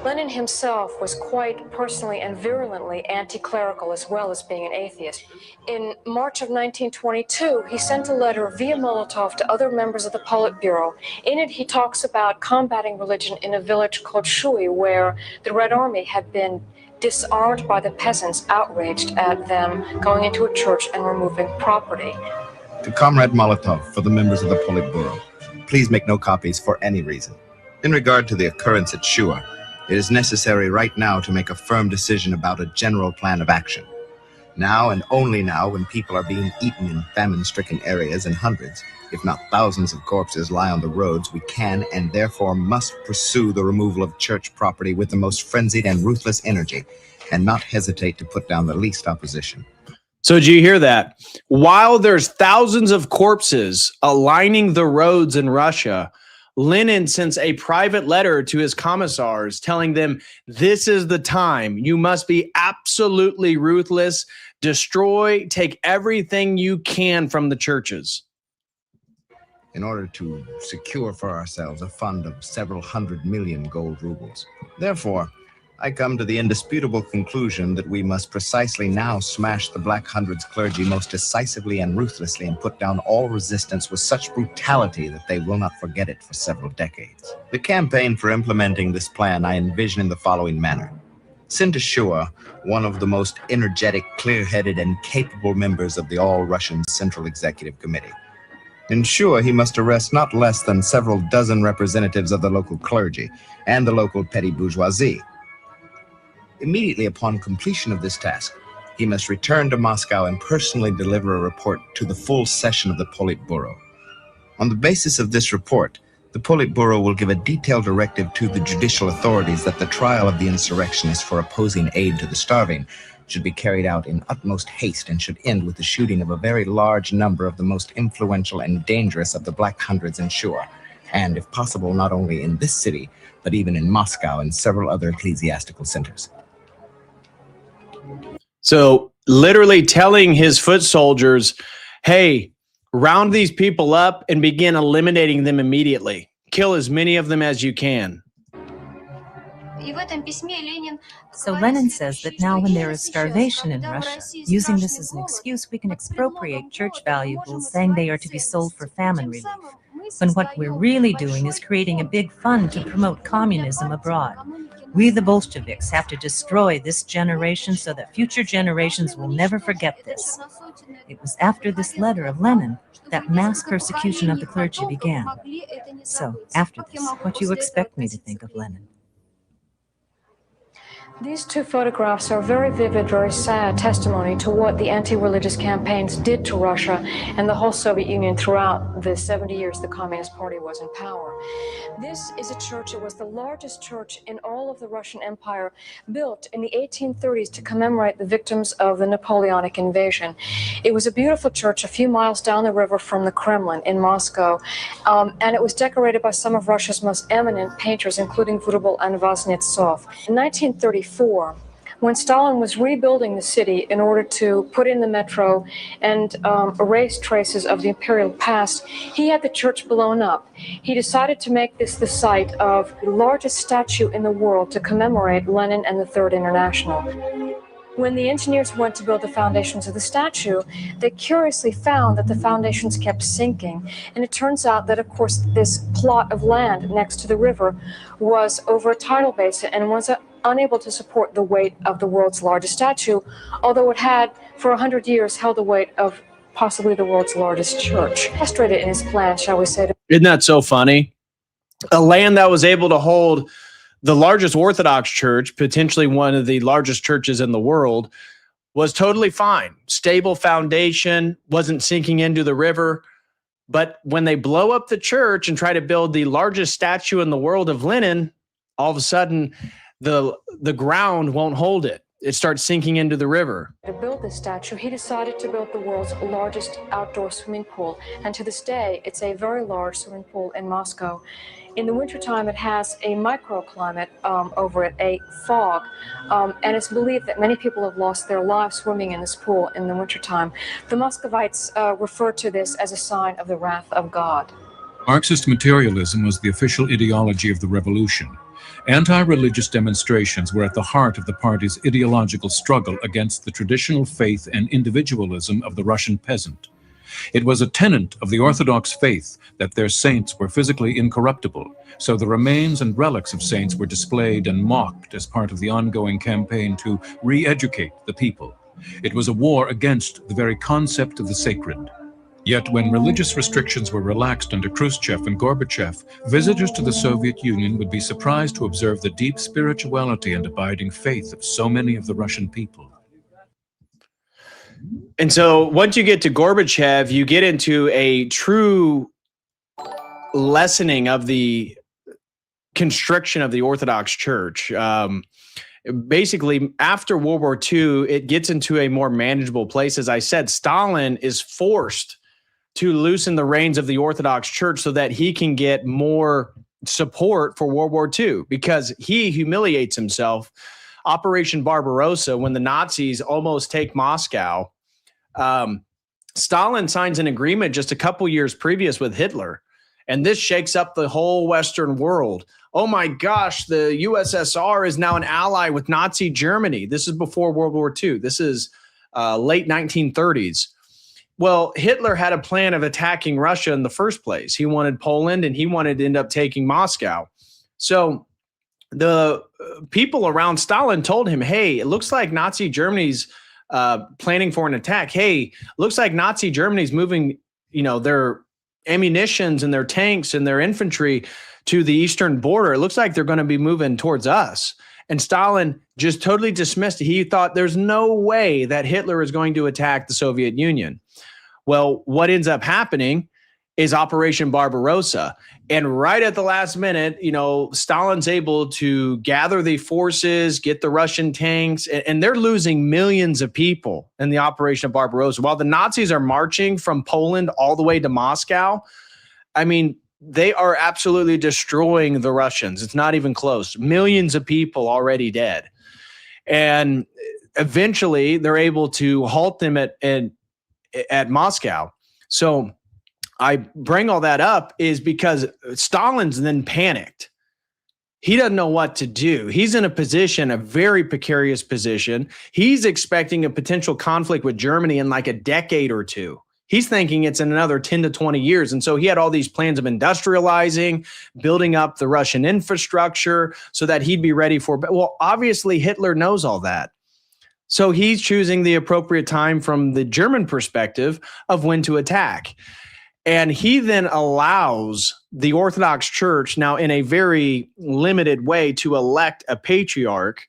Lenin himself was quite personally and virulently anti-clerical, as well as being an atheist. In March of 1922, he sent a letter via Molotov to other members of the Politburo. In it, he talks about combating religion in a village called Shui, where the Red Army had been disarmed by the peasants, outraged at them going into a church and removing property. To Comrade Molotov, for the members of the Politburo, please make no copies for any reason. In regard to the occurrence at Shua, it is necessary right now to make a firm decision about a general plan of action. Now and only now, when people are being eaten in famine-stricken areas and hundreds, if not thousands of corpses lie on the roads, we can and therefore must pursue the removal of church property with the most frenzied and ruthless energy, and not hesitate to put down the least opposition. So did you hear that? While there's thousands of corpses lining the roads in Russia, Lenin sends a private letter to his commissars telling them, this is the time. You must be absolutely ruthless. Destroy, take everything you can from the churches. In order to secure for ourselves a fund of several 100 million gold rubles. Therefore, I come to the indisputable conclusion that we must precisely now smash the Black Hundred's clergy most decisively and ruthlessly, and put down all resistance with such brutality that they will not forget it for several decades. The campaign for implementing this plan I envision in the following manner. Send to Shua one of the most energetic, clear-headed, and capable members of the All-Russian Central Executive Committee. In Shua, he must arrest not less than several dozen representatives of the local clergy and the local petty bourgeoisie. Immediately upon completion of this task, he must return to Moscow and personally deliver a report to the full session of the Politburo. On the basis of this report, the Politburo will give a detailed directive to the judicial authorities that the trial of the insurrectionists for opposing aid to the starving should be carried out in utmost haste and should end with the shooting of a very large number of the most influential and dangerous of the Black Hundreds in Shua, and if possible not only in this city, but even in Moscow and several other ecclesiastical centers. So literally telling his foot soldiers, hey, round these people up and begin eliminating them immediately. Kill as many of them as you can. So Lenin says that now when there is starvation in Russia, using this as an excuse, we can expropriate church valuables, saying they are to be sold for famine relief. When what we're really doing is creating a big fund to promote communism abroad. We, the Bolsheviks, have to destroy this generation so that future generations will never forget this. It was after this letter of Lenin that mass persecution of the clergy began. So, after this, what do you expect me to think of Lenin? These two photographs are very vivid, very sad testimony to what the anti-religious campaigns did to Russia and the whole Soviet Union throughout the 70 years the Communist Party was in power. This is a church. It was the largest church in all of the Russian Empire, built in the 1830s to commemorate the victims of the Napoleonic invasion. It was a beautiful church a few miles down the river from the Kremlin in Moscow, and it was decorated by some of Russia's most eminent painters, including Vrubel and Vaznetsov. In 1934, when Stalin was rebuilding the city in order to put in the metro and erase traces of the imperial past, he had the church blown up. He decided to make this the site of the largest statue in the world to commemorate Lenin and the Third International. When the engineers went to build the foundations of the statue, they curiously found that the foundations kept sinking. And it turns out that, of course, this plot of land next to the river was over a tidal basin and was unable to support the weight of the world's largest statue, although it had, for 100 years, held the weight of possibly the world's largest church. Frustrated in his plan, shall we say. Isn't that so funny? A land that was able to hold the largest Orthodox church, potentially one of the largest churches in the world, was totally fine. Stable foundation, wasn't sinking into the river. But when they blow up the church and try to build the largest statue in the world of Lenin, all of a sudden the ground won't hold it. It starts sinking into the river. To build this statue, he decided to build the world's largest outdoor swimming pool. And to this day, it's a very large swimming pool in Moscow. In the wintertime, it has a microclimate over it, a fog. And it's believed that many people have lost their lives swimming in this pool in the wintertime. The Muscovites refer to this as a sign of the wrath of God. Marxist materialism was the official ideology of the revolution. Anti-religious demonstrations were at the heart of the party's ideological struggle against the traditional faith and individualism of the Russian peasant. It was a tenet of the Orthodox faith that their saints were physically incorruptible, so the remains and relics of saints were displayed and mocked as part of the ongoing campaign to re-educate the people. It was a war against the very concept of the sacred. Yet when religious restrictions were relaxed under Khrushchev and Gorbachev, visitors to the Soviet Union would be surprised to observe the deep spirituality and abiding faith of so many of the Russian people. And so once you get to Gorbachev, you get into a true lessening of the constriction of the Orthodox Church. Basically, after World War II, it gets into a more manageable place. As I said, Stalin is forced to loosen the reins of the Orthodox Church so that he can get more support for World War II, because he humiliates himself. Operation Barbarossa, when the Nazis almost take Moscow, Stalin signs an agreement just a couple years previous with Hitler, and this shakes up the whole Western world. Oh my gosh, the USSR is now an ally with Nazi Germany. This is before World War II. This is late 1930s. Well, Hitler had a plan of attacking Russia in the first place. He wanted Poland, and he wanted to end up taking Moscow. So the people around Stalin told him, hey, it looks like Nazi Germany's planning for an attack. Hey, looks like Nazi Germany's moving, their ammunitions and their tanks and their infantry to the eastern border. It looks like they're going to be moving towards us. And Stalin just totally dismissed it. He thought there's no way that Hitler is going to attack the Soviet Union. Well, what ends up happening is Operation Barbarossa. And right at the last minute, Stalin's able to gather the forces, get the Russian tanks, and they're losing millions of people in the Operation of Barbarossa. While the Nazis are marching from Poland all the way to Moscow, I mean, they are absolutely destroying the Russians. It's not even close. Millions of people already dead. And eventually they're able to halt them at Moscow. So I bring all that up is because Stalin's then panicked. He doesn't know what to do. He's in a very precarious position. He's expecting a potential conflict with Germany in like a decade or two. He's thinking it's in another 10 to 20 years. And so he had all these plans of industrializing, building up the Russian infrastructure so that he'd be ready for, well, obviously Hitler knows all that. So he's choosing the appropriate time from the German perspective of when to attack. And he then allows the Orthodox Church, now in a very limited way, to elect a patriarch.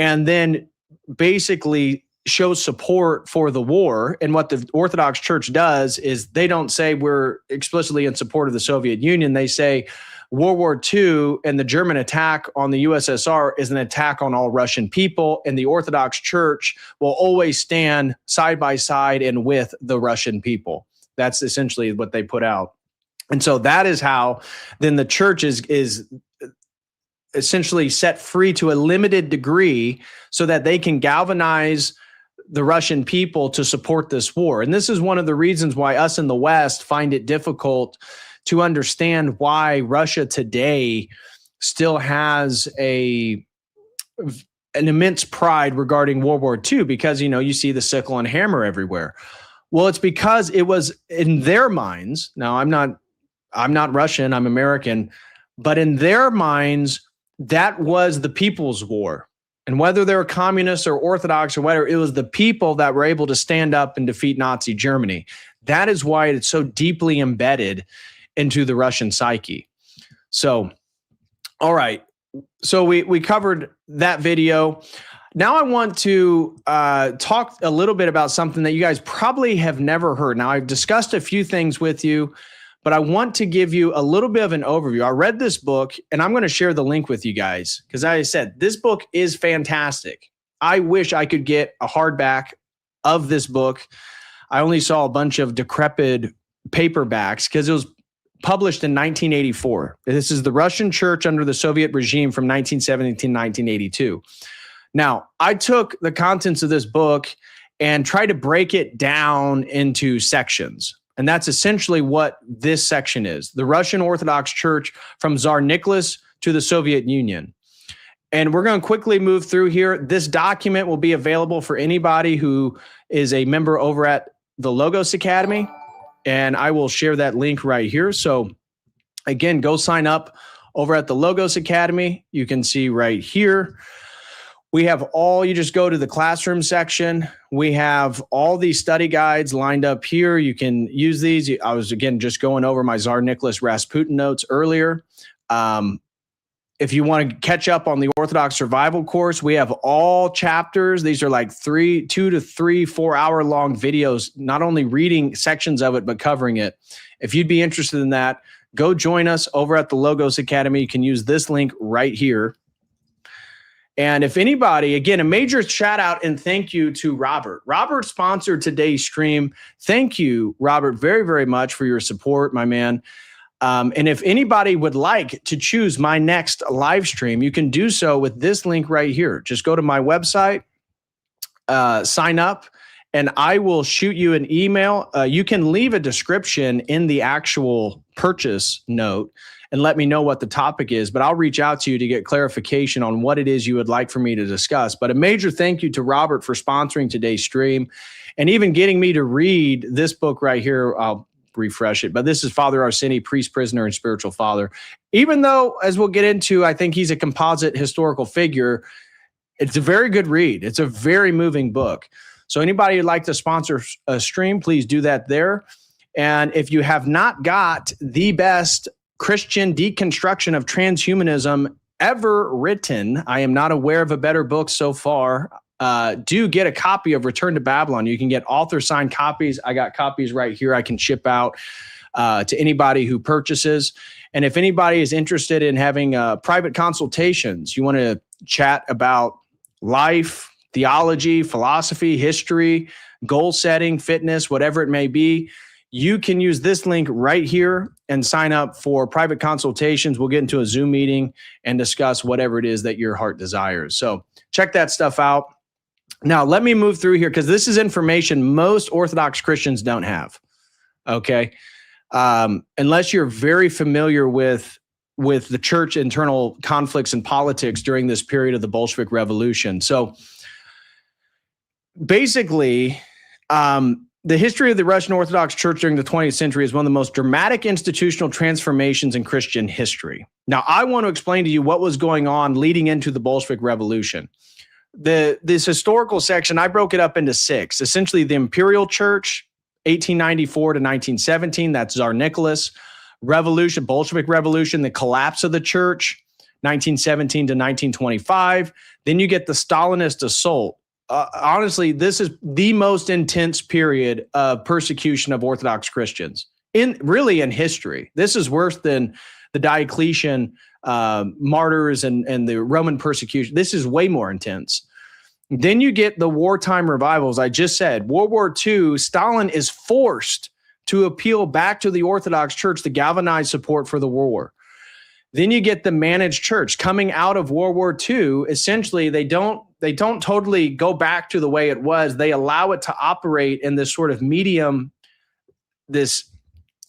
and then basically shows support for the war. And what the Orthodox Church does is they don't say we're explicitly in support of the Soviet Union. They say World War II and the German attack on the USSR is an attack on all Russian people, and the Orthodox Church will always stand side by side and with the Russian people. That's essentially what they put out. And so that is how then the church is essentially set free to a limited degree so that they can galvanize the Russian people to support this war. And this is one of the reasons why us in the West find it difficult to understand why Russia today still has an immense pride regarding World War II, because, you see the sickle and hammer everywhere. Well, it's because it was in their minds. Now, I'm not Russian, I'm American, but in their minds, that was the people's war. And whether they're communists or Orthodox or whatever, it was the people that were able to stand up and defeat Nazi Germany. That is why it's so deeply embedded into the Russian psyche. So, all right. So we covered that video. Now I want to talk a little bit about something that you guys probably have never heard. Now, I've discussed a few things with you, but I want to give you a little bit of an overview. I read this book, and I'm going to share the link with you guys because, as I said, this book is fantastic. I wish I could get a hardback of this book. I only saw a bunch of decrepit paperbacks because it was published in 1984. This is the Russian Church under the Soviet regime from 1970 to 1982. Now, I took the contents of this book and tried to break it down into sections. And that's essentially what this section is. The Russian Orthodox Church from Tsar Nicholas to the Soviet Union. And we're going to quickly move through here. This document will be available for anybody who is a member over at the Logos Academy. And I will share that link right here. So again, go sign up over at the Logos Academy. You can see right here. We have you just go to the classroom section. We have all these study guides lined up here. You can use these. I was, again, just going over my Tsar Nicholas Rasputin notes earlier. If you want to catch up on the Orthodox Survival course, we have all chapters. These are like 2 to 3 4-hour long videos, not only reading sections of it, but covering it. If you'd be interested in that, go join us over at the Logos Academy. You can use this link right here. And if anybody, again, a major shout out and thank you to Robert. Robert sponsored today's stream. Thank you, Robert, very, very much for your support, my man. And if anybody would like to choose my next live stream, you can do so with this link right here. Just go to my website, sign up, and I will shoot you an email. You can leave a description in the actual purchase note and let me know what the topic is, but I'll reach out to you to get clarification on what it is you would like for me to discuss. But a major thank you to Robert for sponsoring today's stream and even getting me to read this book right here. I'll refresh it, but this is Father Arseny, priest, prisoner, and spiritual father. Even though, as we'll get into, I think he's a composite historical figure, it's a very good read. It's a very moving book. So anybody who'd like to sponsor a stream, please do that there. And if you have not got the best Christian deconstruction of transhumanism ever written, I am not aware of a better book so far. Do get a copy of Return to Babylon. You can get author-signed copies. I got copies right here I can ship out to anybody who purchases. And if anybody is interested in having private consultations, you want to chat about life, theology, philosophy, history, goal setting, fitness, whatever it may be, you can use this link right here and sign up for private consultations. We'll get into a Zoom meeting and discuss whatever it is that your heart desires. So check that stuff out. Now, let me move through here because this is information most Orthodox Christians don't have, okay? Unless you're very familiar with the church internal conflicts and politics during this period of the Bolshevik Revolution. So basically, the history of the Russian Orthodox Church during the 20th century is one of the most dramatic institutional transformations in Christian history. Now, I want to explain to you what was going on leading into the Bolshevik Revolution. This historical section, I broke it up into 6. Essentially, the Imperial Church, 1894 to 1917, that's Tsar Nicholas. Revolution, Bolshevik Revolution, the collapse of the church, 1917 to 1925. Then you get the Stalinist assault. Honestly, this is the most intense period of persecution of Orthodox Christians in history. This is worse than the Diocletian martyrs and the Roman persecution. This is way more intense. Then you get the wartime revivals. I just said World War II, Stalin is forced to appeal back to the Orthodox Church to galvanize support for the war. Then you get the managed church coming out of World War II. Essentially, they don't totally go back to the way it was. They allow it to operate in this sort of medium, this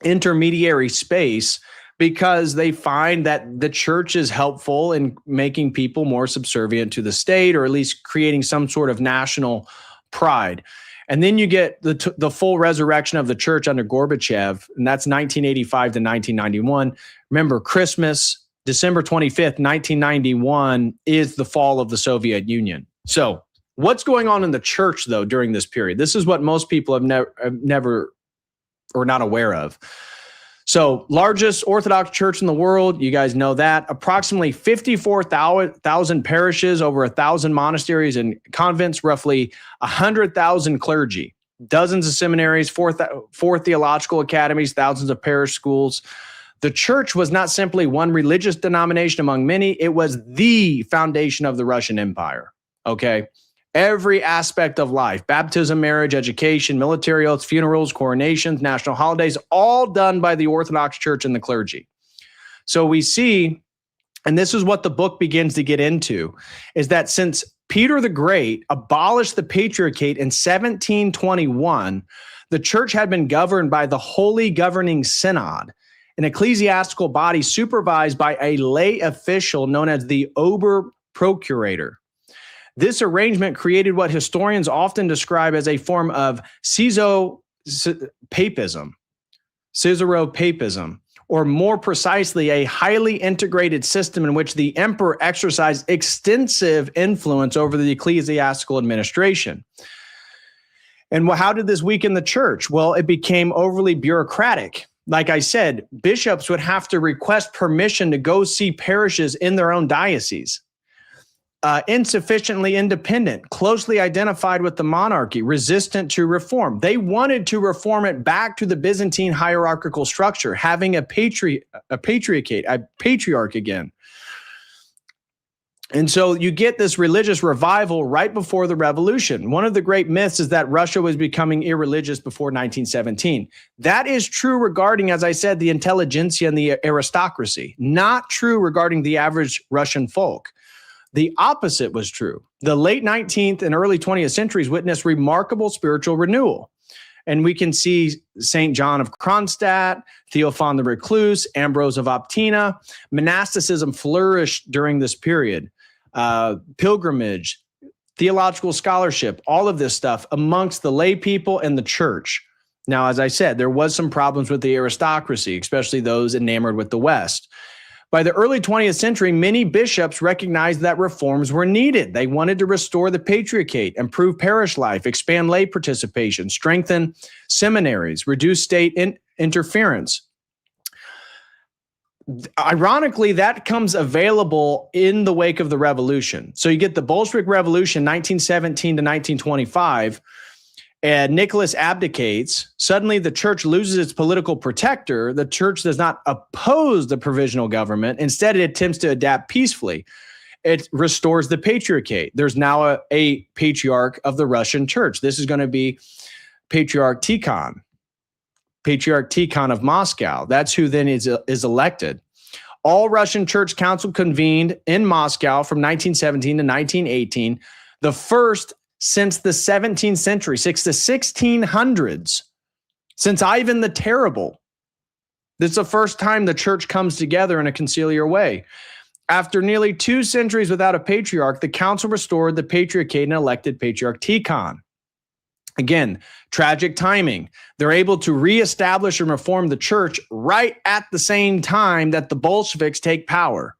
intermediary space, because they find that the church is helpful in making people more subservient to the state, or at least creating some sort of national pride. And then you get the full resurrection of the church under Gorbachev, and that's 1985 to 1991. Remember, Christmas, December 25th, 1991, is the fall of the Soviet Union. So what's going on in the church, though, during this period? This is what most people have never or not aware of. So largest Orthodox church in the world, you guys know that. Approximately 54,000 parishes, over 1,000 monasteries and convents, roughly 100,000 clergy, dozens of seminaries, four theological academies, thousands of parish schools. The church was not simply one religious denomination among many. It was the foundation of the Russian Empire, okay? Every aspect of life, baptism, marriage, education, military oaths, funerals, coronations, national holidays, all done by the Orthodox Church and the clergy. So we see, and this is what the book begins to get into, is that since Peter the Great abolished the Patriarchate in 1721, the church had been governed by the Holy Governing Synod, an ecclesiastical body supervised by a lay official known as the Oberprocurator. This arrangement created what historians often describe as a form of Caesaropapism, or more precisely, a highly integrated system in which the emperor exercised extensive influence over the ecclesiastical administration. And how did this weaken the church? Well, it became overly bureaucratic. Like I said, bishops would have to request permission to go see parishes in their own diocese. Insufficiently independent, closely identified with the monarchy, resistant to reform. They wanted to reform it back to the Byzantine hierarchical structure, having a patriarch again. And so you get this religious revival right before the revolution. One of the great myths is that Russia was becoming irreligious before 1917. That is true regarding, as I said, the intelligentsia and the aristocracy, not true regarding the average Russian folk. The opposite was true. The late 19th and early 20th centuries witnessed remarkable spiritual renewal. And we can see St. John of Kronstadt, Theophan the Recluse, Ambrose of Optina. Monasticism flourished during this period. Pilgrimage, theological scholarship, all of this stuff amongst the lay people and the church. Now, as I said, there was some problems with the aristocracy, especially those enamored with the West. By the early 20th century, many bishops recognized that reforms were needed. They wanted to restore the patriarchate, improve parish life, expand lay participation, strengthen seminaries, reduce state interference. Ironically, that comes available in the wake of the revolution. So you get the Bolshevik Revolution, 1917 to 1925, and Nicholas abdicates. Suddenly, the church loses its political protector. The church does not oppose the provisional government. Instead, it attempts to adapt peacefully. It restores the patriarchate. There's now a patriarch of the Russian church. This is going to be Patriarch Tikhon of Moscow. That's who then is elected. All Russian Church Council convened in Moscow from 1917 to 1918, the first since the 17th century, since the 1600s, since Ivan the Terrible. This is the first time the church comes together in a conciliar way. After nearly 2 centuries without a patriarch, the council restored the patriarchate and elected Patriarch Tikhon. Again, tragic timing. They're able to reestablish and reform the church right at the same time that the Bolsheviks take power.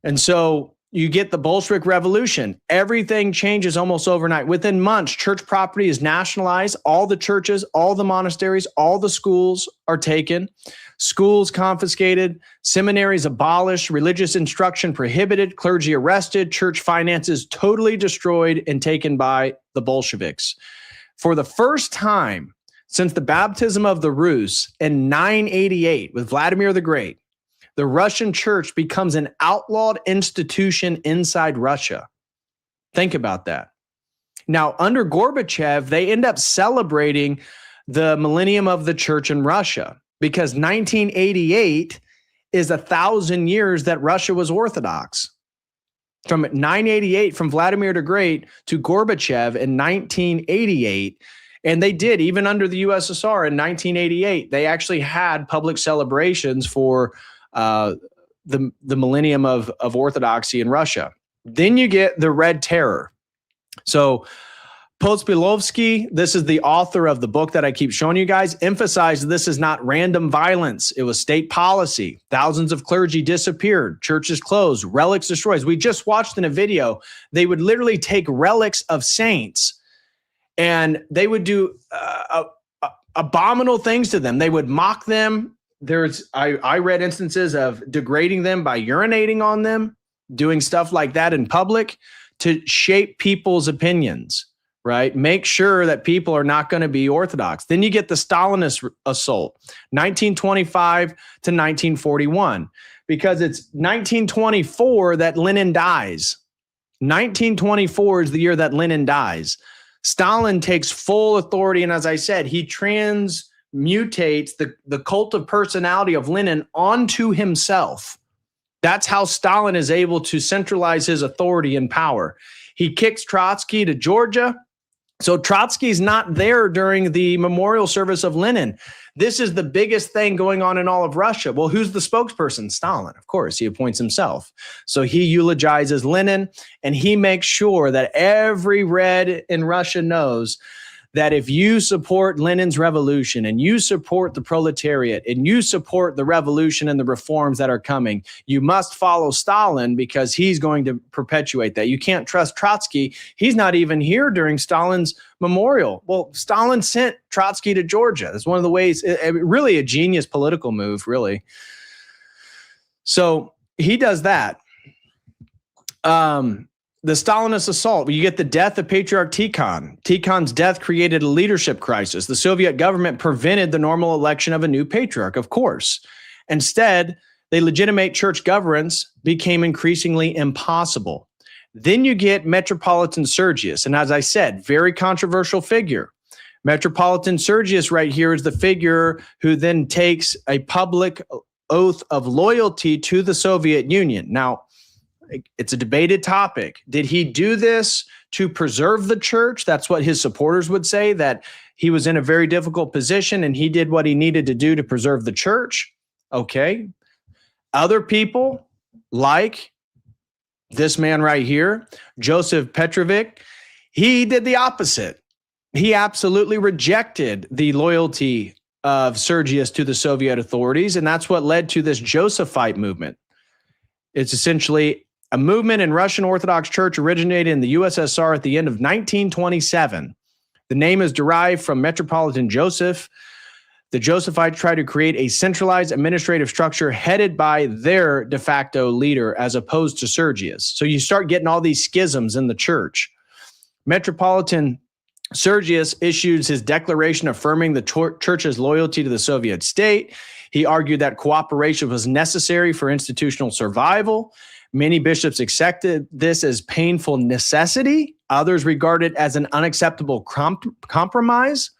And so You get the Bolshevik Revolution. Everything changes almost overnight. Within months, church property is nationalized. All the churches, all the monasteries, all the schools are taken. Schools confiscated. Seminaries abolished. Religious instruction prohibited. Clergy arrested. Church finances totally destroyed and taken by the Bolsheviks. For the first time since the baptism of the Rus in 988 with Vladimir the Great, the Russian church becomes an outlawed institution inside Russia. Think about that. Now, under Gorbachev, they end up celebrating the millennium of the church in Russia because 1988 is 1,000 years that Russia was Orthodox. From 988, from Vladimir the Great to Gorbachev in 1988, and they did, even under the USSR in 1988, they actually had public celebrations for the millennium of Orthodoxy in Russia. Then you get the Red Terror. So Podspilovsky, this is the author of the book that I keep showing you guys, emphasized this is not random violence. It was state policy. Thousands of clergy disappeared, churches closed, relics destroyed. We just watched in a video, they would literally take relics of saints and they would do abominable things to them. They would mock them. I read instances of degrading them by urinating on them, doing stuff like that in public to shape people's opinions, right? Make sure that people are not going to be Orthodox. Then you get the Stalinist assault, 1925 to 1941, because it's 1924 that Lenin dies. 1924 is the year that Lenin dies. Stalin takes full authority, and as I said, he transmutates the cult of personality of Lenin onto himself. That's how Stalin is able to centralize his authority and power. He kicks Trotsky to Georgia. So Trotsky's not there during the memorial service of Lenin. This is the biggest thing going on in all of Russia. Well, who's the spokesperson? Stalin, of course. He appoints himself. So he eulogizes Lenin, and he makes sure that every Red in Russia knows that if you support Lenin's revolution and you support the proletariat and you support the revolution and the reforms that are coming, you must follow Stalin because he's going to perpetuate that. You can't trust Trotsky. He's not even here during Stalin's memorial. Well, Stalin sent Trotsky to Georgia. That's one of the ways, really a genius political move, really. So he does that. The Stalinist assault, you get the death of Patriarch Tikhon. Tikhon's death created a leadership crisis. The Soviet government prevented the normal election of a new patriarch, of course. Instead, they legitimate church governance became increasingly impossible. Then you get Metropolitan Sergius. And as I said, very controversial figure. Metropolitan Sergius right here is the figure who then takes a public oath of loyalty to the Soviet Union. Now, it's a debated topic. Did he do this to preserve the church? That's what his supporters would say, that he was in a very difficult position and he did what he needed to do to preserve the church. Okay. Other people, like this man right here, Joseph Petrovic, he did the opposite. He absolutely rejected the loyalty of Sergius to the Soviet authorities, and that's what led to this Josephite movement. It's essentially a movement in Russian Orthodox Church originated in the USSR at the end of 1927. The name is derived from Metropolitan Joseph. The Josephites tried to create a centralized administrative structure headed by their de facto leader as opposed to Sergius. So you start getting all these schisms in the church. Metropolitan Sergius issued his declaration affirming the church's loyalty to the Soviet state. He argued that cooperation was necessary for institutional survival. Many bishops accepted this as painful necessity. Others regarded it as an unacceptable compromise.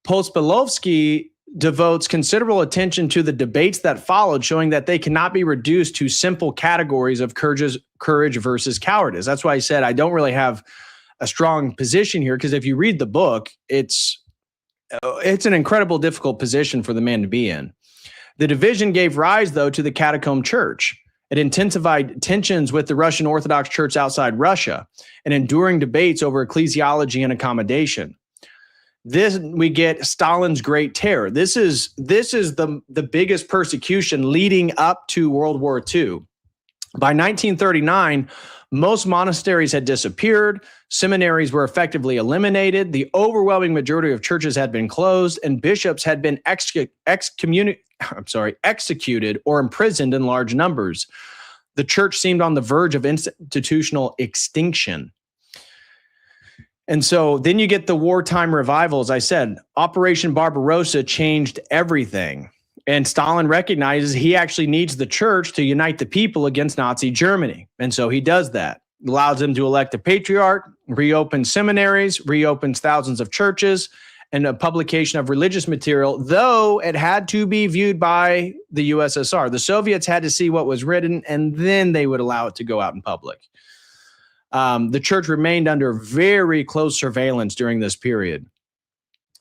Podspilovsky devotes considerable attention to the debates that followed, showing that they cannot be reduced to simple categories of courage versus cowardice. That's why I said I don't really have a strong position here, because if you read the book, it's an incredible, difficult position for the man to be in. The division gave rise, though, to the catacomb church. It intensified tensions with the Russian Orthodox Church outside Russia and enduring debates over ecclesiology and accommodation. This, we get Stalin's Great Terror. This is the biggest persecution leading up to World War II. By 1939, most monasteries had disappeared, seminaries were effectively eliminated, the overwhelming majority of churches had been closed, and bishops had been executed or imprisoned in large numbers. The church seemed on the verge of institutional extinction. And so then you get the wartime revival. As I said, Operation Barbarossa changed everything. And Stalin recognizes he actually needs the church to unite the people against Nazi Germany. And so he does that. Allows him to elect a patriarch, reopens seminaries, reopens thousands of churches, and a publication of religious material, though it had to be viewed by the USSR. The Soviets had to see what was written, and then they would allow it to go out in public. The church remained under very close surveillance during this period.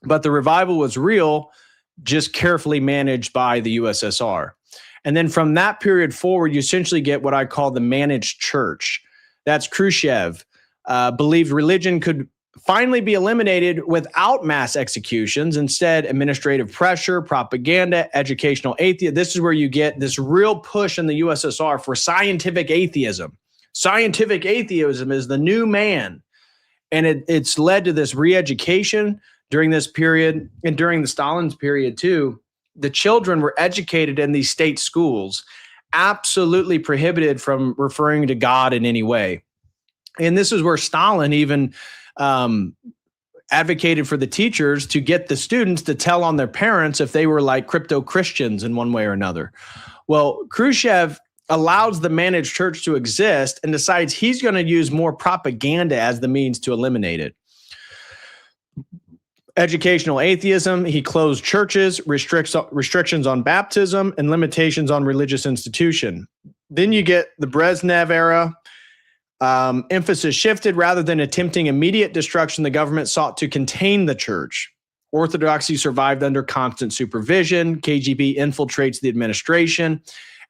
But the revival was real, just carefully managed by the USSR. And then from that period forward, you essentially get what I call the managed church. That's Khrushchev believed religion could finally be eliminated without mass executions. Instead, administrative pressure, propaganda, educational atheism. This is where you get this real push in the USSR for scientific atheism. Scientific atheism is the new man. And it's led to this re-education during this period, and during the Stalin's period too. The children were educated in these state schools, absolutely prohibited from referring to God in any way. And this is where Stalin even advocated for the teachers to get the students to tell on their parents if they were like crypto Christians in one way or another. Well, Khrushchev allows the managed church to exist and decides he's going to use more propaganda as the means to eliminate it. Educational atheism, he closed churches, restrictions on baptism, and limitations on religious institution. Then you get the Brezhnev era. Emphasis shifted. Rather than attempting immediate destruction, the government sought to contain the church. Orthodoxy survived under constant supervision. KGB infiltrates the administration.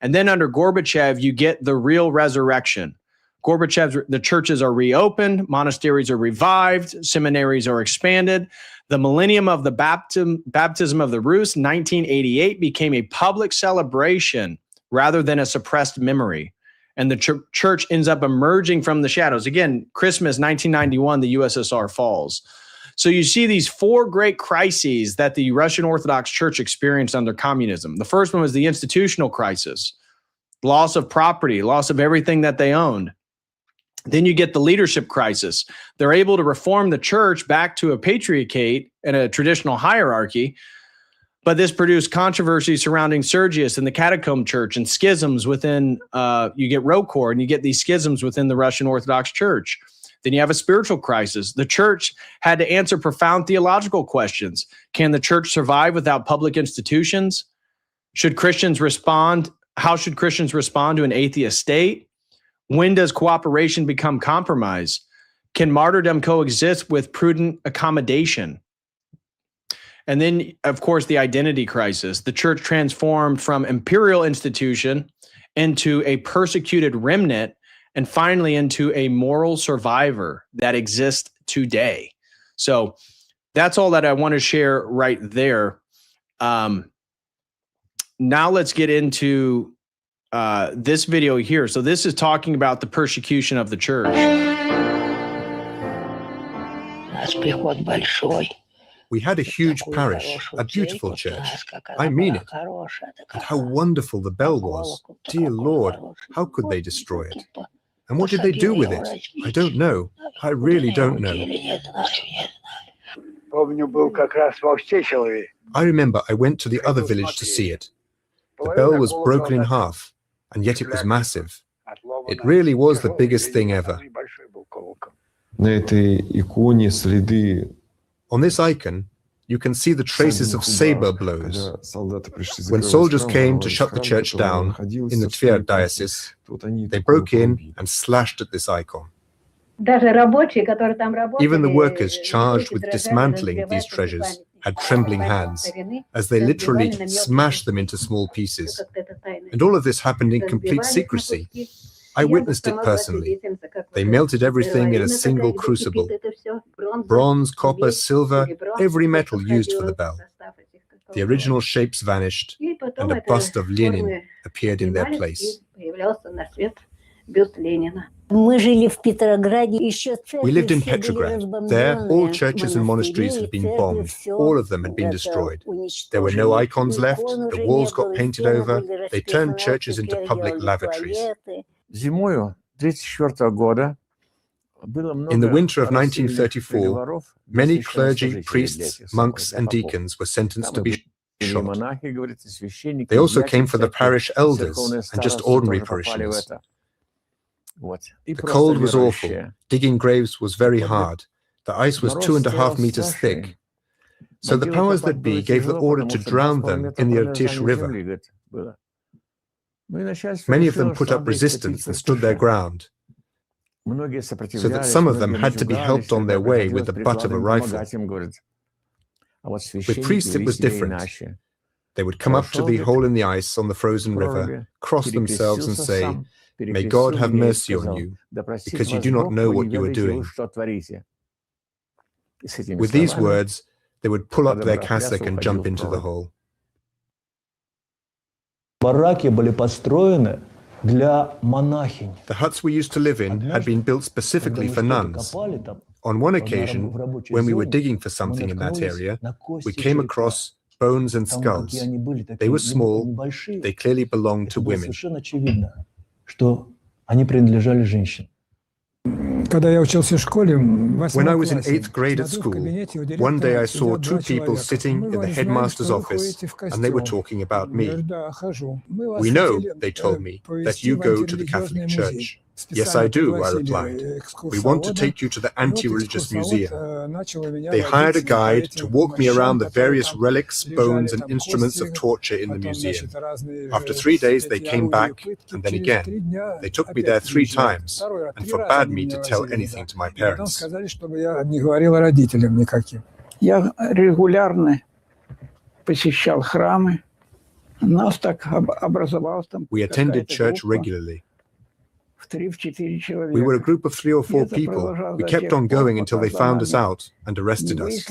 And then under Gorbachev, you get the real resurrection. The churches are reopened, monasteries are revived, seminaries are expanded. The millennium of the baptism of the Rus, 1988, became a public celebration rather than a suppressed memory. And the church ends up emerging from the shadows. Again, Christmas 1991, the USSR falls. So you see these four great crises that the Russian Orthodox Church experienced under communism. The first one was the institutional crisis, loss of property, loss of everything that they owned. Then you get the leadership crisis. They're able to reform the church back to a patriarchate and a traditional hierarchy, but this produced controversy surrounding Sergius and the catacomb church and schisms within, you get Rokor, and you get these schisms within the Russian Orthodox Church. Then you have a spiritual crisis. The church had to answer profound theological questions. Can the church survive without public institutions? Should Christians respond? How should Christians respond to an atheist state? When does cooperation become compromise? Can martyrdom coexist with prudent accommodation? And then, of course, the identity crisis. The church transformed from imperial institution into a persecuted remnant, and finally into a moral survivor that exists today. So that's all that I want to share right there. Now let's get into this video here. So this is talking about the persecution of the church. We had a huge parish, a beautiful church. I mean it. And how wonderful the bell was. Dear Lord, how could they destroy it? And what did they do with it? I don't know. I really don't know. I remember I went to the other village to see it. The bell was broken in half, and yet it was massive. It really was the biggest thing ever. On this icon, you can see the traces of saber blows. When soldiers came to shut the church down in the Tver diocese, they broke in and slashed at this icon. Even the workers charged with dismantling these treasures had trembling hands, as they literally smashed them into small pieces. And all of this happened in complete secrecy. I witnessed it personally. They melted everything in a single crucible. Bronze, copper, silver, every metal used for the bell. The original shapes vanished, and a bust of Lenin appeared in their place. We lived in Petrograd. There, all churches and monasteries had been bombed. All of them had been destroyed. There were no icons left. The walls got painted over. They turned churches into public lavatories. In the winter of 1934, many clergy, priests, monks, and deacons were sentenced to be shot. They also came for the parish elders and just ordinary parishioners. The cold was awful. Digging graves was very hard. The ice was 2.5 meters thick. So the powers that be gave the order to drown them in the Irtysh River. Many of them put up resistance and stood their ground, so that some of them had to be helped on their way with the butt of a rifle. With priests it was different. They would come up to the hole in the ice on the frozen river, cross themselves and say, "May God have mercy on you, because you do not know what you are doing." With these words, they would pull up their cassock and jump into the hole. The huts we used to live in had been built specifically for nuns. On one occasion, when we were digging for something in that area, we came across bones and skulls. They were small. They clearly belonged to women. When I was in 8th grade at school, one day I saw two people sitting in the headmaster's office, and they were talking about me. "We know," they told me, "that you go to the Catholic Church." "Yes, I do," I replied. "We want to take you to the anti-religious museum." They hired a guide to walk me around the various relics, bones, and instruments of torture in the museum. After 3 days, they came back, and then again. They took me there 3 times and forbade me to tell anything to my parents. We attended church regularly. We were a group of 3 or 4 people. We kept on going until they found us out and arrested us.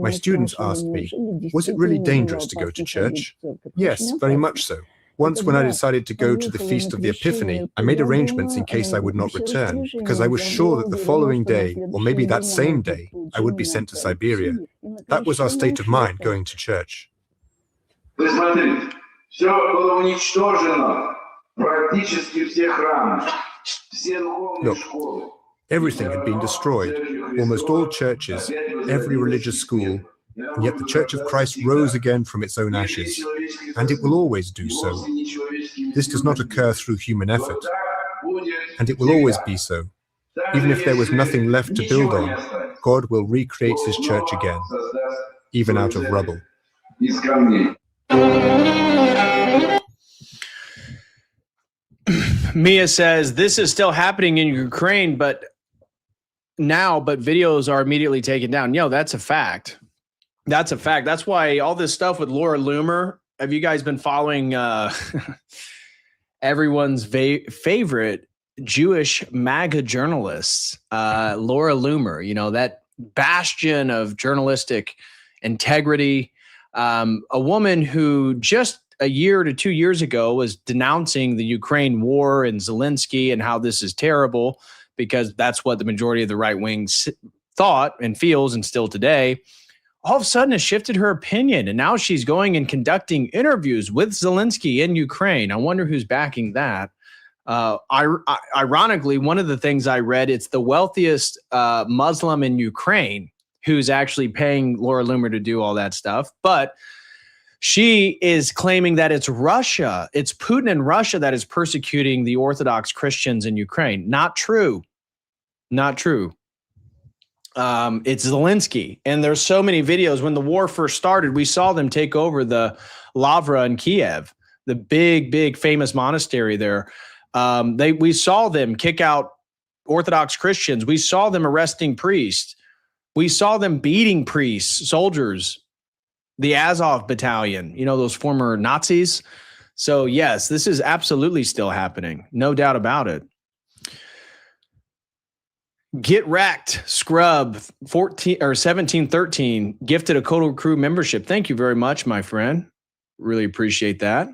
My students asked me, "Was it really dangerous to go to church?" "Yes, very much so. Once when I decided to go to the Feast of the Epiphany, I made arrangements in case I would not return, because I was sure that the following day, or maybe that same day, I would be sent to Siberia. That was our state of mind going to church. Look, everything had been destroyed, almost all churches, every religious school, and yet the Church of Christ rose again from its own ashes, and it will always do so. This does not occur through human effort, and it will always be so. Even if there was nothing left to build on, God will recreate his church again, even out of rubble. Mia says, "This is still happening in Ukraine, but videos are immediately taken down." Yo, that's a fact. That's a fact. That's why all this stuff with Laura Loomer, have you guys been following everyone's favorite Jewish MAGA journalists, Laura Loomer, that bastion of journalistic integrity, a woman who just a year to 2 years ago was denouncing the Ukraine war and Zelensky and how this is terrible, because that's what the majority of the right wing thought and feels, and still today. All of a sudden has shifted her opinion, and now she's going and conducting interviews with Zelensky in Ukraine. I wonder who's backing that. Ironically, one of the things I read, it's the wealthiest Muslim in Ukraine who's actually paying Laura Loomer to do all that stuff. But she is claiming that it's Russia, it's Putin and Russia that is persecuting the Orthodox Christians in Ukraine. Not true. Not true. It's Zelensky. And there's so many videos. When the war first started, we saw them take over the Lavra in Kiev, the big famous monastery there. We saw them kick out Orthodox Christians. We saw them arresting priests. We saw them beating priests, soldiers, the Azov battalion, those former Nazis. So yes, this is absolutely still happening. No doubt about it. Get wrecked, Scrub 1713 gifted a Coda Crew membership. Thank you very much, my friend. Really appreciate that.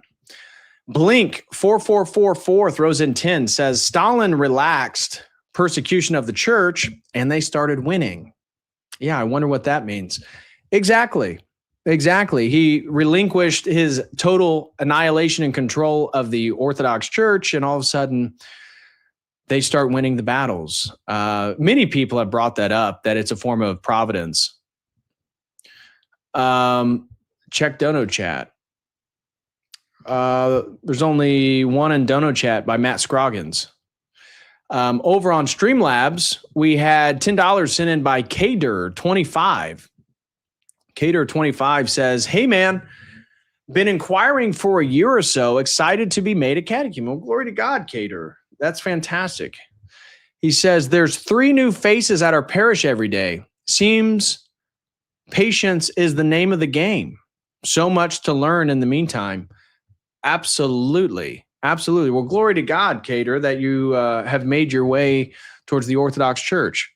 Blink 4444 throws in 10, says Stalin relaxed persecution of the church and they started winning. Yeah, I wonder what that means. Exactly. He relinquished his total annihilation and control of the Orthodox Church, and all of a sudden they start winning the battles. Many people have brought that up, that it's a form of providence. Check Dono Chat. There's only one in Dono Chat by Matt Scroggins. Over on Streamlabs, we had $10 sent in by Kader25. Kader25 says, hey man, been inquiring for a year or so, excited to be made a catechumen. Well, glory to God, Kader. That's fantastic. He says, there's 3 new faces at our parish every day. Seems patience is the name of the game. So much to learn in the meantime. Absolutely. Well, glory to God, Kader, that you have made your way towards the Orthodox Church.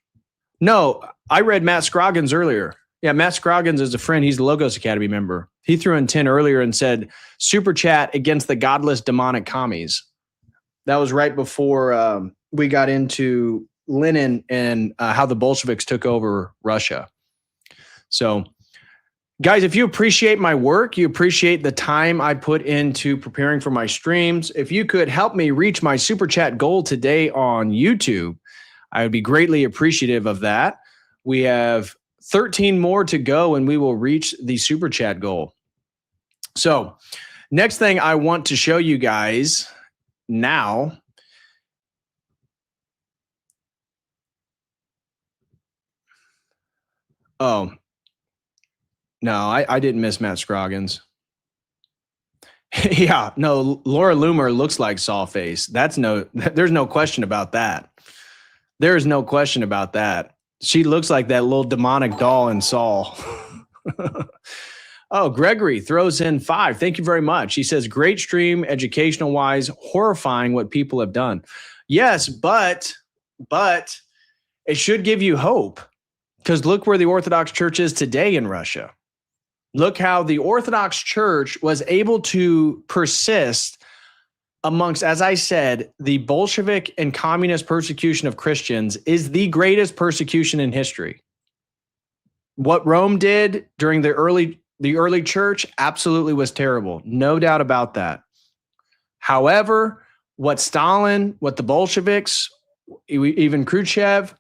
No, I read Matt Scroggins earlier. Yeah, Matt Scroggins is a friend. He's the Logos Academy member. He threw in 10 earlier and said, super chat against the godless demonic commies. That was right before we got into Lenin and how the Bolsheviks took over Russia. So, guys, if you appreciate my work, you appreciate the time I put into preparing for my streams, if you could help me reach my super chat goal today on YouTube, I would be greatly appreciative of that. We have 13 more to go and we will reach the super chat goal. So next thing I want to show you guys now. Oh, no, I didn't miss Matt Scroggins. Yeah, no, Laura Loomer looks like Sawface. There's no question about that. There's no question about that. She looks like that little demonic doll in Saul. Oh, Gregory throws in 5. Thank you very much. He says, great stream, educational wise, horrifying what people have done. Yes, but it should give you hope, because look where the Orthodox Church is today in Russia. Look how the Orthodox Church was able to persist amongst, as I said, the Bolshevik and communist persecution of Christians is the greatest persecution in history. What Rome did during the early church absolutely was terrible. No doubt about that. However, what Stalin, what the Bolsheviks, even Khrushchev,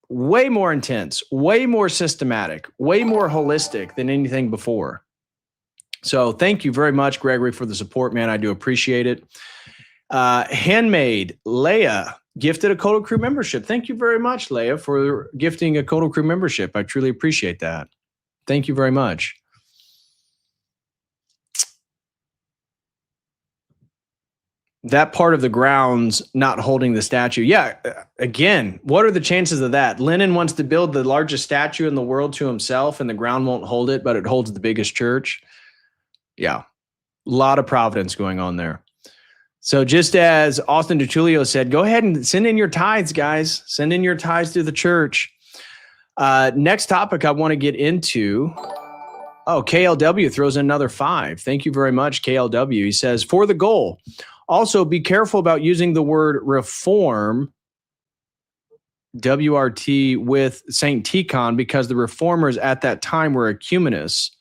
way more intense, way more systematic, way more holistic than anything before. So thank you very much, Gregory, for the support, man. I do appreciate it. Handmade, Leia, gifted a Kodo Crew membership. Thank you very much, Leia, for gifting a Kodo Crew membership. I truly appreciate that. Thank you very much. That part of the grounds not holding the statue. Yeah, again, what are the chances of that? Lenin wants to build the largest statue in the world to himself, and the ground won't hold it, but it holds the biggest church. Yeah, a lot of providence going on there. So just as Austin DiTullio said, go ahead and send in your tithes, guys. Send in your tithes to the church. Next topic I want to get into. Oh, KLW throws in another 5. Thank you very much, KLW. He says, for the goal. Also, be careful about using the word reform, WRT, with St. Tikhon, because the reformers at that time were ecumenists.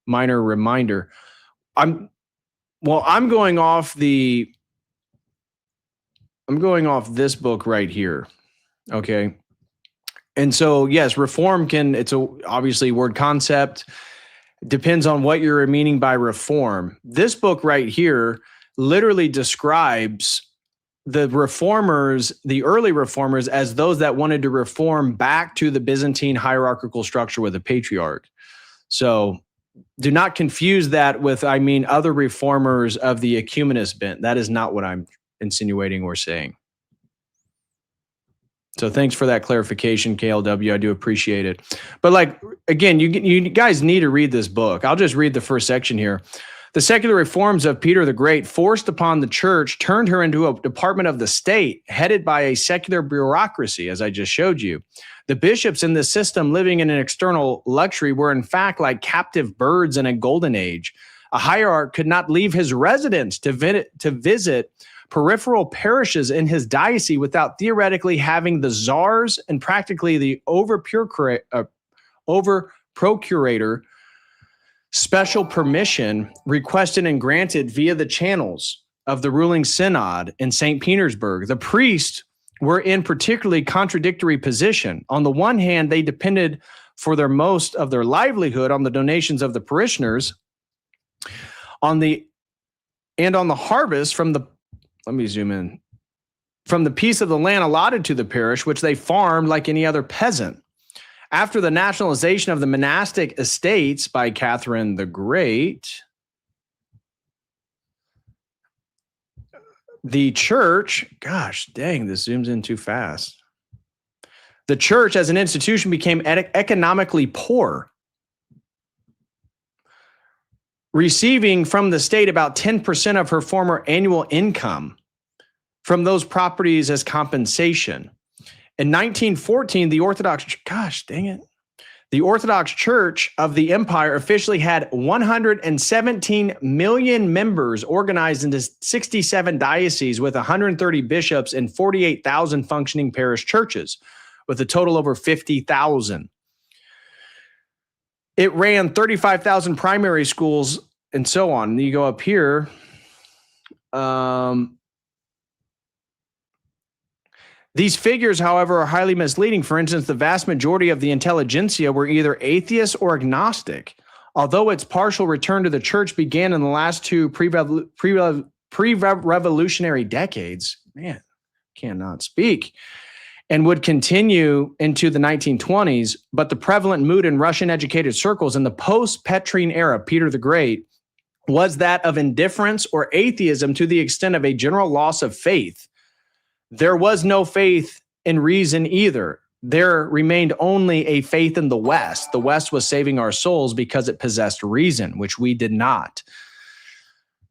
Minor reminder. I'm going off this book right here. Okay. And so, yes, reform it's obviously word concept. Depends on what you're meaning by reform. This book right here literally describes the reformers, the early reformers, as those that wanted to reform back to the Byzantine hierarchical structure with a patriarch. So do not confuse that with, other reformers of the ecumenist bent. That is not what I'm insinuating or saying. So thanks for that clarification, KLW. I do appreciate it. But again, you guys need to read this book. I'll just read the first section here. The secular reforms of Peter the Great forced upon the church turned her into a department of the state headed by a secular bureaucracy, as I just showed you. The bishops in this system living in an external luxury were in fact like captive birds in a golden age, A hierarch could not leave his residence to visit peripheral parishes in his diocese without theoretically having the czars and practically the over-procurator special permission requested and granted via the channels of the ruling synod in St. Petersburg. The priests were in particularly contradictory position. On the one hand, they depended for their most of their livelihood on the donations of the parishioners, on the harvest from the, let me zoom in, from the piece of the land allotted to the parish, which they farmed like any other peasant. After the nationalization of the monastic estates by Catherine the Great, the church, gosh dang, this zooms in too fast. The church as an institution became economically poor, receiving from the state about 10% of her former annual income from those properties as compensation. In 1914, the Orthodox, gosh dang it, the Orthodox Church of the Empire officially had 117 million members organized into 67 dioceses with 130 bishops and 48,000 functioning parish churches, with a total over 50,000. It ran 35,000 primary schools and so on. And you go up here. These figures, however, are highly misleading. For instance, the vast majority of the intelligentsia were either atheist or agnostic. Although its partial return to the church began in the last two pre-revolutionary decades, man, cannot speak, and would continue into the 1920s, but the prevalent mood in Russian-educated circles in the post-Petrine era, Peter the Great, was that of indifference or atheism to the extent of a general loss of faith. There was no faith in reason either. There remained only a faith in the West. The West was saving our souls because it possessed reason, which we did not.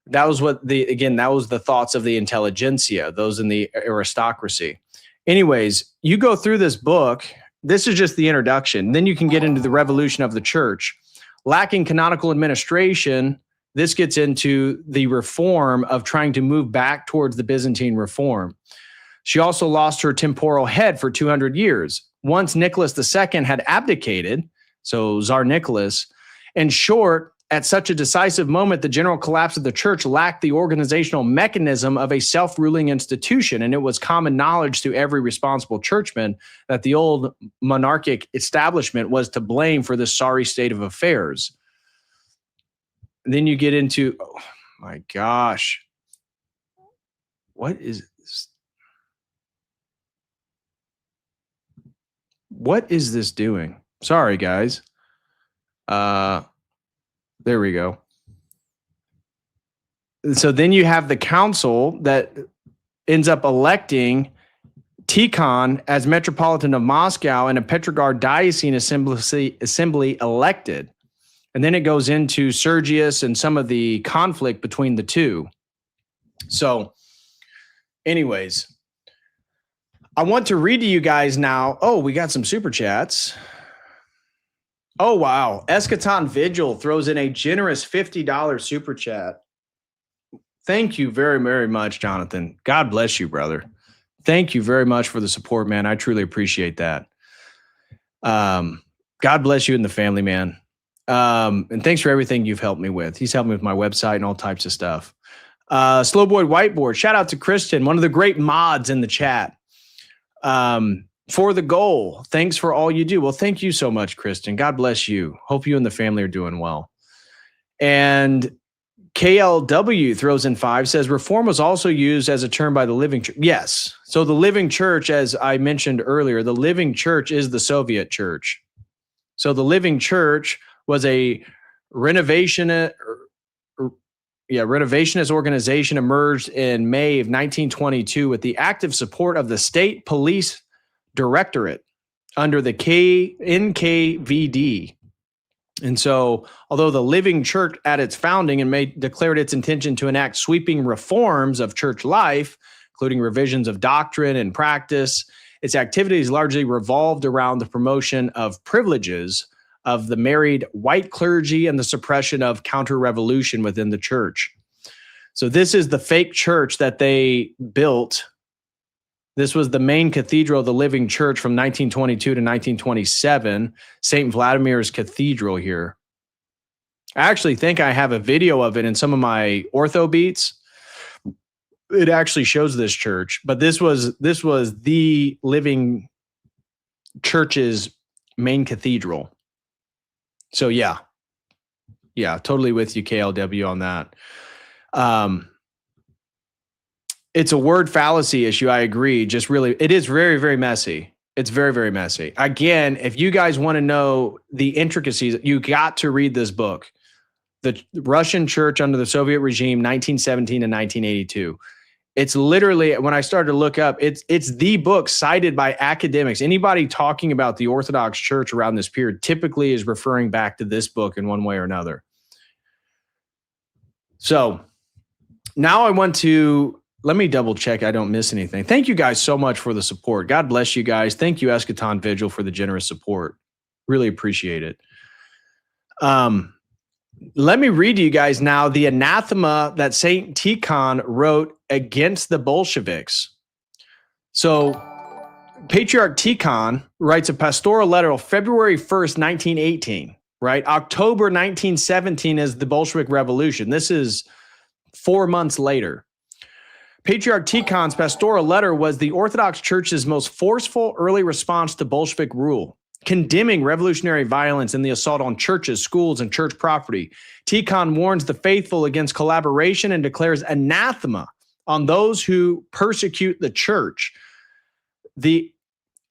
That was that was the thoughts of the intelligentsia, those in the aristocracy. Anyways, you go through this book. This is just the introduction. Then you can get into the revolution of the church. Lacking canonical administration, this gets into the reform of trying to move back towards the Byzantine reform. She also lost her temporal head for 200 years. Once Nicholas II had abdicated, so Tsar Nicholas, in short, at such a decisive moment, the general collapse of the church lacked the organizational mechanism of a self-ruling institution, and it was common knowledge to every responsible churchman that the old monarchic establishment was to blame for this sorry state of affairs. And then you get into, oh my gosh, what is this? What is this doing? Sorry, guys. There we go. So then you have the council that ends up electing Tikhon as Metropolitan of Moscow and a Petrograd Diocesan Assembly elected. And then it goes into Sergius and some of the conflict between the two. So anyways, I want to read to you guys now. Oh, we got some super chats. Oh, wow. Eschaton Vigil throws in a generous $50 super chat. Thank you very, very much, Jonathan. God bless you, brother. Thank you very much for the support, man. I truly appreciate that. God bless you and the family, man. And thanks for everything you've helped me with. He's helped me with my website and all types of stuff. Slowboy Whiteboard, shout out to Kristen, one of the great mods in the chat. For the goal, thanks for all you do. Well, thank you so much, Kristen. God bless you. Hope you and the family are doing well. And KLW throws in 5, says reform was also used as a term by the Living Church. Yes. So the Living Church, as I mentioned earlier, the Living Church is the Soviet Church. So the Living Church was a renovationist organization, emerged in May of 1922 with the active support of the State Police Directorate under the NKVD. And so, although the Living Church at its founding and declared its intention to enact sweeping reforms of church life, including revisions of doctrine and practice, its activities largely revolved around the promotion of privileges of the married white clergy and the suppression of counter-revolution within the church. So this is the fake church that they built. This was the main cathedral of the living church from 1922 to 1927, St. Vladimir's Cathedral here. I actually think I have a video of it in some of my ortho beats. It actually shows this church, but this was the living church's main cathedral. So yeah, totally with you, KLW, on that. It's a word fallacy issue. I agree. Just really, it is very, very messy. It's very, very messy. Again, if you guys want to know the intricacies, you got to read this book, The Russian Church Under the Soviet Regime, 1917 to 1982. It's literally, when I started to look up, it's the book cited by academics. Anybody talking about the Orthodox Church around this period typically is referring back to this book in one way or another. So now I want to, let me double check I don't miss anything. Thank you guys so much for the support. God bless you guys. Thank you, Eschaton Vigil, for the generous support. Really appreciate it. Let me read to you guys now the anathema that Saint Tikhon wrote against the Bolsheviks. So Patriarch Tikhon writes a pastoral letter on February 1st, 1918, right? October 1917 is the Bolshevik Revolution. This is 4 months later. Patriarch Tikhon's pastoral letter was the Orthodox Church's most forceful early response to Bolshevik rule, condemning revolutionary violence and the assault on churches, schools, and church property. Tikhon warns the faithful against collaboration and declares anathema on those who persecute the church. The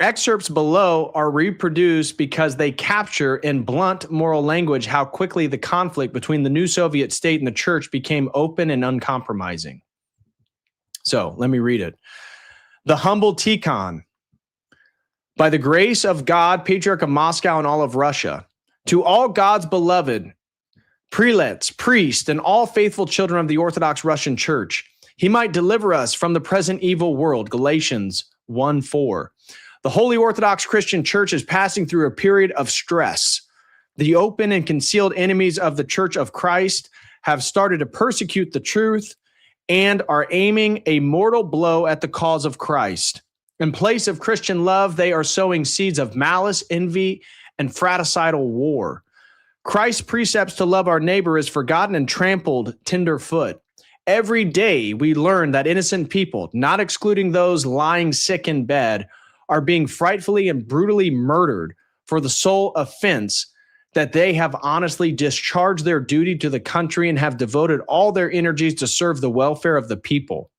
excerpts below are reproduced because they capture in blunt moral language how quickly the conflict between the new Soviet state and the church became open and uncompromising. So let me read it. The humble Tikhon. By the grace of God, Patriarch of Moscow and all of Russia, to all God's beloved prelates, priests, and all faithful children of the Orthodox Russian Church, he might deliver us from the present evil world. Galatians 1:4. The Holy Orthodox Christian Church is passing through a period of stress. The open and concealed enemies of the Church of Christ have started to persecute the truth and are aiming a mortal blow at the cause of Christ. In place of Christian love, they are sowing seeds of malice, envy, and fratricidal war. Christ's precepts to love our neighbor is forgotten and trampled tenderfoot. Every day we learn that innocent people, not excluding those lying sick in bed, are being frightfully and brutally murdered for the sole offense that they have honestly discharged their duty to the country and have devoted all their energies to serve the welfare of the people.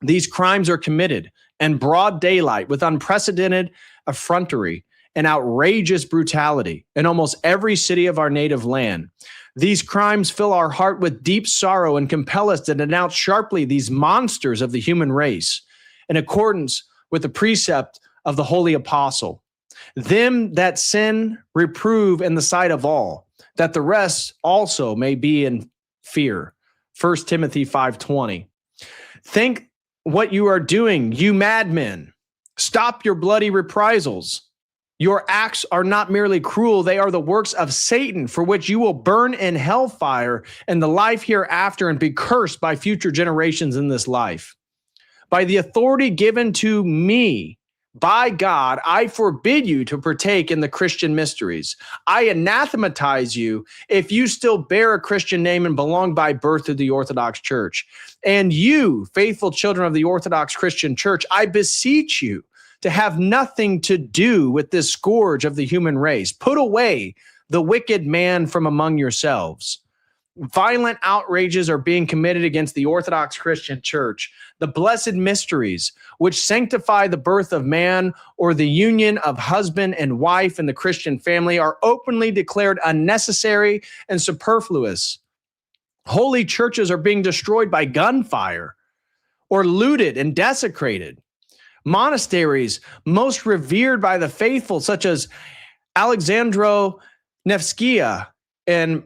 These crimes are committed in broad daylight with unprecedented effrontery and outrageous brutality in almost every city of our native land. These crimes fill our heart with deep sorrow and compel us to denounce sharply these monsters of the human race in accordance with the precept of the Holy Apostle. Them that sin reprove in the sight of all, that the rest also may be in fear. 1 Timothy 5:20. Think what you are doing, you madmen. Stop your bloody reprisals. Your acts are not merely cruel, they are the works of Satan, for which you will burn in hellfire in the life hereafter and be cursed by future generations in this life. By the authority given to me by God, I forbid you to partake in the Christian mysteries. I anathematize you if you still bear a Christian name and belong by birth to the Orthodox Church. And you, faithful children of the Orthodox Christian Church, I beseech you to have nothing to do with this scourge of the human race. Put away the wicked man from among yourselves. Violent outrages are being committed against the Orthodox Christian Church. The blessed mysteries, which sanctify the birth of man or the union of husband and wife in the Christian family, are openly declared unnecessary and superfluous. Holy churches are being destroyed by gunfire or looted and desecrated. Monasteries most revered by the faithful, such as Alexandro Nevskia and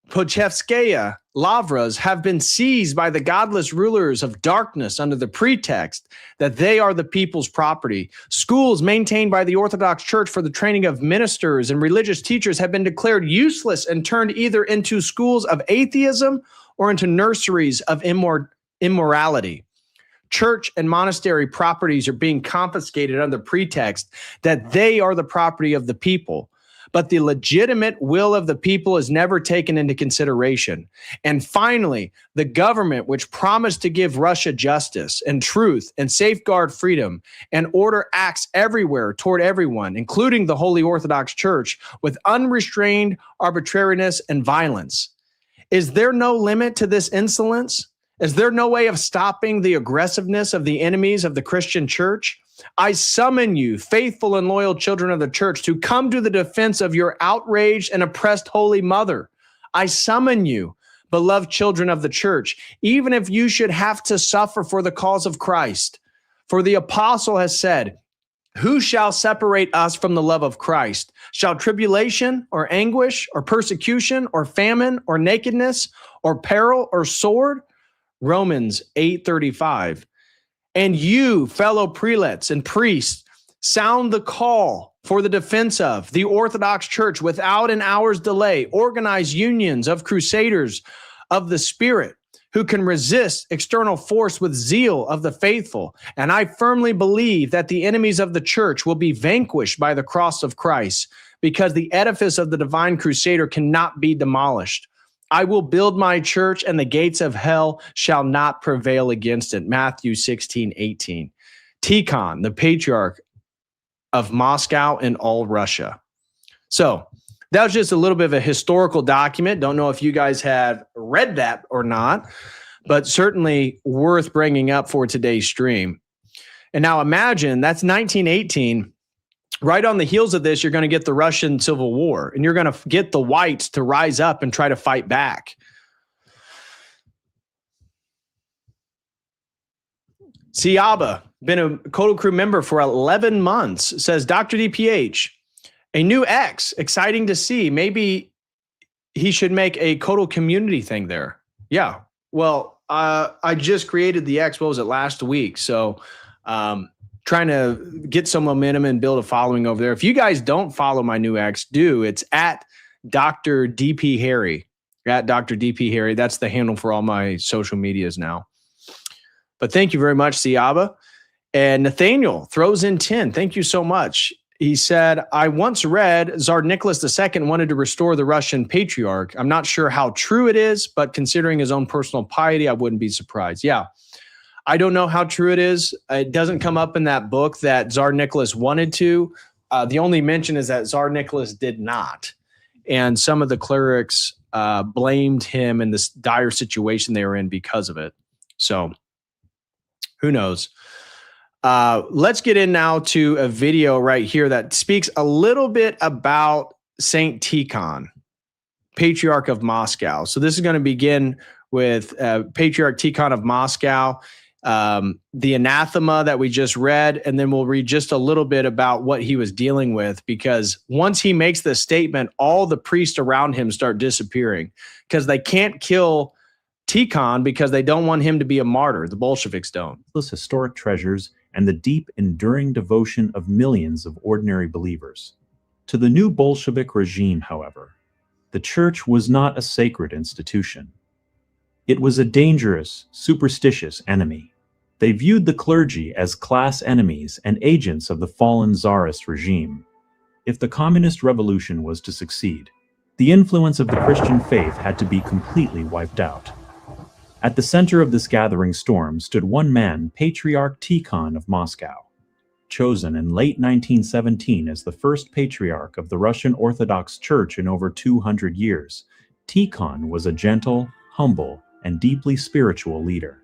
Pochevskaya, lavras have been seized by the godless rulers of darkness under the pretext that they are the people's property. Schools maintained by the Orthodox Church for the training of ministers and religious teachers have been declared useless and turned either into schools of atheism or into nurseries of immorality. Church and monastery properties are being confiscated under pretext that they are the property of the people. But the legitimate will of the people is never taken into consideration. And finally, the government, which promised to give Russia justice and truth and safeguard freedom and order acts everywhere toward everyone, including the Holy Orthodox Church, with unrestrained arbitrariness and violence. Is there no limit to this insolence? Is there no way of stopping the aggressiveness of the enemies of the Christian church? I summon you, faithful and loyal children of the church, to come to the defense of your outraged and oppressed Holy Mother. I summon you, beloved children of the church, even if you should have to suffer for the cause of Christ. For the apostle has said, who shall separate us from the love of Christ? Shall tribulation or anguish or persecution or famine or nakedness or peril or sword? Romans 8:35. And you, fellow prelates and priests, sound the call for the defense of the Orthodox Church without an hour's delay. Organize unions of crusaders of the Spirit who can resist external force with zeal of the faithful. And I firmly believe that the enemies of the church will be vanquished by the cross of Christ, because the edifice of the divine crusader cannot be demolished. I will build my church, and the gates of hell shall not prevail against it. Matthew 16:18. Tikhon, the patriarch of Moscow and all Russia. So that was just a little bit of a historical document. Don't know if you guys have read that or not, but certainly worth bringing up for today's stream. And now imagine that's 1918. Right on the heels of this, you're going to get the Russian Civil War, and you're going to get the whites to rise up and try to fight back. Siaba, been a Kodo Crew member for 11 months, says, Dr. DPH, a new X, exciting to see. Maybe he should make a Kodo community thing there. Yeah, well, I just created the X, what was it, last week? So, trying to get some momentum and build a following over there. If you guys don't follow my new X, do. It's at Dr. DP Harry. At Dr. DP Harry. That's the handle for all my social medias now. But thank you very much, Siaba. And Nathaniel throws in 10. Thank you so much. He said, I once read Tsar Nicholas II wanted to restore the Russian patriarch. I'm not sure how true it is, but considering his own personal piety, I wouldn't be surprised. Yeah. I don't know how true it is. It doesn't come up in that book that Tsar Nicholas wanted to. The only mention is that Tsar Nicholas did not. And some of the clerics blamed him in this dire situation they were in because of it. So who knows? Let's get in now to a video right here that speaks a little bit about Saint Tikhon, Patriarch of Moscow. So this is going to begin with Patriarch Tikhon of Moscow, the anathema that we just read, and then we'll read just a little bit about what he was dealing with, because once he makes this statement, all the priests around him start disappearing because they can't kill Tikhon because they don't want him to be a martyr. The Bolsheviks don't. Those historic treasures and the deep, enduring devotion of millions of ordinary believers. To the new Bolshevik regime, however, the church was not a sacred institution. It was a dangerous, superstitious enemy. They viewed the clergy as class enemies and agents of the fallen Tsarist regime. If the communist revolution was to succeed, the influence of the Christian faith had to be completely wiped out. At the center of this gathering storm stood one man, Patriarch Tikhon of Moscow. Chosen in late 1917 as the first patriarch of the Russian Orthodox Church in over 200 years, Tikhon was a gentle, humble, and deeply spiritual leader.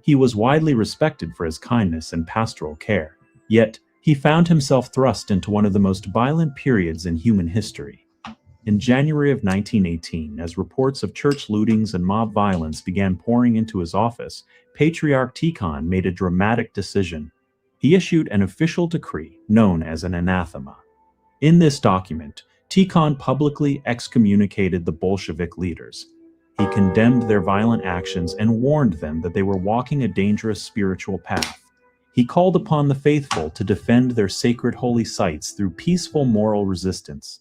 He was widely respected for his kindness and pastoral care, yet he found himself thrust into one of the most violent periods in human history. In January of 1918, as reports of church lootings and mob violence began pouring into his office, Patriarch Tikhon made a dramatic decision. He issued an official decree known as an anathema. In this document, Tikhon publicly excommunicated the Bolshevik leaders. He condemned their violent actions and warned them that they were walking a dangerous spiritual path. He called upon the faithful to defend their sacred holy sites through peaceful moral resistance.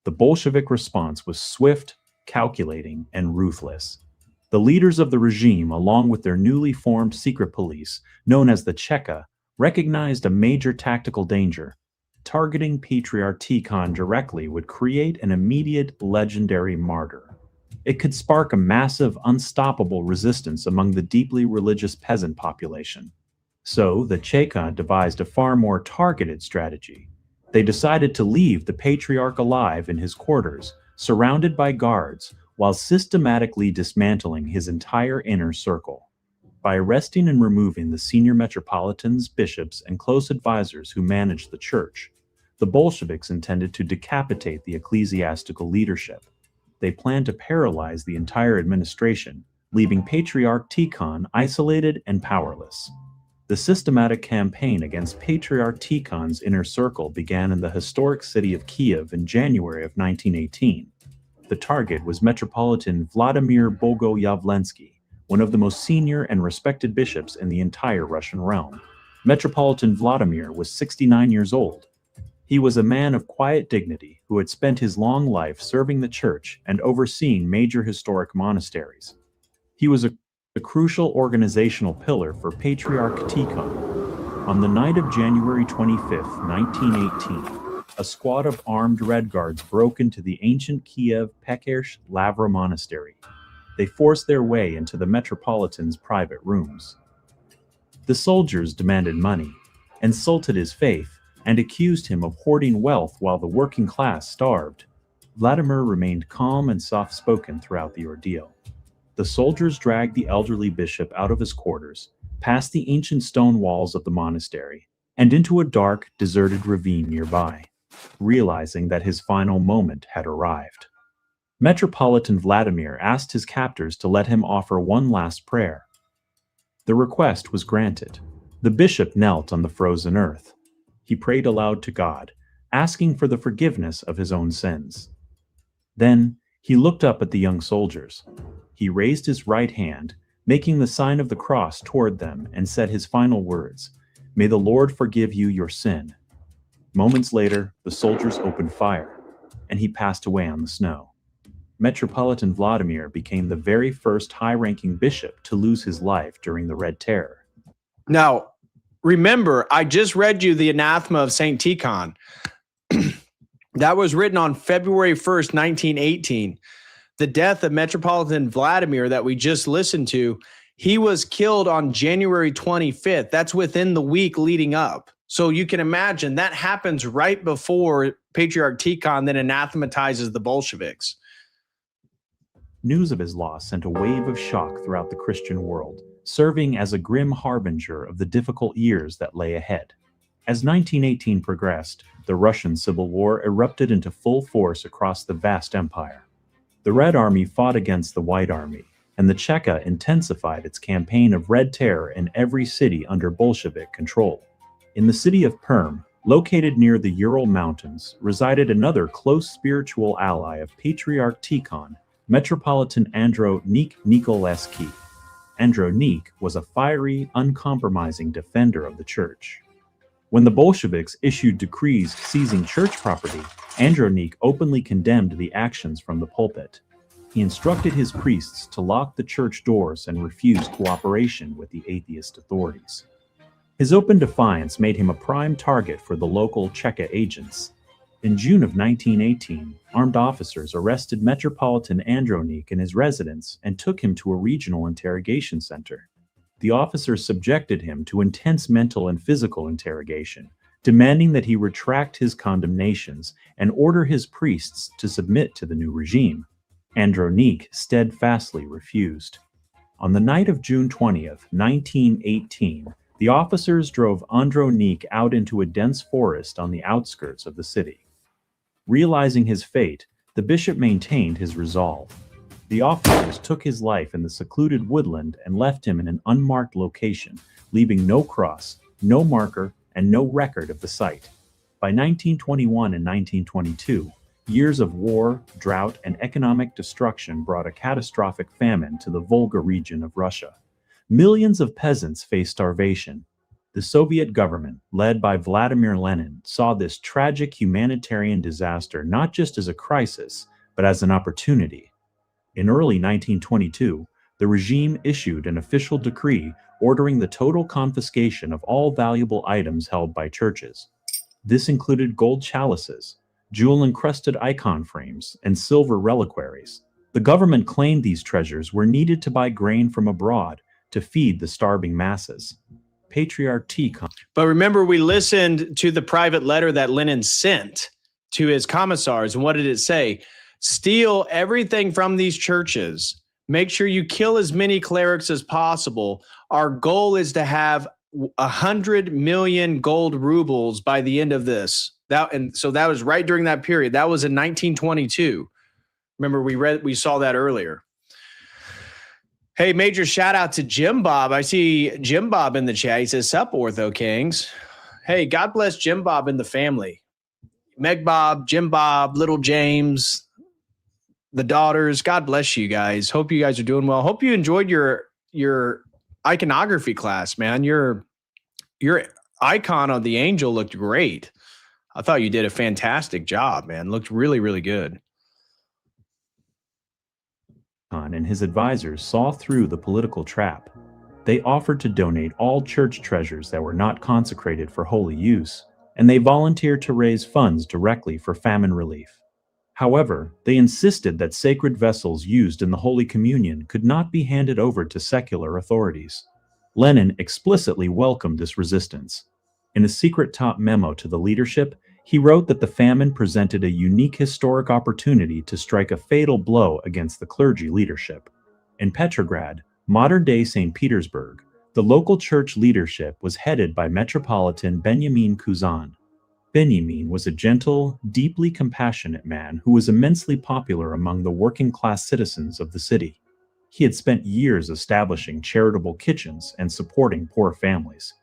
The Bolshevik response was swift, calculating, and ruthless. The leaders of the regime, along with their newly formed secret police, known as the Cheka, recognized a major tactical danger. Targeting Patriarch Tikhon directly would create an immediate, legendary martyr. It could spark a massive, unstoppable resistance among the deeply religious peasant population. So, the Cheka devised a far more targeted strategy. They decided to leave the Patriarch alive in his quarters, surrounded by guards, while systematically dismantling his entire inner circle. By arresting and removing the senior metropolitans, bishops, and close advisors who managed the church, the Bolsheviks intended to decapitate the ecclesiastical leadership. They planned to paralyze the entire administration, leaving Patriarch Tikhon isolated and powerless. The systematic campaign against Patriarch Tikhon's inner circle began in the historic city of Kiev in January of 1918. The target was Metropolitan Vladimir Bogo-Yavlensky, one of the most senior and respected bishops in the entire Russian realm. Metropolitan Vladimir was 69 years old. He was a man of quiet dignity who had spent his long life serving the church and overseeing major historic monasteries. He was a crucial organizational pillar for Patriarch Tikhon. On the night of January 25, 1918, a squad of armed Red Guards broke into the ancient Kiev Pekersh Lavra Monastery. They forced their way into the Metropolitan's private rooms. The soldiers demanded money, insulted his faith, and accused him of hoarding wealth while the working class starved. Vladimir remained calm and soft-spoken throughout the ordeal. The soldiers dragged the elderly bishop out of his quarters, past the ancient stone walls of the monastery, and into a dark, deserted ravine nearby, realizing that his final moment had arrived. Metropolitan Vladimir asked his captors to let him offer one last prayer. The request was granted. The bishop knelt on the frozen earth. He prayed aloud to God, asking for the forgiveness of his own sins. Then, he looked up at the young soldiers. He raised his right hand, making the sign of the cross toward them, and said his final words, "May the Lord forgive you your sin." Moments later, the soldiers opened fire, and he passed away on the snow. Metropolitan Vladimir became the very first high-ranking bishop to lose his life during the Red Terror. Now, remember, I just read you the anathema of Saint Tikhon. That was written on February 1st, 1918. The death of Metropolitan Vladimir that we just listened to, he was killed on January 25th. That's within the week leading up. So you can imagine that happens right before Patriarch Tikhon then anathematizes the Bolsheviks. News of his loss sent a wave of shock throughout the Christian world, serving as a grim harbinger of the difficult years that lay ahead. As 1918 progressed, the Russian Civil War erupted into full force across the vast empire. The Red Army fought against the White Army, and the Cheka intensified its campaign of Red Terror in every city under Bolshevik control. In the city of Perm, located near the Ural Mountains, resided another close spiritual ally of Patriarch Tikhon, Metropolitan Andronik Nikolevsky. Andronik was a fiery, uncompromising defender of the church. When the Bolsheviks issued decrees seizing church property, Andronik openly condemned the actions from the pulpit. He instructed his priests to lock the church doors and refuse cooperation with the atheist authorities. His open defiance made him a prime target for the local Cheka agents. In June of 1918, armed officers arrested Metropolitan Andronik in his residence and took him to a regional interrogation center. The officers subjected him to intense mental and physical interrogation, demanding that he retract his condemnations and order his priests to submit to the new regime. Andronik steadfastly refused. On the night of June 20th, 1918, the officers drove Andronik out into a dense forest on the outskirts of the city. Realizing his fate, the bishop maintained his resolve. The officers took his life in the secluded woodland and left him in an unmarked location, leaving no cross, no marker, and no record of the site. By 1921 and 1922, Years of war, drought, and economic destruction brought a catastrophic famine to the Volga region of Russia. Millions of peasants faced starvation. The Soviet government, led by Vladimir Lenin, saw this tragic humanitarian disaster not just as a crisis, but as an opportunity. In early 1922, the regime issued an official decree ordering the total confiscation of all valuable items held by churches. This included gold chalices, jewel-encrusted icon frames, and silver reliquaries. The government claimed these treasures were needed to buy grain from abroad to feed the starving masses. Patriarch T. But remember, we listened to the private letter that Lenin sent to his commissars. And what did it say? Steal everything from these churches. Make sure you kill as many clerics as possible. Our goal is to have 100 million gold rubles by the end of this. So that was right during that period. That was in 1922. Remember, we saw that earlier. Hey, major shout out to Jim Bob. I see Jim Bob in the chat. He says, "Sup, Ortho Kings." Hey, God bless Jim Bob and the family. Meg Bob, Jim Bob, little James, the daughters. God bless you guys. Hope you guys are doing well. Hope you enjoyed your iconography class, man. Your icon of the angel looked great. I thought you did a fantastic job, man. Looked really, really good. And his advisors saw through the political trap. They offered to donate all church treasures that were not consecrated for holy use, and they volunteered to raise funds directly for famine relief. However, they insisted that sacred vessels used in the Holy Communion could not be handed over to secular authorities. Lenin explicitly welcomed this resistance. In a secret top memo to the leadership, he wrote that the famine presented a unique historic opportunity to strike a fatal blow against the clergy leadership. In Petrograd, modern-day St. Petersburg, the local church leadership was headed by Metropolitan Benjamin Kuzan. Benjamin was a gentle, deeply compassionate man who was immensely popular among the working-class citizens of the city. He had spent years establishing charitable kitchens and supporting poor families.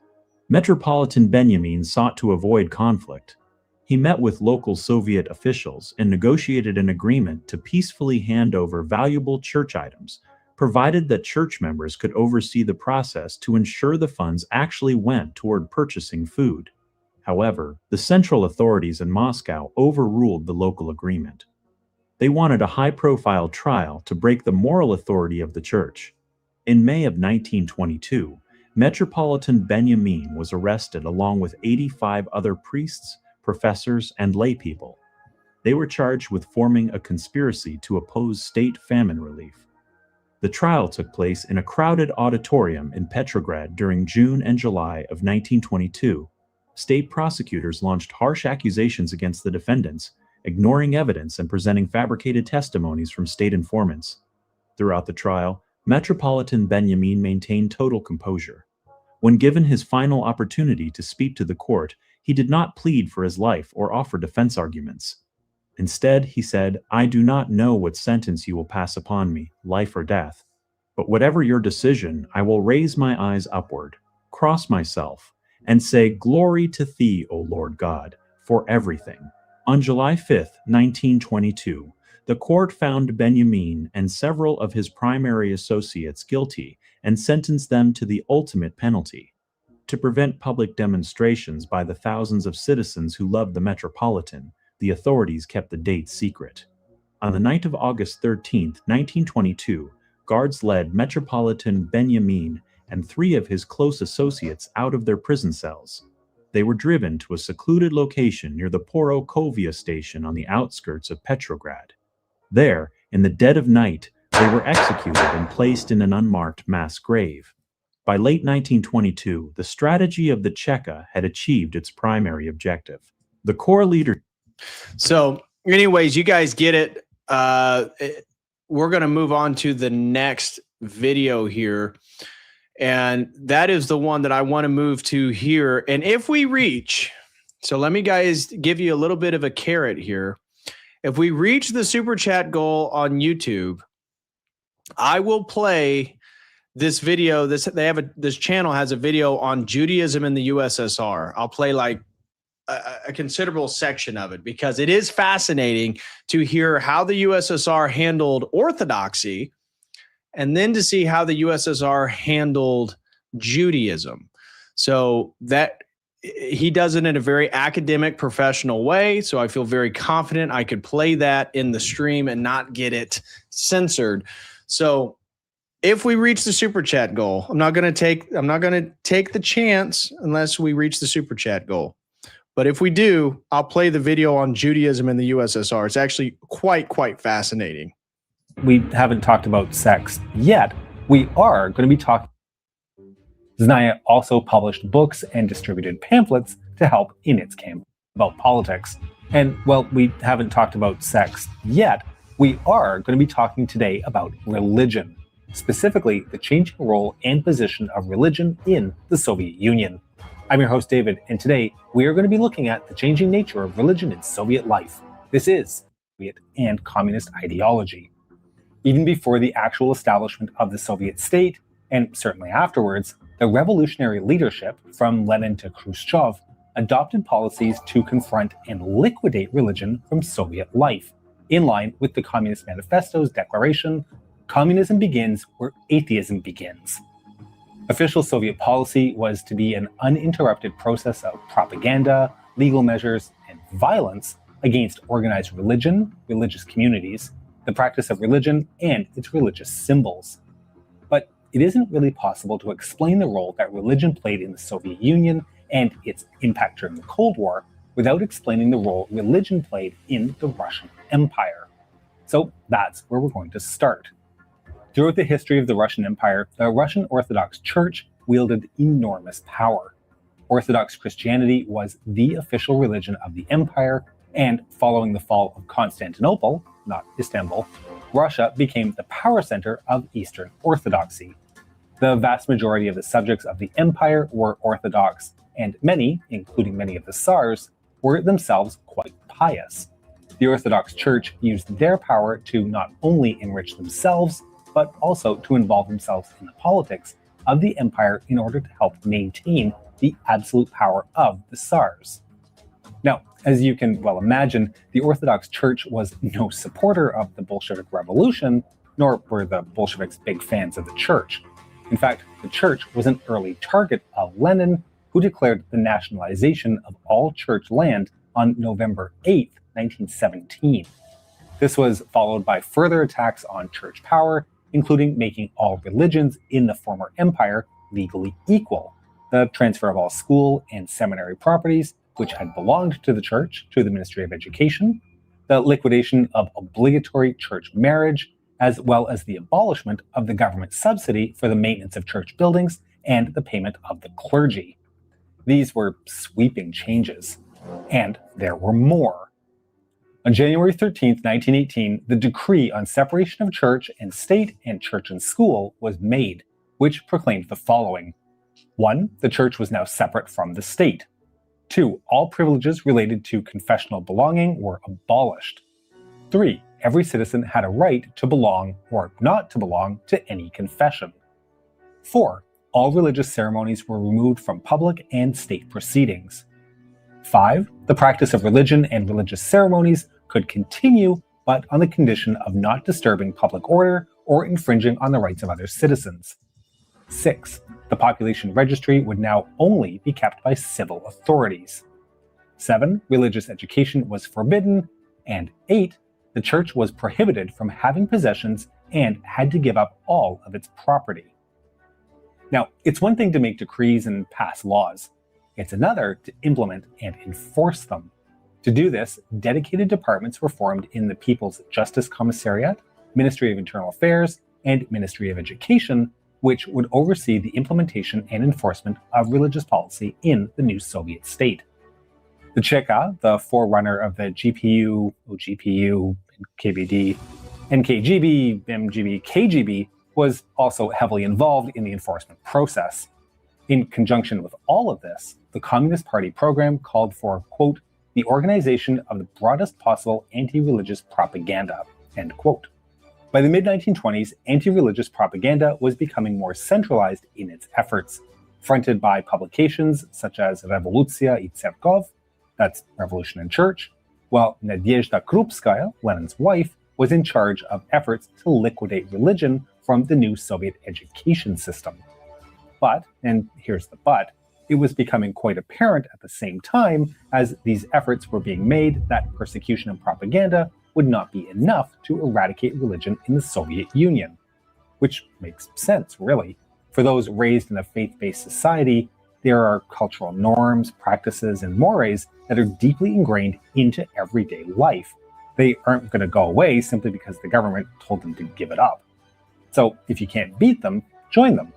Metropolitan Benjamin sought to avoid conflict. He met with local Soviet officials and negotiated an agreement to peacefully hand over valuable church items, provided that church members could oversee the process to ensure the funds actually went toward purchasing food. However, the central authorities in Moscow overruled the local agreement. They wanted a high-profile trial to break the moral authority of the church. In May of 1922, Metropolitan Benjamin was arrested along with 85 other priests, professors, and laypeople. They were charged with forming a conspiracy to oppose state famine relief. The trial took place in a crowded auditorium in Petrograd during June and July of 1922. State prosecutors launched harsh accusations against the defendants, ignoring evidence and presenting fabricated testimonies from state informants. Throughout the trial, Metropolitan Benjamin maintained total composure. When given his final opportunity to speak to the court, he did not plead for his life or offer defense arguments. Instead, he said, "I do not know what sentence you will pass upon me, life or death. But whatever your decision, I will raise my eyes upward, cross myself, and say, 'Glory to thee, O Lord God, for everything.'" On July 5, 1922, the court found Benjamin and several of his primary associates guilty and sentenced them to the ultimate penalty. To prevent public demonstrations by the thousands of citizens who loved the Metropolitan, the authorities kept the date secret. On the night of August 13, 1922, guards led Metropolitan Benjamin and 3 of his close associates out of their prison cells. They were driven to a secluded location near the Porokhovia station on the outskirts of Petrograd. There, in the dead of night, they were executed and placed in an unmarked mass grave. By late 1922, the strategy of the Cheka had achieved its primary objective. The core leader. So, anyways, you guys get it. We're going to move on to the next video here. And that is the one that I want to move to here. And if we reach, so let me guys give you a little bit of a carrot here. If we reach the super chat goal on YouTube, I will play this video. This channel has a video on Judaism in the USSR. I'll play like a considerable section of it, because it is fascinating to hear how the USSR handled Orthodoxy and then to see how the USSR handled Judaism. So that he does it in a very academic, professional way. So I feel very confident I could play that in the stream and not get it censored. So if we reach the super chat goal, I'm not going to take the chance unless we reach the super chat goal. But if we do, I'll play the video on Judaism in the USSR. It's actually quite fascinating. We haven't talked about sex yet. We are going to be talking. Znaya also published books and distributed pamphlets to help in its campaign about politics. And while we haven't talked about sex yet, we are going to be talking today about religion, specifically the changing role and position of religion in the Soviet Union. I'm your host, David, and today we are going to be looking at the changing nature of religion in Soviet life. This is Soviet and communist ideology. Even before the actual establishment of the Soviet state, and certainly afterwards, the revolutionary leadership, from Lenin to Khrushchev, adopted policies to confront and liquidate religion from Soviet life, in line with the Communist Manifesto's declaration, "Communism begins where atheism begins." Official Soviet policy was to be an uninterrupted process of propaganda, legal measures, and violence against organized religion, religious communities, the practice of religion, and its religious symbols. But it isn't really possible to explain the role that religion played in the Soviet Union and its impact during the Cold War without explaining the role religion played in the Russian Empire. So that's where we're going to start. Throughout the history of the Russian Empire, the Russian Orthodox Church wielded enormous power. Orthodox Christianity was the official religion of the empire, and following the fall of Constantinople, not Istanbul, Russia became the power center of Eastern Orthodoxy. The vast majority of the subjects of the empire were Orthodox, and many, including many of the Tsars, were themselves quite pious. The Orthodox Church used their power to not only enrich themselves, but also to involve themselves in the politics of the empire in order to help maintain the absolute power of the Tsars. Now, as you can well imagine, the Orthodox Church was no supporter of the Bolshevik Revolution, nor were the Bolsheviks big fans of the Church. In fact, the Church was an early target of Lenin, who declared the nationalization of all church land on November 8, 1917. This was followed by further attacks on church power, including making all religions in the former empire legally equal, the transfer of all school and seminary properties, which had belonged to the church, to the Ministry of Education, the liquidation of obligatory church marriage, as well as the abolishment of the government subsidy for the maintenance of church buildings and the payment of the clergy. These were sweeping changes, and there were more. On January 13, 1918, the decree on separation of church and state and church and school was made, which proclaimed the following. 1. The church was now separate from the state. 2. All privileges related to confessional belonging were abolished. 3. Every citizen had a right to belong or not to belong to any confession. 4. All religious ceremonies were removed from public and state proceedings. 5. The practice of religion and religious ceremonies could continue, but on the condition of not disturbing public order or infringing on the rights of other citizens. 6. The population registry would now only be kept by civil authorities. 7. Religious education was forbidden. And 8. The church was prohibited from having possessions and had to give up all of its property. Now, it's one thing to make decrees and pass laws. It's another to implement and enforce them. To do this, dedicated departments were formed in the People's Justice Commissariat, Ministry of Internal Affairs, and Ministry of Education, which would oversee the implementation and enforcement of religious policy in the new Soviet state. The Cheka, the forerunner of the GPU, OGPU, KBD, NKGB, MGB, KGB, was also heavily involved in the enforcement process. In conjunction with all of this, the Communist Party program called for, quote, the organization of the broadest possible anti-religious propaganda, end quote. By the mid-1920s, anti-religious propaganda was becoming more centralized in its efforts, fronted by publications such as Revolutsiya i Tserkov, That's Revolution in Church. Well, Nadezhda Krupskaya, Lenin's wife, was in charge of efforts to liquidate religion from the new Soviet education system. But, and here's the but, it was becoming quite apparent at the same time as these efforts were being made that persecution and propaganda would not be enough to eradicate religion in the Soviet Union. Which makes sense, really. For those raised in a faith-based society, there are cultural norms, practices, and mores that are deeply ingrained into everyday life. They aren't going to go away simply because the government told them to give it up. So if you can't beat them, join them,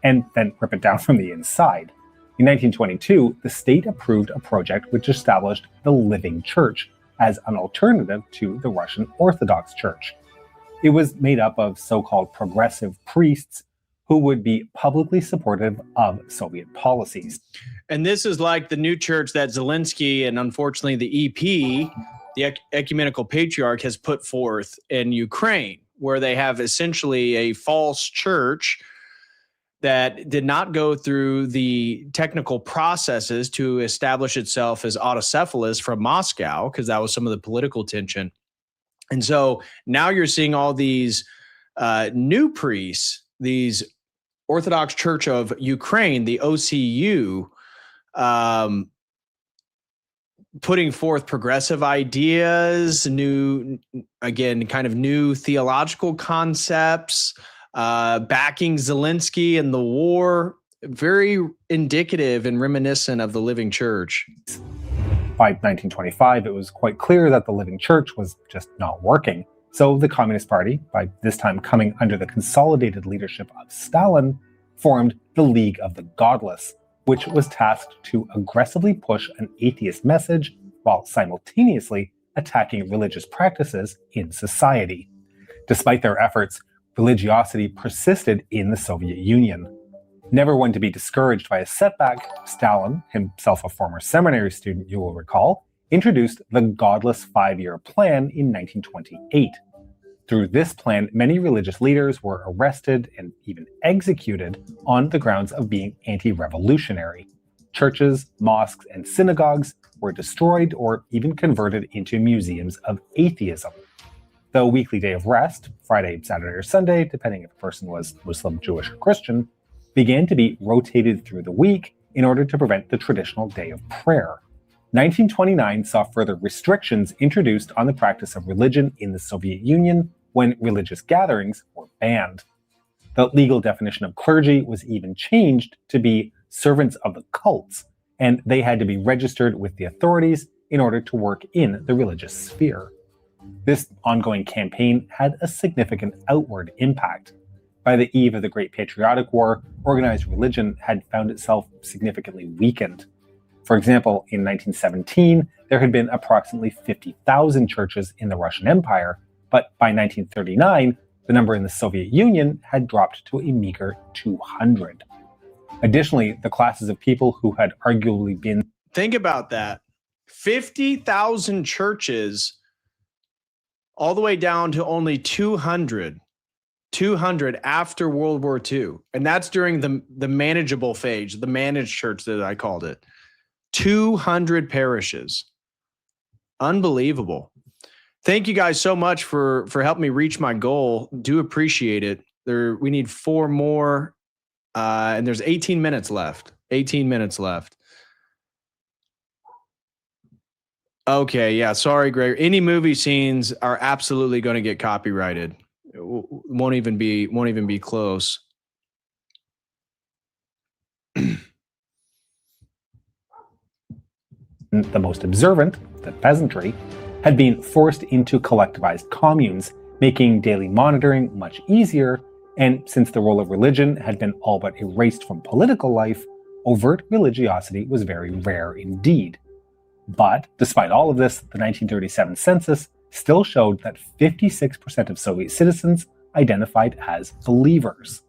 and then rip it down from the inside. In 1922, the state approved a project which established the Living Church as an alternative to the Russian Orthodox Church. It was made up of so-called progressive priests who would be publicly supportive of Soviet policies. And this is like the new church that Zelensky and unfortunately the EP, the Ecumenical Patriarch, has put forth in Ukraine, where they have essentially a false church that did not go through the technical processes to establish itself as autocephalous from Moscow, because that was some of the political tension. And so now you're seeing all these new priests, these Orthodox Church of Ukraine, the OCU, putting forth progressive ideas, new theological concepts, backing Zelensky and the war. Very indicative and reminiscent of the Living Church. By 1925, it was quite clear that the Living Church was just not working. So the Communist Party, by this time coming under the consolidated leadership of Stalin, formed the League of the Godless, which was tasked to aggressively push an atheist message while simultaneously attacking religious practices in society. Despite their efforts, religiosity persisted in the Soviet Union. Never one to be discouraged by a setback, Stalin, himself a former seminary student you will recall, introduced the Godless 5-year plan in 1928. Through this plan, many religious leaders were arrested and even executed on the grounds of being anti-revolutionary. Churches, mosques, and synagogues were destroyed or even converted into museums of atheism. The weekly day of rest, Friday, Saturday, or Sunday, depending if a person was Muslim, Jewish, or Christian, began to be rotated through the week in order to prevent the traditional day of prayer. 1929 saw further restrictions introduced on the practice of religion in the Soviet Union when religious gatherings were banned. The legal definition of clergy was even changed to be servants of the cults, and they had to be registered with the authorities in order to work in the religious sphere. This ongoing campaign had a significant outward impact. By the eve of the Great Patriotic War, organized religion had found itself significantly weakened. For example, in 1917, there had been approximately 50,000 churches in the Russian Empire, but by 1939, the number in the Soviet Union had dropped to a meager 200. Additionally, the classes of people who had arguably been... Think about that. 50,000 churches, all the way down to only 200 after World War II. And that's during the manageable phase, the managed church that I called it. 200 parishes. Unbelievable. Thank you guys so much for helping me reach my goal. Do appreciate it. We need 4 more, and there's 18 minutes left. 18 minutes left. Okay, yeah, sorry, Greg. Any movie scenes are absolutely going to get copyrighted. It won't even be close. The most observant, the peasantry, had been forced into collectivized communes, making daily monitoring much easier, and since the role of religion had been all but erased from political life, overt religiosity was very rare indeed. But despite all of this, the 1937 census still showed that 56% of Soviet citizens identified as believers.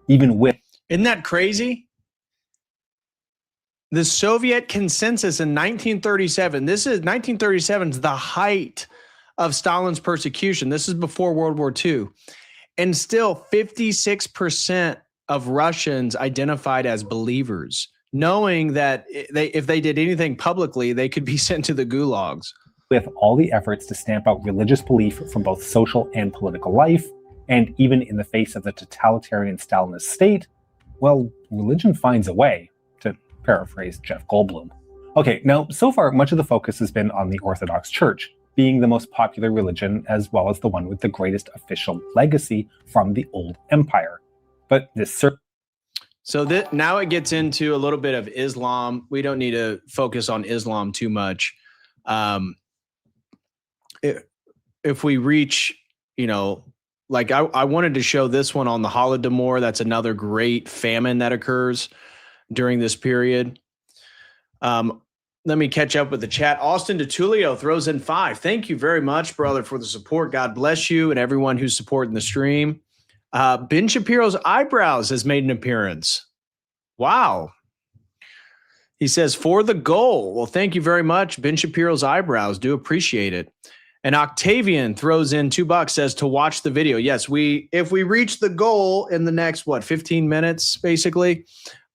Even with... Isn't that crazy? The Soviet consensus in 1937, 1937 is the height of Stalin's persecution. This is before World War II. And still 56% of Russians identified as believers. knowing that if they did anything publicly, they could be sent to the gulags. With all the efforts to stamp out religious belief from both social and political life, and even in the face of the totalitarian Stalinist state, well, religion finds a way, to paraphrase Jeff Goldblum. Okay, now, so far, much of the focus has been on the Orthodox Church, being the most popular religion as well as the one with the greatest official legacy from the old empire. But this So now it gets into a little bit of Islam. We don't need to focus on Islam too much. If we reach, like I wanted to show this one on the Holodomor. That's another great famine that occurs during this period. Let me catch up with the chat. Austin DeTulio throws in 5. Thank you very much, brother, for the support. God bless you and everyone who's supporting the stream. Ben Shapiro's eyebrows has made an appearance. Wow. He says, for the goal. Well, thank you very much, Ben Shapiro's eyebrows. Do appreciate it. And Octavian throws in $2, says to watch the video. Yes, if we reach the goal in the next, 15 minutes, basically,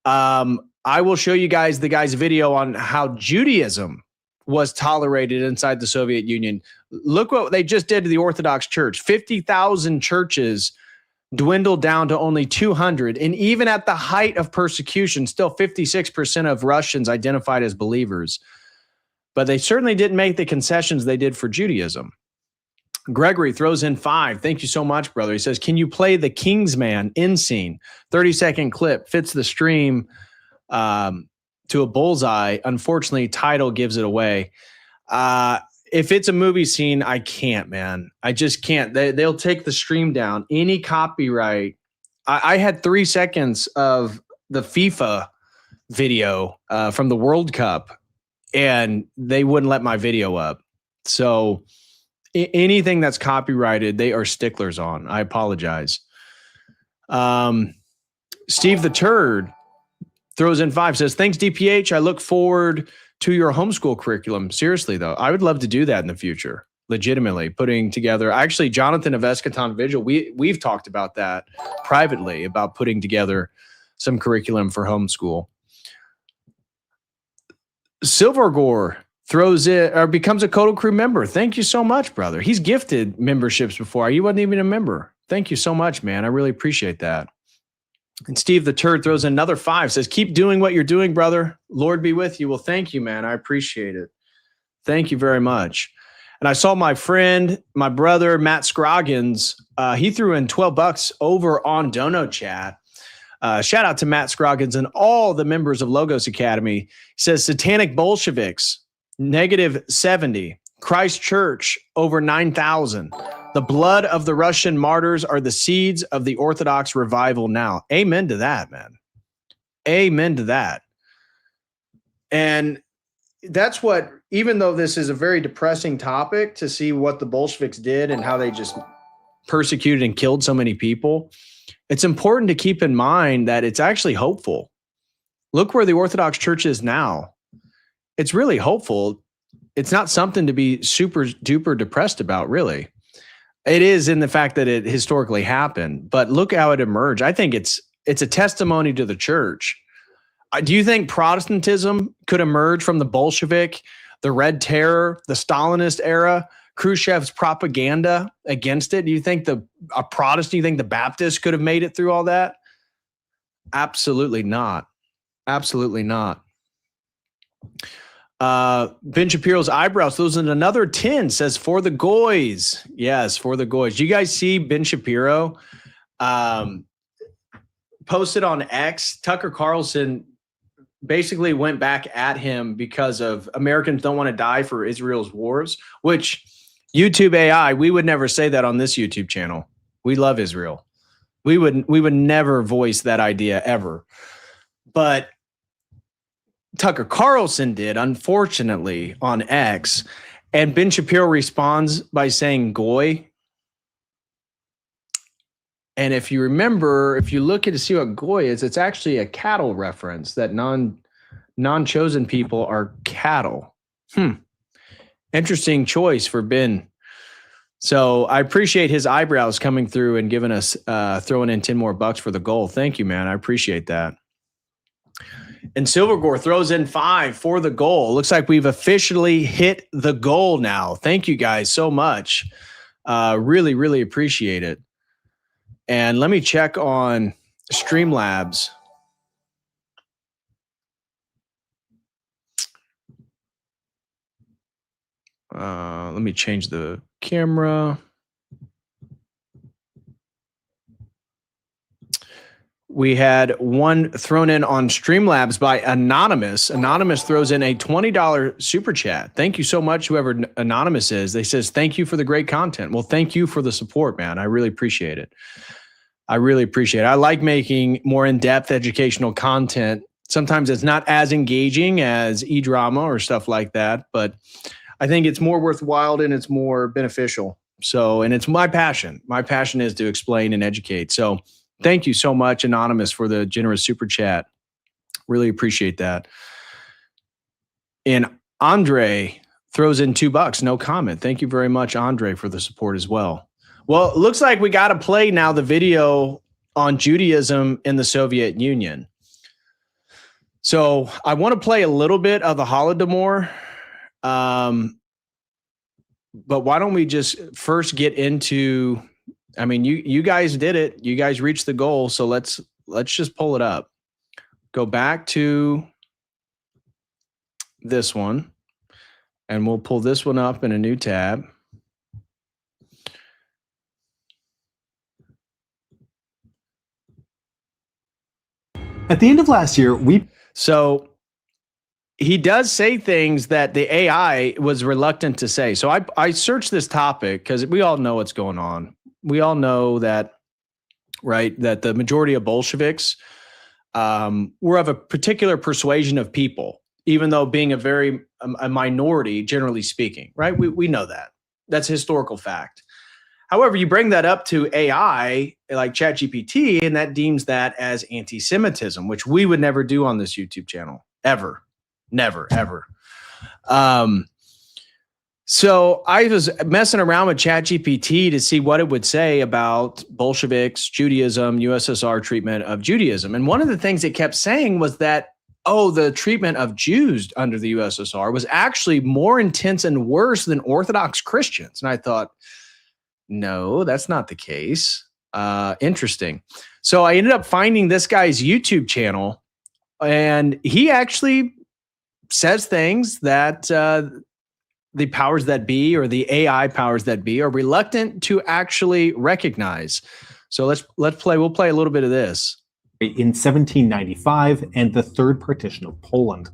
I will show you guys the guy's video on how Judaism was tolerated inside the Soviet Union. Look what they just did to the Orthodox Church. 50,000 churches dwindled down to only 200. And even at the height of persecution, still 56% of Russians identified as believers. But they certainly didn't make the concessions they did for Judaism. Gregory throws in 5. Thank you so much, brother. He says, can you play the Kingsman end scene? 30-second clip fits the stream to a bullseye. Unfortunately, title gives it away. If it's a movie scene, I can't, man. I just can't. They'll take the stream down. Any copyright. I had 3 seconds of the FIFA video from the World Cup, and they wouldn't let my video up. So anything that's copyrighted, they are sticklers on. I apologize. Steve the Turd throws in 5, says, thanks, DPH. I look forward to your homeschool curriculum. Seriously, though, I would love to do that in the future, legitimately, putting together. Actually, Jonathan of Eschaton Vigil, we've talked about that privately, about putting together some curriculum for homeschool. Silvergore throws it or becomes a Kodo Crew member. Thank you so much, brother. He's gifted memberships before. You wasn't even a member. Thank you so much, man. I really appreciate that. And Steve the Turd throws in another 5, says, keep doing what you're doing, brother. Lord be with you. Well, thank you, man. I appreciate it. Thank you very much. And I saw my friend, my brother, Matt Scroggins. He threw in $12 over on Dono Chat. Shout out to Matt Scroggins and all the members of Logos Academy. He says, Satanic Bolsheviks, -70. Christ Church, over 9,000. The blood of the Russian martyrs are the seeds of the Orthodox revival now. Amen to that, man. Amen to that. And that's what, even though this is a very depressing topic to see what the Bolsheviks did and how they just persecuted and killed so many people, it's important to keep in mind that it's actually hopeful. Look where the Orthodox Church is now. It's really hopeful. It's not something to be super duper depressed about, really. It is in the fact that it historically happened, but look how it emerged. I think it's a testimony to the church. Do you think Protestantism could emerge from the Bolshevik, the Red Terror, the Stalinist era, Khrushchev's propaganda against it? Do you think the Baptists could have made it through all that? Absolutely not. Absolutely not. Ben Shapiro's eyebrows throws in another 10, says, for the goys. Yes, for the goys. Do you guys see Ben Shapiro posted on X? Tucker Carlson basically went back at him because of Americans don't want to die for Israel's wars, which YouTube AI, we would never say that on this YouTube channel. We love Israel. We would never voice that idea ever. But Tucker Carlson did, unfortunately, on X. And Ben Shapiro responds by saying goy. And if you remember, if you look at to see what goy is, it's actually a cattle reference, that non-chosen people are cattle. Interesting choice for Ben. So I appreciate his eyebrows coming through and giving us, throwing in 10 more bucks for the goal. Thank you, man. I appreciate that. And Silvergore throws in 5 for the goal. Looks like we've officially hit the goal now. Thank you guys so much. Really, really appreciate it. And let me check on Streamlabs. Let me change the camera. We had one thrown in on Streamlabs by Anonymous. Anonymous throws in a $20 super chat. Thank you so much, whoever Anonymous is. They says, thank you for the great content. Well, thank you for the support, man. I really appreciate it. I really appreciate it. I like making more in-depth educational content. Sometimes it's not as engaging as e-drama or stuff like that, but I think it's more worthwhile and it's more beneficial. So, and it's my passion. My passion is to explain and educate. So, thank you so much, Anonymous, for the generous super chat. Really appreciate that. And Andre throws in $2. No comment. Thank you very much, Andre, for the support as well. Well, it looks like we got to play now the video on Judaism in the Soviet Union. So I want to play a little bit of the Holodomor. But why don't we just first get into... I mean, you guys did it. You guys reached the goal. So let's just pull it up. Go back to this one, and we'll pull this one up in a new tab. At the end of last year, So he does say things that the AI was reluctant to say. So I searched this topic because we all know what's going on. We all know that, right, that the majority of Bolsheviks were of a particular persuasion of people, even though being a minority, generally speaking, right? We know that. That's a historical fact. However, you bring that up to AI like ChatGPT, and that deems that as anti-Semitism, which we would never do on this YouTube channel, ever. Never, ever. So I was messing around with ChatGPT to see what it would say about Bolsheviks, Judaism, USSR treatment of Judaism. And one of the things it kept saying was that, the treatment of Jews under the USSR was actually more intense and worse than Orthodox Christians. And I thought, no, that's not the case. Interesting. So I ended up finding this guy's YouTube channel, and he actually says things that the powers that be, or the AI powers that be, are reluctant to actually recognize. So let's play. We'll play a little bit of this. In 1795 and the Third Partition of Poland,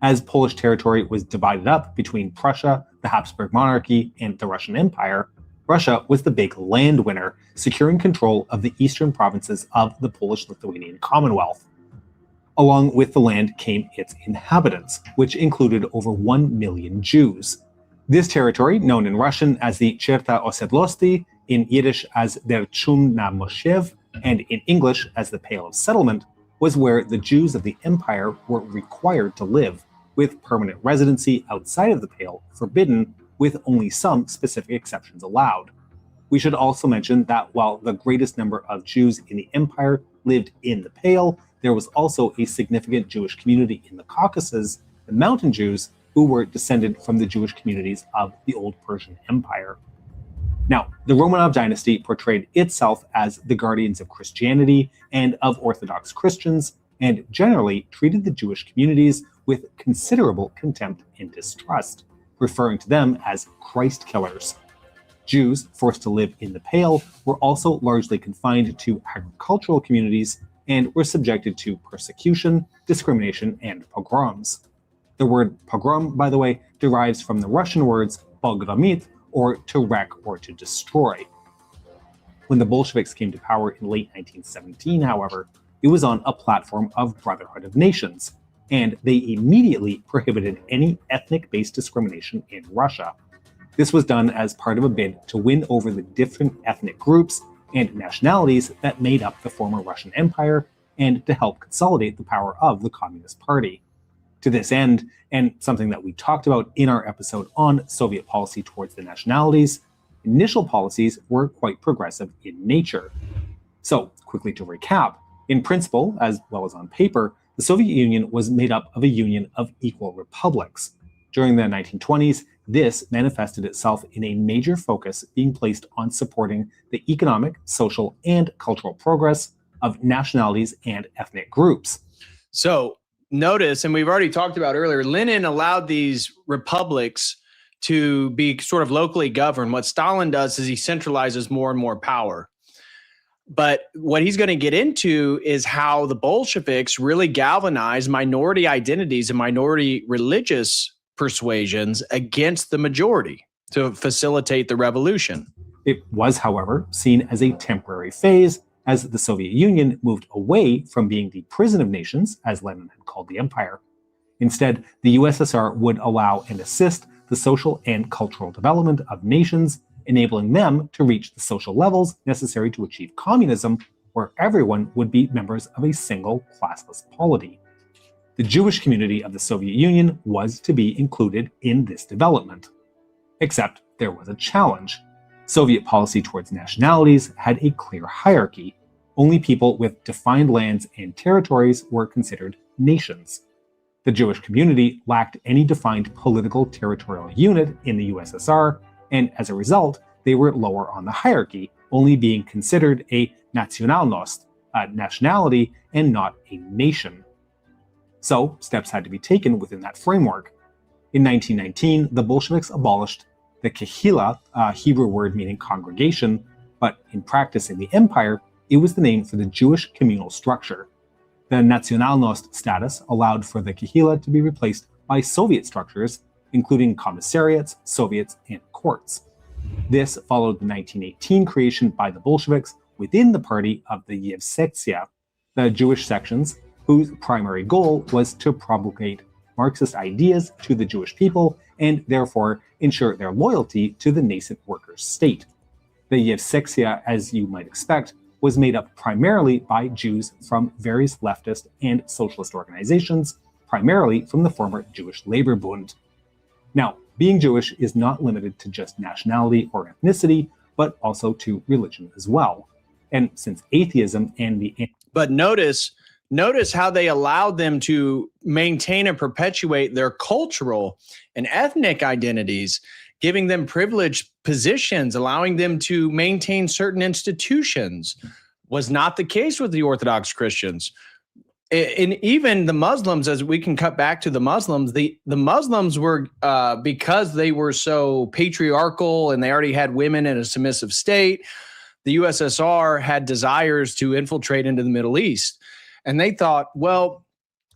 as Polish territory was divided up between Prussia, the Habsburg monarchy, and the Russian Empire, Russia was the big land winner, securing control of the eastern provinces of the Polish-Lithuanian Commonwealth. Along with the land came its inhabitants, which included over 1 million Jews. This territory, known in Russian as the Cherta Osiedlosti, in Yiddish as der Chum na Moshev, and in English as the Pale of Settlement, was where the Jews of the empire were required to live, with permanent residency outside of the Pale forbidden, with only some specific exceptions allowed. We should also mention that while the greatest number of Jews in the empire lived in the Pale, there was also a significant Jewish community in the Caucasus, the Mountain Jews, who were descended from the Jewish communities of the Old Persian Empire. Now, the Romanov dynasty portrayed itself as the guardians of Christianity and of Orthodox Christians, and generally treated the Jewish communities with considerable contempt and distrust, referring to them as Christ killers. Jews forced to live in the Pale were also largely confined to agricultural communities and were subjected to persecution, discrimination, and pogroms. The word pogrom, by the way, derives from the Russian words pogromit, or to wreck or to destroy. When the Bolsheviks came to power in late 1917, however, it was on a platform of brotherhood of nations, and they immediately prohibited any ethnic-based discrimination in Russia. This was done as part of a bid to win over the different ethnic groups and nationalities that made up the former Russian Empire, and to help consolidate the power of the Communist Party. To this end, and something that we talked about in our episode on Soviet policy towards the nationalities, initial policies were quite progressive in nature. So, quickly to recap, in principle, as well as on paper, the Soviet Union was made up of a union of equal republics. During the 1920s, this manifested itself in a major focus being placed on supporting the economic, social, and cultural progress of nationalities and ethnic groups. So notice, and we've already talked about earlier, Lenin allowed these republics to be sort of locally governed. What Stalin does is he centralizes more and more power. But what he's going to get into is how the Bolsheviks really galvanized minority identities and minority religious persuasions against the majority to facilitate the revolution. It was, however, seen as a temporary phase as the Soviet Union moved away from being the prison of nations, as Lenin had called the empire. Instead, the USSR would allow and assist the social and cultural development of nations, enabling them to reach the social levels necessary to achieve communism, where everyone would be members of a single classless polity. The Jewish community of the Soviet Union was to be included in this development. Except there was a challenge. Soviet policy towards nationalities had a clear hierarchy. Only people with defined lands and territories were considered nations. The Jewish community lacked any defined political territorial unit in the USSR, and as a result, they were lower on the hierarchy, only being considered a nationalnost, a nationality, and not a nation. So, steps had to be taken within that framework. In 1919, the Bolsheviks abolished the Kehila, a Hebrew word meaning congregation, but in practice in the empire, it was the name for the Jewish communal structure. The nationalnost status allowed for the Kehila to be replaced by Soviet structures, including commissariats, soviets, and courts. This followed the 1918 creation by the Bolsheviks within the party of the Yevsektia, the Jewish sections whose primary goal was to propagate Marxist ideas to the Jewish people and therefore ensure their loyalty to the nascent workers' state. The Yevsektia, as you might expect, was made up primarily by Jews from various leftist and socialist organizations, primarily from the former Jewish Labor Bund. Now, being Jewish is not limited to just nationality or ethnicity, but also to religion as well. And since atheism and the... But notice how they allowed them to maintain and perpetuate their cultural and ethnic identities, giving them privileged positions, allowing them to maintain certain institutions. Was not the case with the Orthodox Christians. And even the Muslims, as we can cut back to the Muslims, the Muslims were, because they were so patriarchal and they already had women in a submissive state, the USSR had desires to infiltrate into the Middle East. And they thought, well,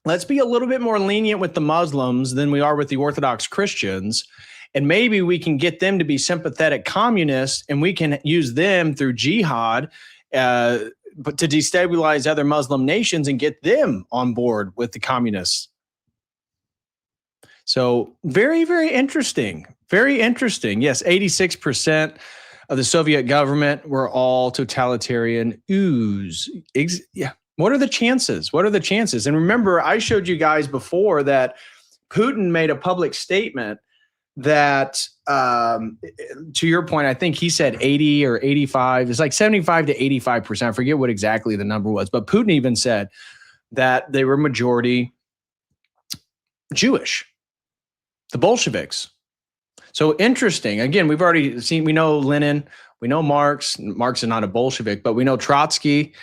let's be a little bit more lenient with the Muslims than we are with the Orthodox Christians. And maybe we can get them to be sympathetic communists, and we can use them through jihad but to destabilize other Muslim nations and get them on board with the communists. So very, very interesting. Very interesting. Yes, 86% of the Soviet government were all totalitarian ooze. Yeah. What are the chances? What are the chances? And remember, I showed you guys before that Putin made a public statement that, to your point, I think he said 80 or 85. It's like 75 to 85%. I forget what exactly the number was. But Putin even said that they were majority Jewish, the Bolsheviks. So interesting. Again, we've already seen, we know Lenin, we know Marx. Marx is not a Bolshevik, but we know Trotsky.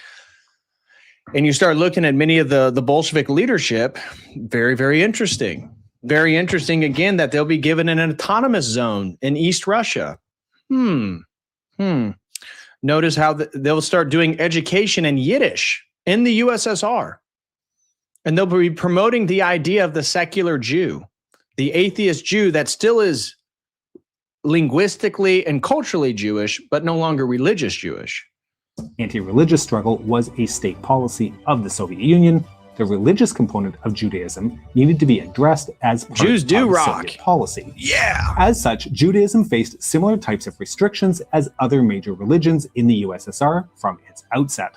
And you start looking at many of the Bolshevik leadership, very, very interesting. Very interesting, again, that they'll be given an autonomous zone in East Russia. Notice how they'll start doing education in Yiddish in the USSR. And they'll be promoting the idea of the secular Jew, the atheist Jew that still is linguistically and culturally Jewish, but no longer religious Jewish. Anti-religious struggle was a state policy of the Soviet Union. The religious component of Judaism needed to be addressed as part Jews do of rock. Soviet policy. Yeah. As such, Judaism faced similar types of restrictions as other major religions in the USSR from its outset.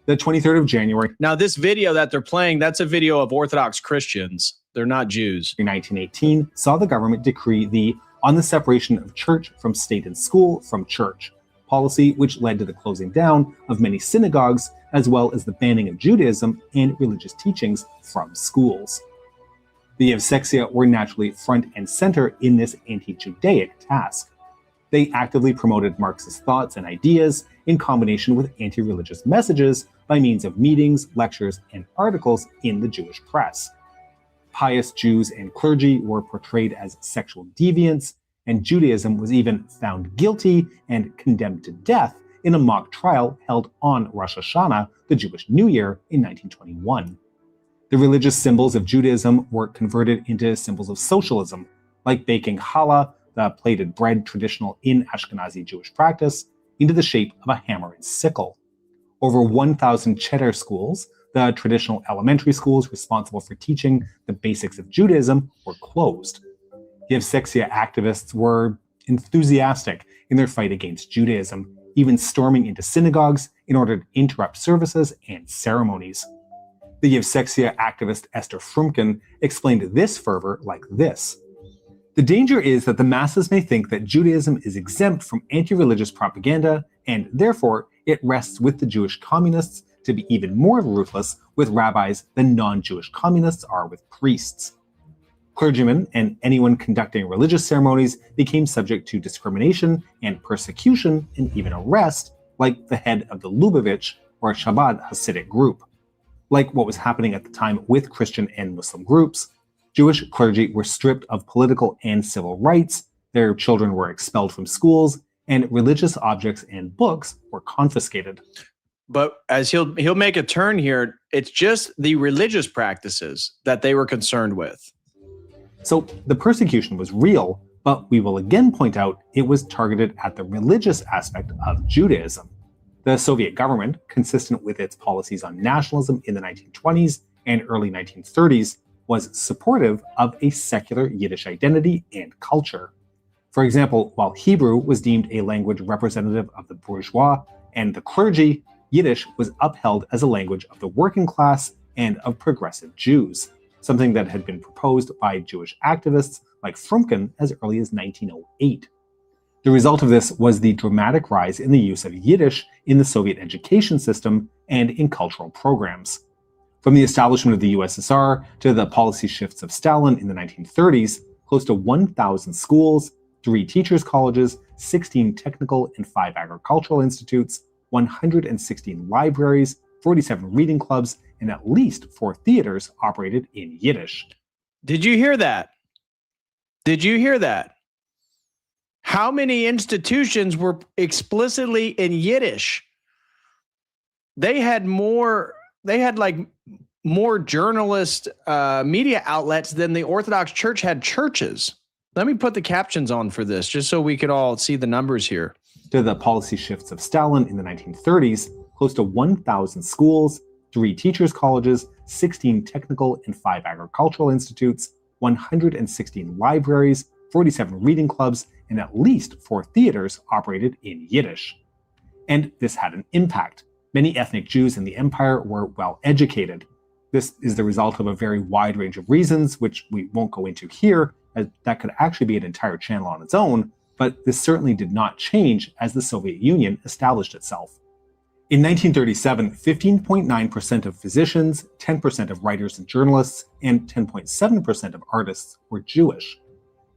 The 23rd of January. Now, this video that they're playing, that's a video of Orthodox Christians. They're not Jews. In 1918, saw the government decree on the separation of church from state and school from church. policy, which led to the closing down of many synagogues, as well as the banning of Judaism and religious teachings from schools. The Yevsektia were naturally front and center in this anti-Judaic task. They actively promoted Marxist thoughts and ideas in combination with anti-religious messages by means of meetings, lectures, and articles in the Jewish press. Pious Jews and clergy were portrayed as sexual deviants, and Judaism was even found guilty and condemned to death in a mock trial held on Rosh Hashanah, the Jewish New Year, in 1921. The religious symbols of Judaism were converted into symbols of socialism, like baking challah, the plated bread traditional in Ashkenazi Jewish practice, into the shape of a hammer and sickle. Over 1,000 cheder schools, the traditional elementary schools responsible for teaching the basics of Judaism, were closed. Yevsektia activists were enthusiastic in their fight against Judaism, even storming into synagogues in order to interrupt services and ceremonies. The Yevsektia activist Esther Frumkin explained this fervor like this: "The danger is that the masses may think that Judaism is exempt from anti-religious propaganda, and therefore it rests with the Jewish communists to be even more ruthless with rabbis than non-Jewish communists are with priests. Clergymen and anyone conducting religious ceremonies became subject to discrimination and persecution and even arrest, like the head of the Lubavitch or Chabad Hasidic group. Like what was happening at the time with Christian and Muslim groups, Jewish clergy were stripped of political and civil rights, their children were expelled from schools, and religious objects and books were confiscated." But as he'll make a turn here, it's just the religious practices that they were concerned with. So the persecution was real, but we will again point out it was targeted at the religious aspect of Judaism. The Soviet government, consistent with its policies on nationalism in the 1920s and early 1930s, was supportive of a secular Yiddish identity and culture. For example, while Hebrew was deemed a language representative of the bourgeois and the clergy, Yiddish was upheld as a language of the working class and of progressive Jews, something that had been proposed by Jewish activists like Frumkin as early as 1908. The result of this was the dramatic rise in the use of Yiddish in the Soviet education system and in cultural programs. From the establishment of the USSR to the policy shifts of Stalin in the 1930s, close to 1,000 schools, 3 teachers' colleges, 16 technical and 5 agricultural institutes, 116 libraries, 47 reading clubs, and at least 4 theaters operated in Yiddish. Did you hear that? Did you hear that? How many institutions were explicitly in Yiddish? They had more journalist media outlets than the Orthodox Church had churches. Let me put the captions on for this, just so we could all see the numbers here. To the policy shifts of Stalin in the 1930s, close to 1,000 schools, 3 teachers' colleges, 16 technical and 5 agricultural institutes, 116 libraries, 47 reading clubs, and at least 4 theaters operated in Yiddish. And this had an impact. Many ethnic Jews in the empire were well educated. This is the result of a very wide range of reasons, which we won't go into here, as that could actually be an entire channel on its own, but this certainly did not change as the Soviet Union established itself. In 1937, 15.9% of physicians, 10% of writers and journalists, and 10.7% of artists were Jewish.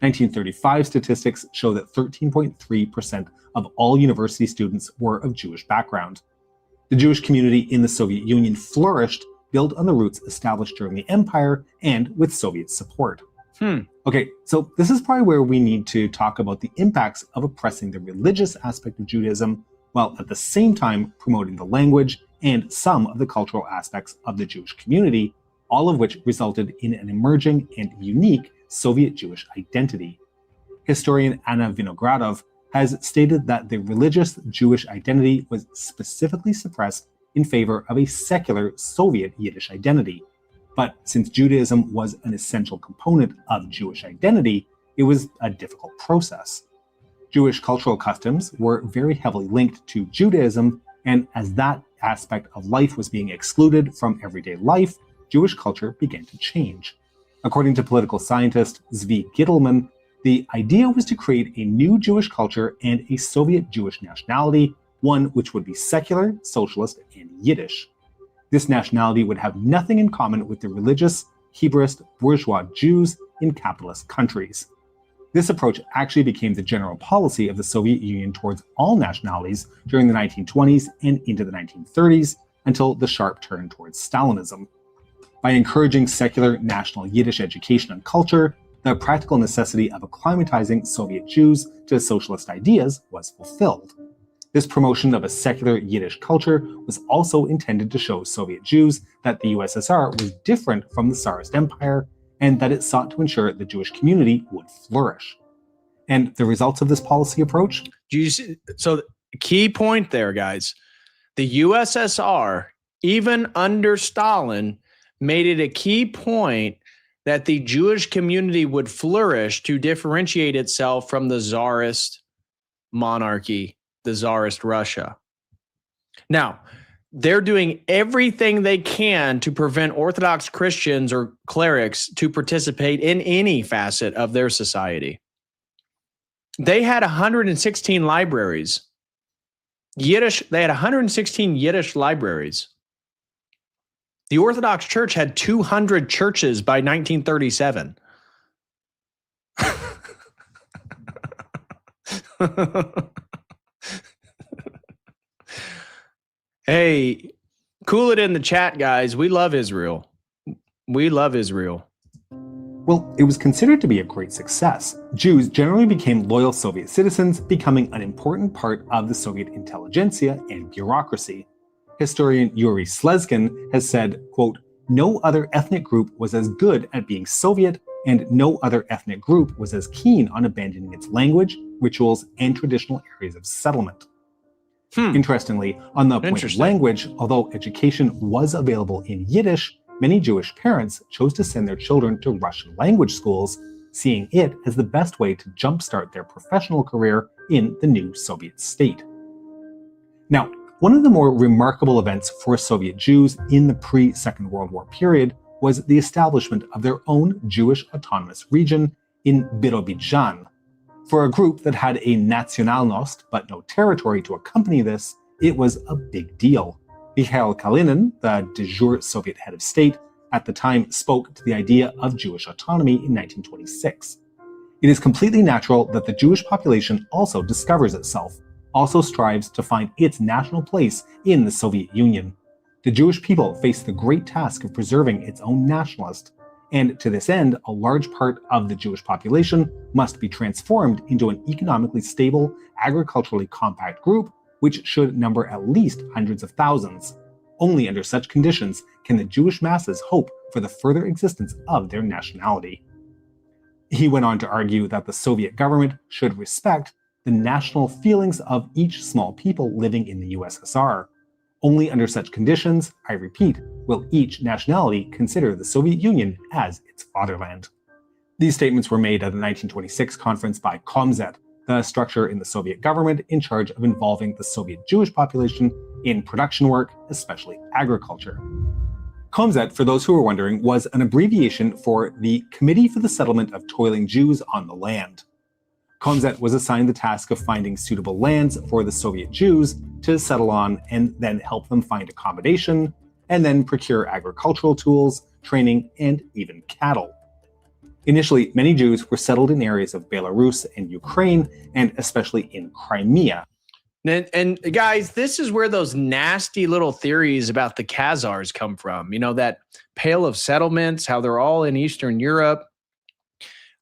1935 statistics show that 13.3% of all university students were of Jewish background. The Jewish community in the Soviet Union flourished, built on the roots established during the empire and with Soviet support. Okay, so this is probably where we need to talk about the impacts of oppressing the religious aspect of Judaism, while at the same time promoting the language and some of the cultural aspects of the Jewish community, all of which resulted in an emerging and unique Soviet Jewish identity. Historian Anna Vinogradov has stated that the religious Jewish identity was specifically suppressed in favor of a secular Soviet Yiddish identity. But since Judaism was an essential component of Jewish identity, it was a difficult process. Jewish cultural customs were very heavily linked to Judaism, and as that aspect of life was being excluded from everyday life, Jewish culture began to change. According to political scientist Zvi Gittelman, The idea was to create a new Jewish culture and a Soviet Jewish nationality, one which would be secular, socialist, and Yiddish. This nationality would have nothing in common with the religious, Hebraist, bourgeois Jews in capitalist countries. This approach actually became the general policy of the Soviet Union towards all nationalities during the 1920s and into the 1930s, until the sharp turn towards Stalinism. By encouraging secular national Yiddish education and culture, the practical necessity of acclimatizing Soviet Jews to socialist ideas was fulfilled. This promotion of a secular Yiddish culture was also intended to show Soviet Jews that the USSR was different from the Tsarist Empire and that it sought to ensure the Jewish community would flourish. And the results of this policy approach? So, key point there, guys. The USSR, even under Stalin, made it a key point that the Jewish community would flourish to differentiate itself from the Tsarist monarchy, the Tsarist Russia. Now, they're doing everything they can to prevent Orthodox Christians or clerics to participate in any facet of their society. They had 116 libraries. They had 116 Yiddish libraries. The Orthodox Church had 200 churches by 1937. Hey, cool it in the chat, guys. We love Israel. We love Israel. Well, it was considered to be a great success. Jews generally became loyal Soviet citizens, becoming an important part of the Soviet intelligentsia and bureaucracy. Historian Yuri Slezkin has said, quote, "No other ethnic group was as good at being Soviet, and no other ethnic group was as keen on abandoning its language, rituals, and traditional areas of settlement." Interestingly, on the point of language, although education was available in Yiddish, many Jewish parents chose to send their children to Russian language schools, seeing it as the best way to jumpstart their professional career in the new Soviet state. Now, one of the more remarkable events for Soviet Jews in the pre-Second World War period was the establishment of their own Jewish autonomous region in Birobidzhan. For a group that had a nationalnost but no territory to accompany this, it was a big deal. Mikhail Kalinin, the de jure Soviet head of state, at the time spoke to the idea of Jewish autonomy in 1926. It is completely natural that the Jewish population also discovers itself, also strives to find its national place in the Soviet Union. The Jewish people face the great task of preserving its own nationalist, and to this end, a large part of the Jewish population must be transformed into an economically stable, agriculturally compact group, which should number at least hundreds of thousands. Only under such conditions can the Jewish masses hope for the further existence of their nationality. He went on to argue that the Soviet government should respect the national feelings of each small people living in the USSR. Only under such conditions, I repeat, will each nationality consider the Soviet Union as its fatherland. These statements were made at the 1926 conference by Komzet, the structure in the Soviet government in charge of involving the Soviet Jewish population in production work, especially agriculture. Komzet, for those who are wondering, was an abbreviation for the Committee for the Settlement of Toiling Jews on the Land. Komzet was assigned the task of finding suitable lands for the Soviet Jews to settle on and then help them find accommodation, and then procure agricultural tools, training, and even cattle. Initially, many Jews were settled in areas of Belarus and Ukraine, and especially in Crimea. And guys, this is where those nasty little theories about the Khazars come from. You know, that Pale of Settlements, how they're all in Eastern Europe.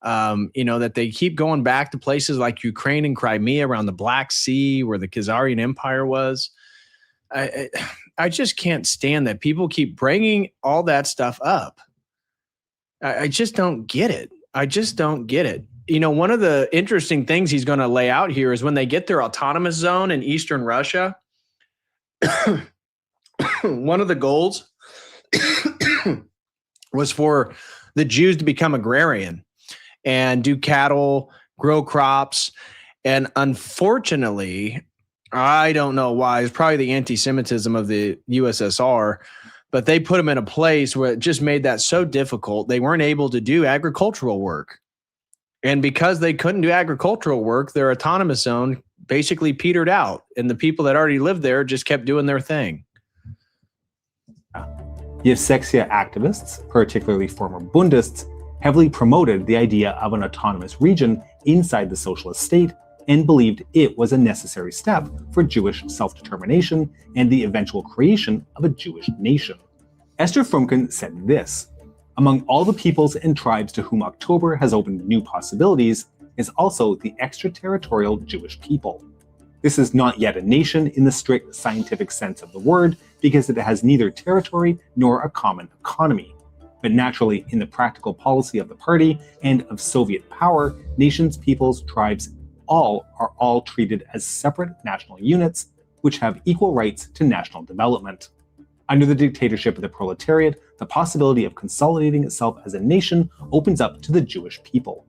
You know, that they keep going back to places like Ukraine and Crimea around the Black Sea where the Khazarian Empire was. I just can't stand that people keep bringing all that stuff up. I just don't get it. I just don't get it. You know, one of the interesting things he's going to lay out here is when they get their autonomous zone in Eastern Russia, one of the goals was for the Jews to become agrarian and do cattle, grow crops. And unfortunately, I don't know why, it's probably the anti-Semitism of the USSR, but they put them in a place where it just made that so difficult. They weren't able to do agricultural work. And because they couldn't do agricultural work, their autonomous zone basically petered out, and the people that already lived there just kept doing their thing. Yevsektia activists, particularly former Bundists, heavily promoted the idea of an autonomous region inside the socialist state and believed it was a necessary step for Jewish self-determination and the eventual creation of a Jewish nation. Esther Frumkin said this: "Among all the peoples and tribes to whom October has opened new possibilities is also the extraterritorial Jewish people. This is not yet a nation in the strict scientific sense of the word because it has neither territory nor a common economy. But naturally, in the practical policy of the party and of Soviet power, nations, peoples, tribes, are all treated as separate national units which have equal rights to national development. Under the dictatorship of the proletariat, the possibility of consolidating itself as a nation opens up to the Jewish people."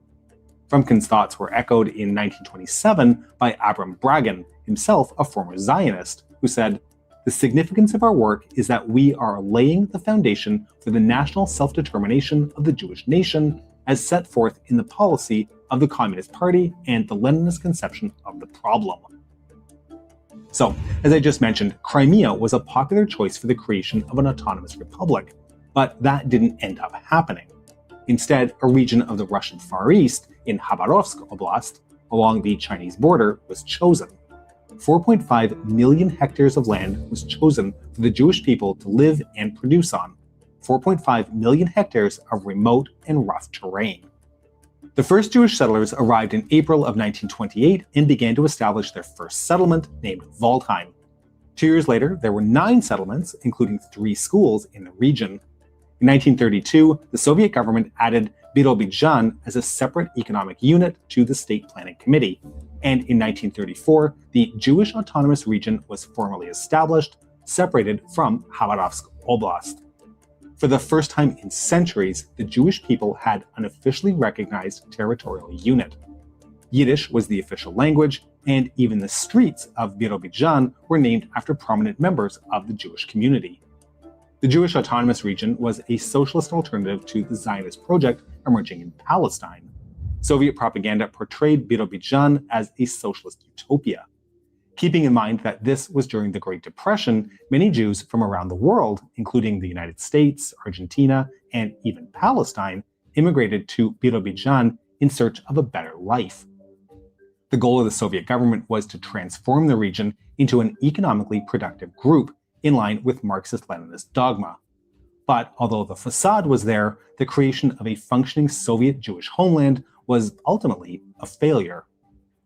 Frumkin's thoughts were echoed in 1927 by Abram Bragan, himself a former Zionist, who said, "The significance of our work is that we are laying the foundation for the national self-determination of the Jewish nation as set forth in the policy of the Communist Party and the Leninist conception of the problem." So, as I just mentioned, Crimea was a popular choice for the creation of an autonomous republic, but that didn't end up happening. Instead, a region of the Russian Far East in Khabarovsk Oblast, along the Chinese border, was chosen. 4.5 million hectares of land was chosen for the Jewish people to live and produce on. 4.5 million hectares of remote and rough terrain. The first Jewish settlers arrived in April of 1928 and began to establish their first settlement, named Waldheim. 2 years later, there were 9 settlements, including 3 schools in the region. In 1932, the Soviet government added Birobidzhan as a separate economic unit to the State Planning Committee, and in 1934, the Jewish Autonomous Region was formally established, separated from Khabarovsk Oblast. For the first time in centuries, the Jewish people had an officially recognized territorial unit. Yiddish was the official language, and even the streets of Birobidzhan were named after prominent members of the Jewish community. The Jewish Autonomous Region was a socialist alternative to the Zionist project emerging in Palestine. Soviet propaganda portrayed Birobidzhan as a socialist utopia. Keeping in mind that this was during the Great Depression, many Jews from around the world, including the United States, Argentina, and even Palestine, immigrated to Birobidzhan in search of a better life. The goal of the Soviet government was to transform the region into an economically productive group in line with Marxist-Leninist dogma. But although the facade was there, the creation of a functioning Soviet Jewish homeland was ultimately a failure.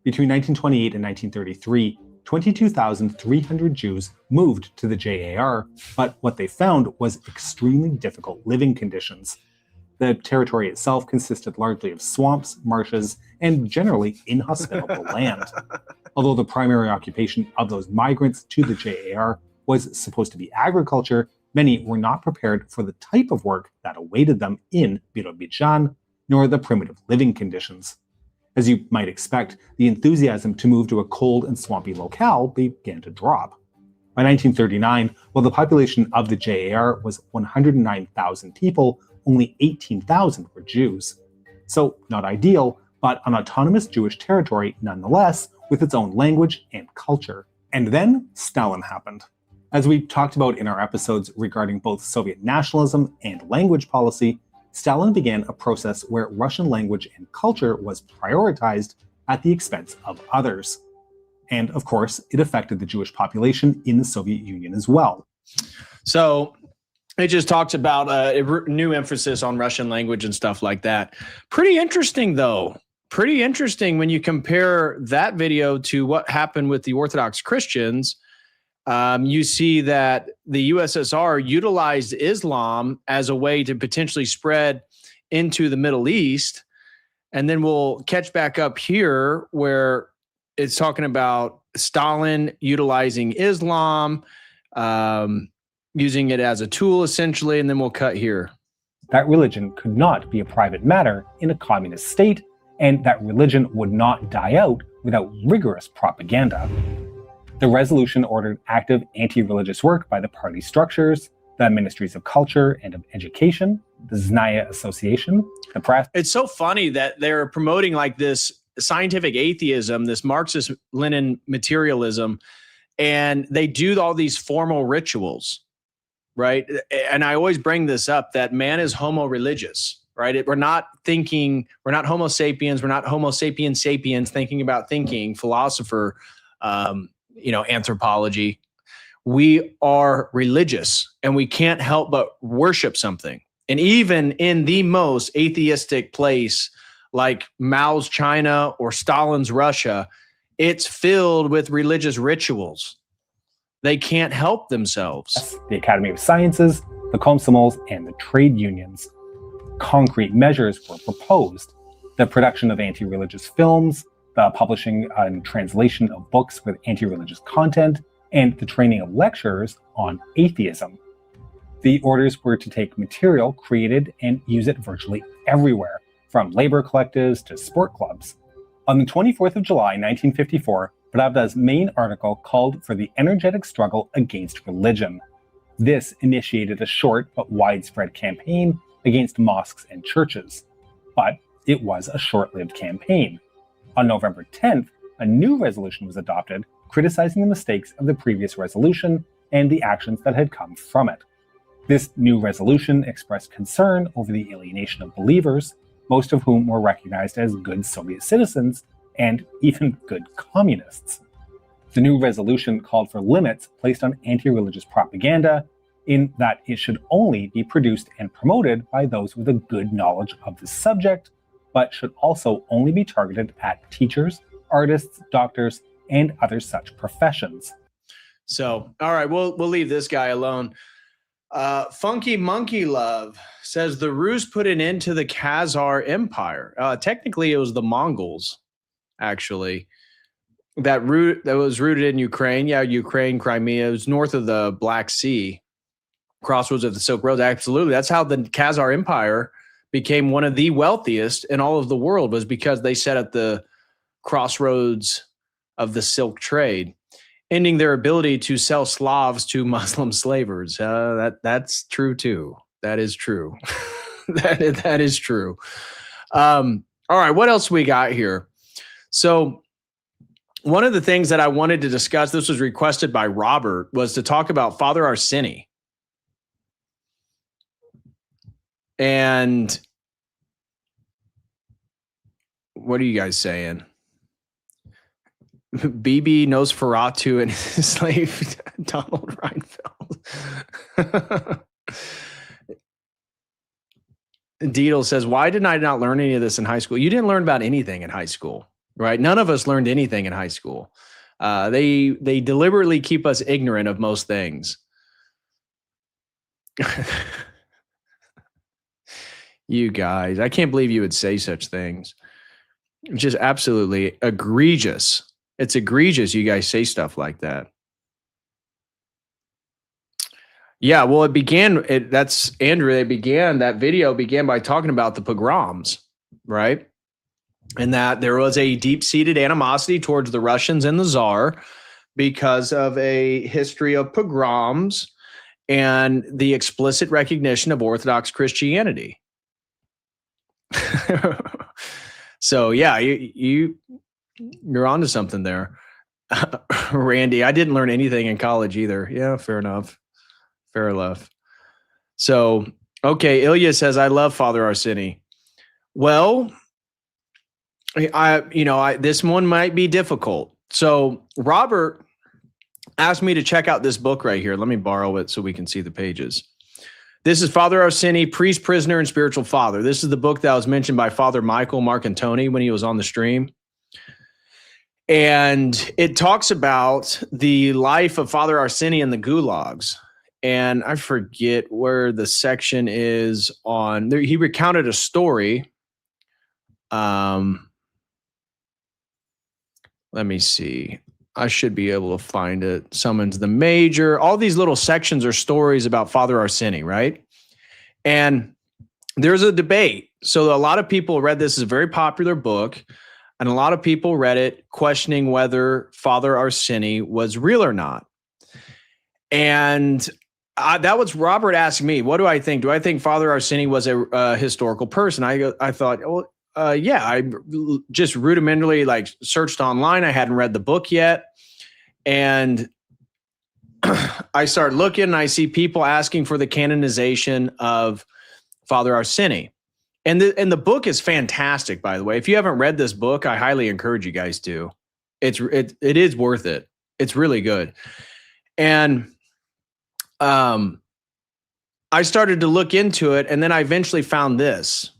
Between 1928 and 1933, 22,300 Jews moved to the JAR, but what they found was extremely difficult living conditions. The territory itself consisted largely of swamps, marshes, and generally inhospitable land. Although the primary occupation of those migrants to the JAR was supposed to be agriculture, many were not prepared for the type of work that awaited them in Birobidzhan, nor the primitive living conditions. As you might expect, the enthusiasm to move to a cold and swampy locale began to drop. By 1939, while the population of the JAR was 109,000 people, only 18,000 were Jews. So, not ideal, but an autonomous Jewish territory nonetheless, with its own language and culture. And then Stalin happened. As we talked about in our episodes regarding both Soviet nationalism and language policy, Stalin began a process where Russian language and culture was prioritized at the expense of others. And of course, it affected the Jewish population in the Soviet Union as well. So it just talks about a new emphasis on Russian language and stuff like that. Pretty interesting, though. Pretty interesting when you compare that video to what happened with the Orthodox Christians. You see that the USSR utilized Islam as a way to potentially spread into the Middle East. And then we'll catch back up here where it's talking about Stalin utilizing Islam, using it as a tool, essentially, and then we'll cut here. That religion could not be a private matter in a communist state, and that religion would not die out without rigorous propaganda. The resolution ordered active anti-religious work by the party structures, the Ministries of Culture and of Education, the Znaya Association, the press. It's so funny that they're promoting like this scientific atheism, this Marxist-Lenin materialism, and they do all these formal rituals, right? And I always bring this up, that man is homo religious, right? We're not homo sapiens, we're not homo sapiens sapiens thinking about thinking, philosopher, anthropology. We are religious, and we can't help but worship something. And even in the most atheistic place like Mao's China or Stalin's Russia, it's filled with religious rituals. They can't help themselves. The Academy of Sciences, the Komsomols, and the trade unions. Concrete measures were proposed: the production of anti-religious films, the publishing and translation of books with anti-religious content, and the training of lecturers on atheism. The orders were to take material created and use it virtually everywhere, from labor collectives to sport clubs. On the 24th of July, 1954, Pravda's main article called for the energetic struggle against religion. This initiated a short but widespread campaign against mosques and churches. But it was a short-lived campaign. On November 10th, a new resolution was adopted criticizing the mistakes of the previous resolution and the actions that had come from it. This new resolution expressed concern over the alienation of believers, most of whom were recognized as good Soviet citizens and even good communists. The new resolution called for limits placed on anti-religious propaganda, in that it should only be produced and promoted by those with a good knowledge of the subject, but should also only be targeted at teachers, artists, doctors, and other such professions. So, all right, we'll leave this guy alone. Funky Monkey Love says the Rus put an end to the Khazar Empire. Technically, it was the Mongols, actually, that was rooted in Ukraine. Yeah, Ukraine, Crimea. It was north of the Black Sea, crossroads of the Silk Road. Absolutely, that's how the Khazar Empire became one of the wealthiest in all of the world, was because they set up the crossroads of the Silk Trade, ending their ability to sell Slavs to Muslim slavers. That's true too. That is true. that is true. All right, what else we got here? So one of the things that I wanted to discuss, this was requested by Robert, was to talk about Father Arseny. And what are you guys saying? BB Nosferatu and his slave Donald Reinfeld. Deedle says, why did I not learn any of this in high school? You didn't learn about anything in high school, right? None of us learned anything in high school. They deliberately keep us ignorant of most things. You guys, I can't believe you would say such things. Just absolutely egregious. It's egregious you guys say stuff like that. Yeah, well, that's Andrew. That video began by talking about the pogroms, right? And that there was a deep-seated animosity towards the Russians and the Tsar because of a history of pogroms and the explicit recognition of Orthodox Christianity. So yeah, you're onto something there. Randy, I didn't learn anything in college either. Yeah, fair enough. So, okay, Ilya says, I love Father Arseny. Well, this one might be difficult. So Robert asked me to check out this book right here. Let me borrow it so we can see the pages. This is Father Arseny, Priest, Prisoner, and Spiritual Father. This is the book that was mentioned by Father Michael Marcantoni when he was on the stream. And it talks about the life of Father Arseny in the gulags. And I forget where the section is on there. He recounted a story. Let me see. I should be able to find it. Summons the Major. All these little sections are stories about Father Arseny, right? And there's a debate. So a lot of people read this as a very popular book, and a lot of people read it questioning whether Father Arseny was real or not. And that was Robert asked me, what do I think? Do I think Father Arseni was a historical person? I thought, well, yeah, I just rudimentarily like searched online. I hadn't read the book yet. And I start looking and I see people asking for the canonization of Father Arseni. And the book is fantastic, by the way. If you haven't read this book, I highly encourage you guys to. It is worth it. It's really good. And I started to look into it, and then I eventually found this.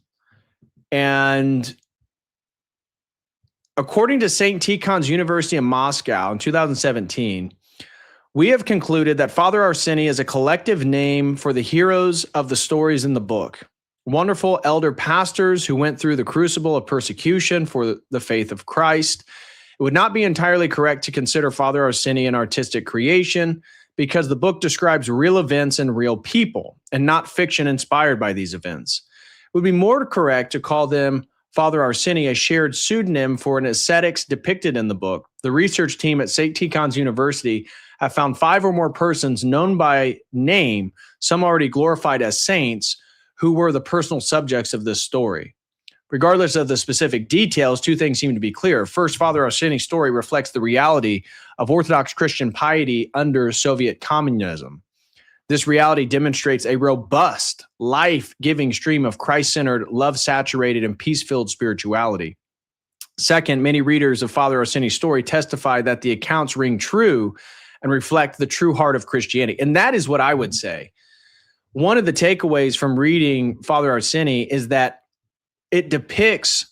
And according to St. Tikhon's University in Moscow in 2017, we have concluded that Father Arseni is a collective name for the heroes of the stories in the book. Wonderful elder pastors who went through the crucible of persecution for the faith of Christ. It would not be entirely correct to consider Father Arseni an artistic creation, because the book describes real events and real people, and not fiction inspired by these events. It would be more correct to call them Father Arseni, a shared pseudonym for an ascetics depicted in the book. The research team at St. Tikhon's University have found 5 or more persons known by name, some already glorified as saints, who were the personal subjects of this story. Regardless of the specific details, 2 things seem to be clear. First, Father Arseni's story reflects the reality of Orthodox Christian piety under Soviet communism. This reality demonstrates a robust, life-giving stream of Christ-centered, love-saturated, and peace-filled spirituality. Second, many readers of Father Arseni's story testify that the accounts ring true and reflect the true heart of Christianity. And that is what I would say. One of the takeaways from reading Father Arseni is that it depicts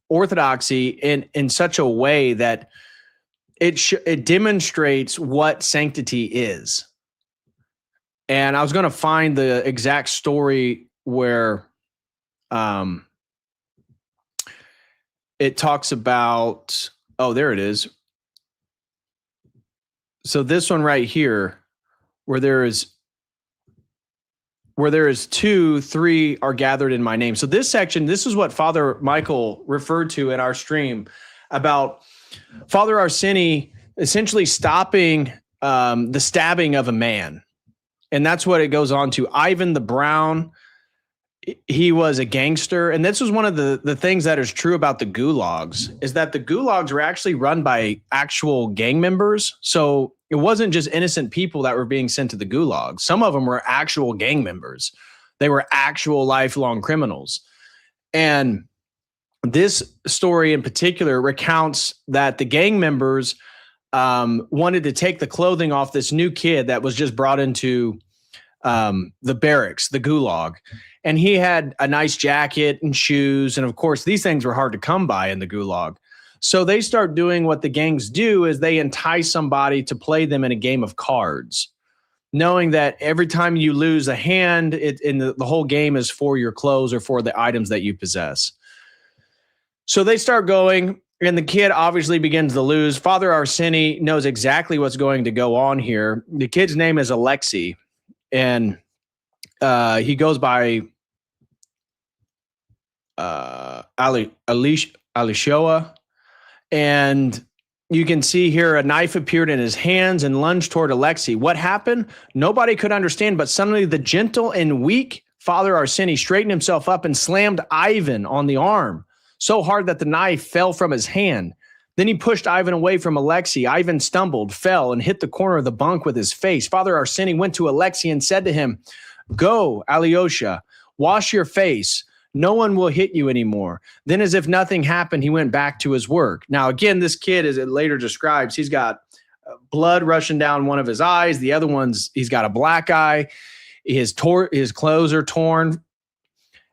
Orthodoxy in such a way that it demonstrates what sanctity is. And I was going to find the exact story where it talks about, oh, there it is. So this one right here, where there is 2, 3 are gathered in my name. So this section, this is what Father Michael referred to in our stream about Father Arseni essentially stopping the stabbing of a man. And that's what it goes on to. Ivan the Brown, he was a gangster. And this was one of the things that is true about the gulags, is that the gulags were actually run by actual gang members. So it wasn't just innocent people that were being sent to the gulags. Some of them were actual gang members. They were actual lifelong criminals. And this story in particular recounts that the gang members wanted to take the clothing off this new kid that was just brought into the barracks, the gulag. And he had a nice jacket and shoes. And of course, these things were hard to come by in the gulag. So they start doing what the gangs do, is they entice somebody to play them in a game of cards, knowing that every time you lose a hand, the whole game is for your clothes or for the items that you possess. So they start going, and the kid obviously begins to lose. Father Arseni knows exactly what's going to go on here. The kid's name is Alexei, and he goes by Alishoa. And you can see here a knife appeared in his hands and lunged toward Alexei. What happened? Nobody could understand, but suddenly the gentle and weak Father Arseni straightened himself up and slammed Ivan on the arm so hard that the knife fell from his hand. Then he pushed Ivan away from Alexei. Ivan stumbled, fell, and hit the corner of the bunk with his face. Father Arseni went to Alexei and said to him, "Go, Alyosha, wash your face. No one will hit you anymore." Then, as if nothing happened, he went back to his work. Now, again, this kid, as it later describes, he's got blood rushing down one of his eyes. The other one's, he's got a black eye. His clothes are torn.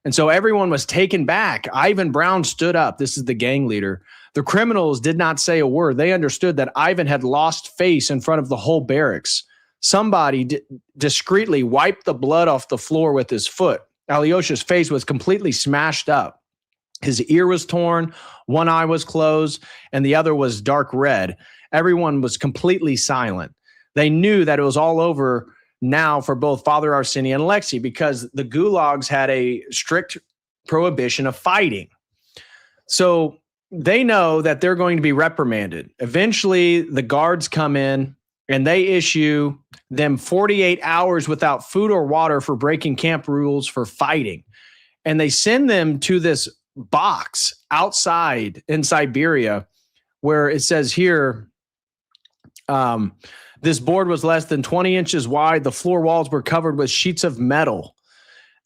And so everyone was taken back. Ivan Brown stood up. This is the gang leader. The criminals did not say a word. They understood that Ivan had lost face in front of the whole barracks. Somebody discreetly wiped the blood off the floor with his foot. Alyosha's face was completely smashed up. His ear was torn, one eye was closed, and the other was dark red. Everyone was completely silent. They knew that it was all over now for both Father Arseni and Alexei, because the gulags had a strict prohibition of fighting. So they know that they're going to be reprimanded. Eventually, the guards come in and they issue them 48 hours without food or water for breaking camp rules for fighting. And they send them to this box outside in Siberia where it says here, this board was less than 20 inches wide. The floor walls were covered with sheets of metal.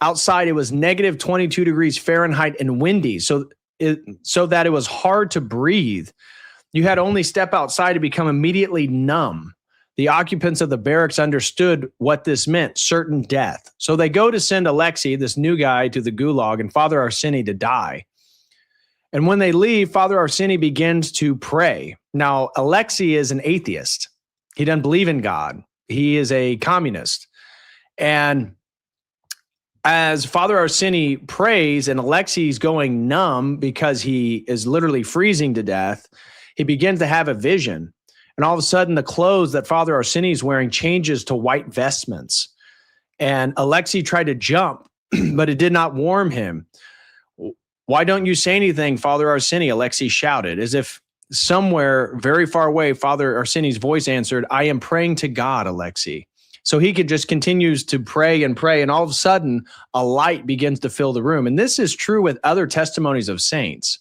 Outside, it was negative 22 degrees Fahrenheit and windy, so that it was hard to breathe. You had only step outside to become immediately numb. The occupants of the barracks understood what this meant, certain death. So they go to send Alexei, this new guy, to the gulag, and Father Arseny to die. And when they leave, Father Arseny begins to pray. Now, Alexei is an atheist. He doesn't believe in God. He is a communist. And as Father Arseny prays and Alexei's going numb because he is literally freezing to death, he begins to have a vision. And all of a sudden, the clothes that Father Arseny is wearing changes to white vestments. And Alexei tried to jump, but it did not warm him. Why don't you say anything, Father Arseny? Alexei shouted, as if somewhere very far away, Father Arseny's voice answered, I am praying to God, Alexei. So he just continues to pray, and all of a sudden, a light begins to fill the room. And this is true with other testimonies of saints.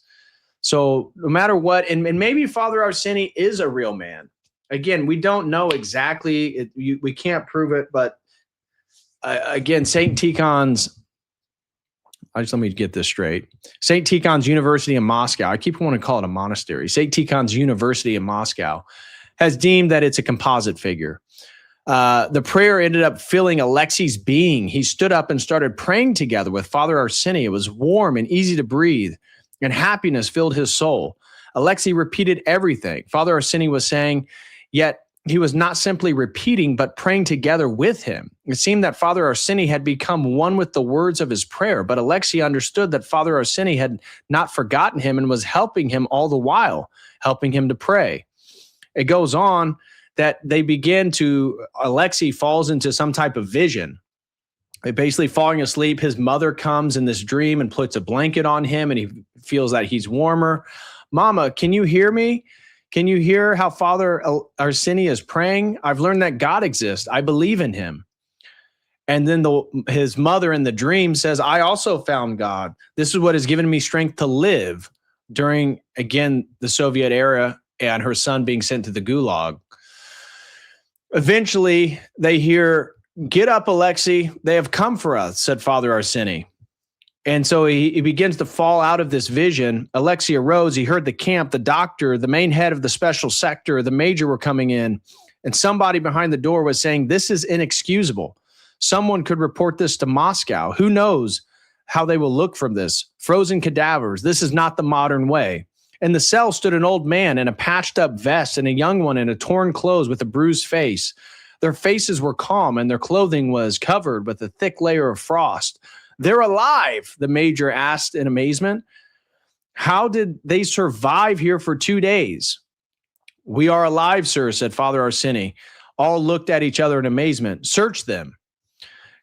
So no matter what, and maybe Father Arseny is a real man. Again, we don't know exactly. We can't prove it. But again, St. Tikhon's, let me get this straight. St. Tikhon's University in Moscow, I keep wanting to call it a monastery. St. Tikhon's University in Moscow has deemed that it's a composite figure. The prayer ended up filling Alexei's being. He stood up and started praying together with Father Arseny. It was warm and easy to breathe, and happiness filled his soul. Alexei repeated everything Father Arseny was saying, yet he was not simply repeating, but praying together with him. It seemed that Father Arseny had become one with the words of his prayer, but Alexei understood that Father Arseny had not forgotten him and was helping him all the while, helping him to pray. It goes on that Alexei falls into some type of vision. Basically falling asleep, his mother comes in this dream and puts a blanket on him, and he feels that he's warmer. Mama, can you hear me? Can you hear how Father Arseny is praying? I've learned that God exists. I believe in him. And then his mother in the dream says, I also found God. This is what has given me strength to live during, again, the Soviet era and her son being sent to the gulag. Eventually, they hear, get up, Alexei. They have come for us, said Father Arseny. And so he begins to fall out of this vision. Alexei arose. He heard the camp, the doctor, the main head of the special sector, the major were coming in. And somebody behind the door was saying, this is inexcusable. Someone could report this to Moscow. Who knows how they will look from this? Frozen cadavers. This is not the modern way. In the cell stood an old man in a patched up vest and a young one in a torn clothes with a bruised face. Their faces were calm and their clothing was covered with a thick layer of frost. They're alive, the major asked in amazement. How did they survive here for 2 days? We are alive, sir, said Father Arseny. All looked at each other in amazement. Search them.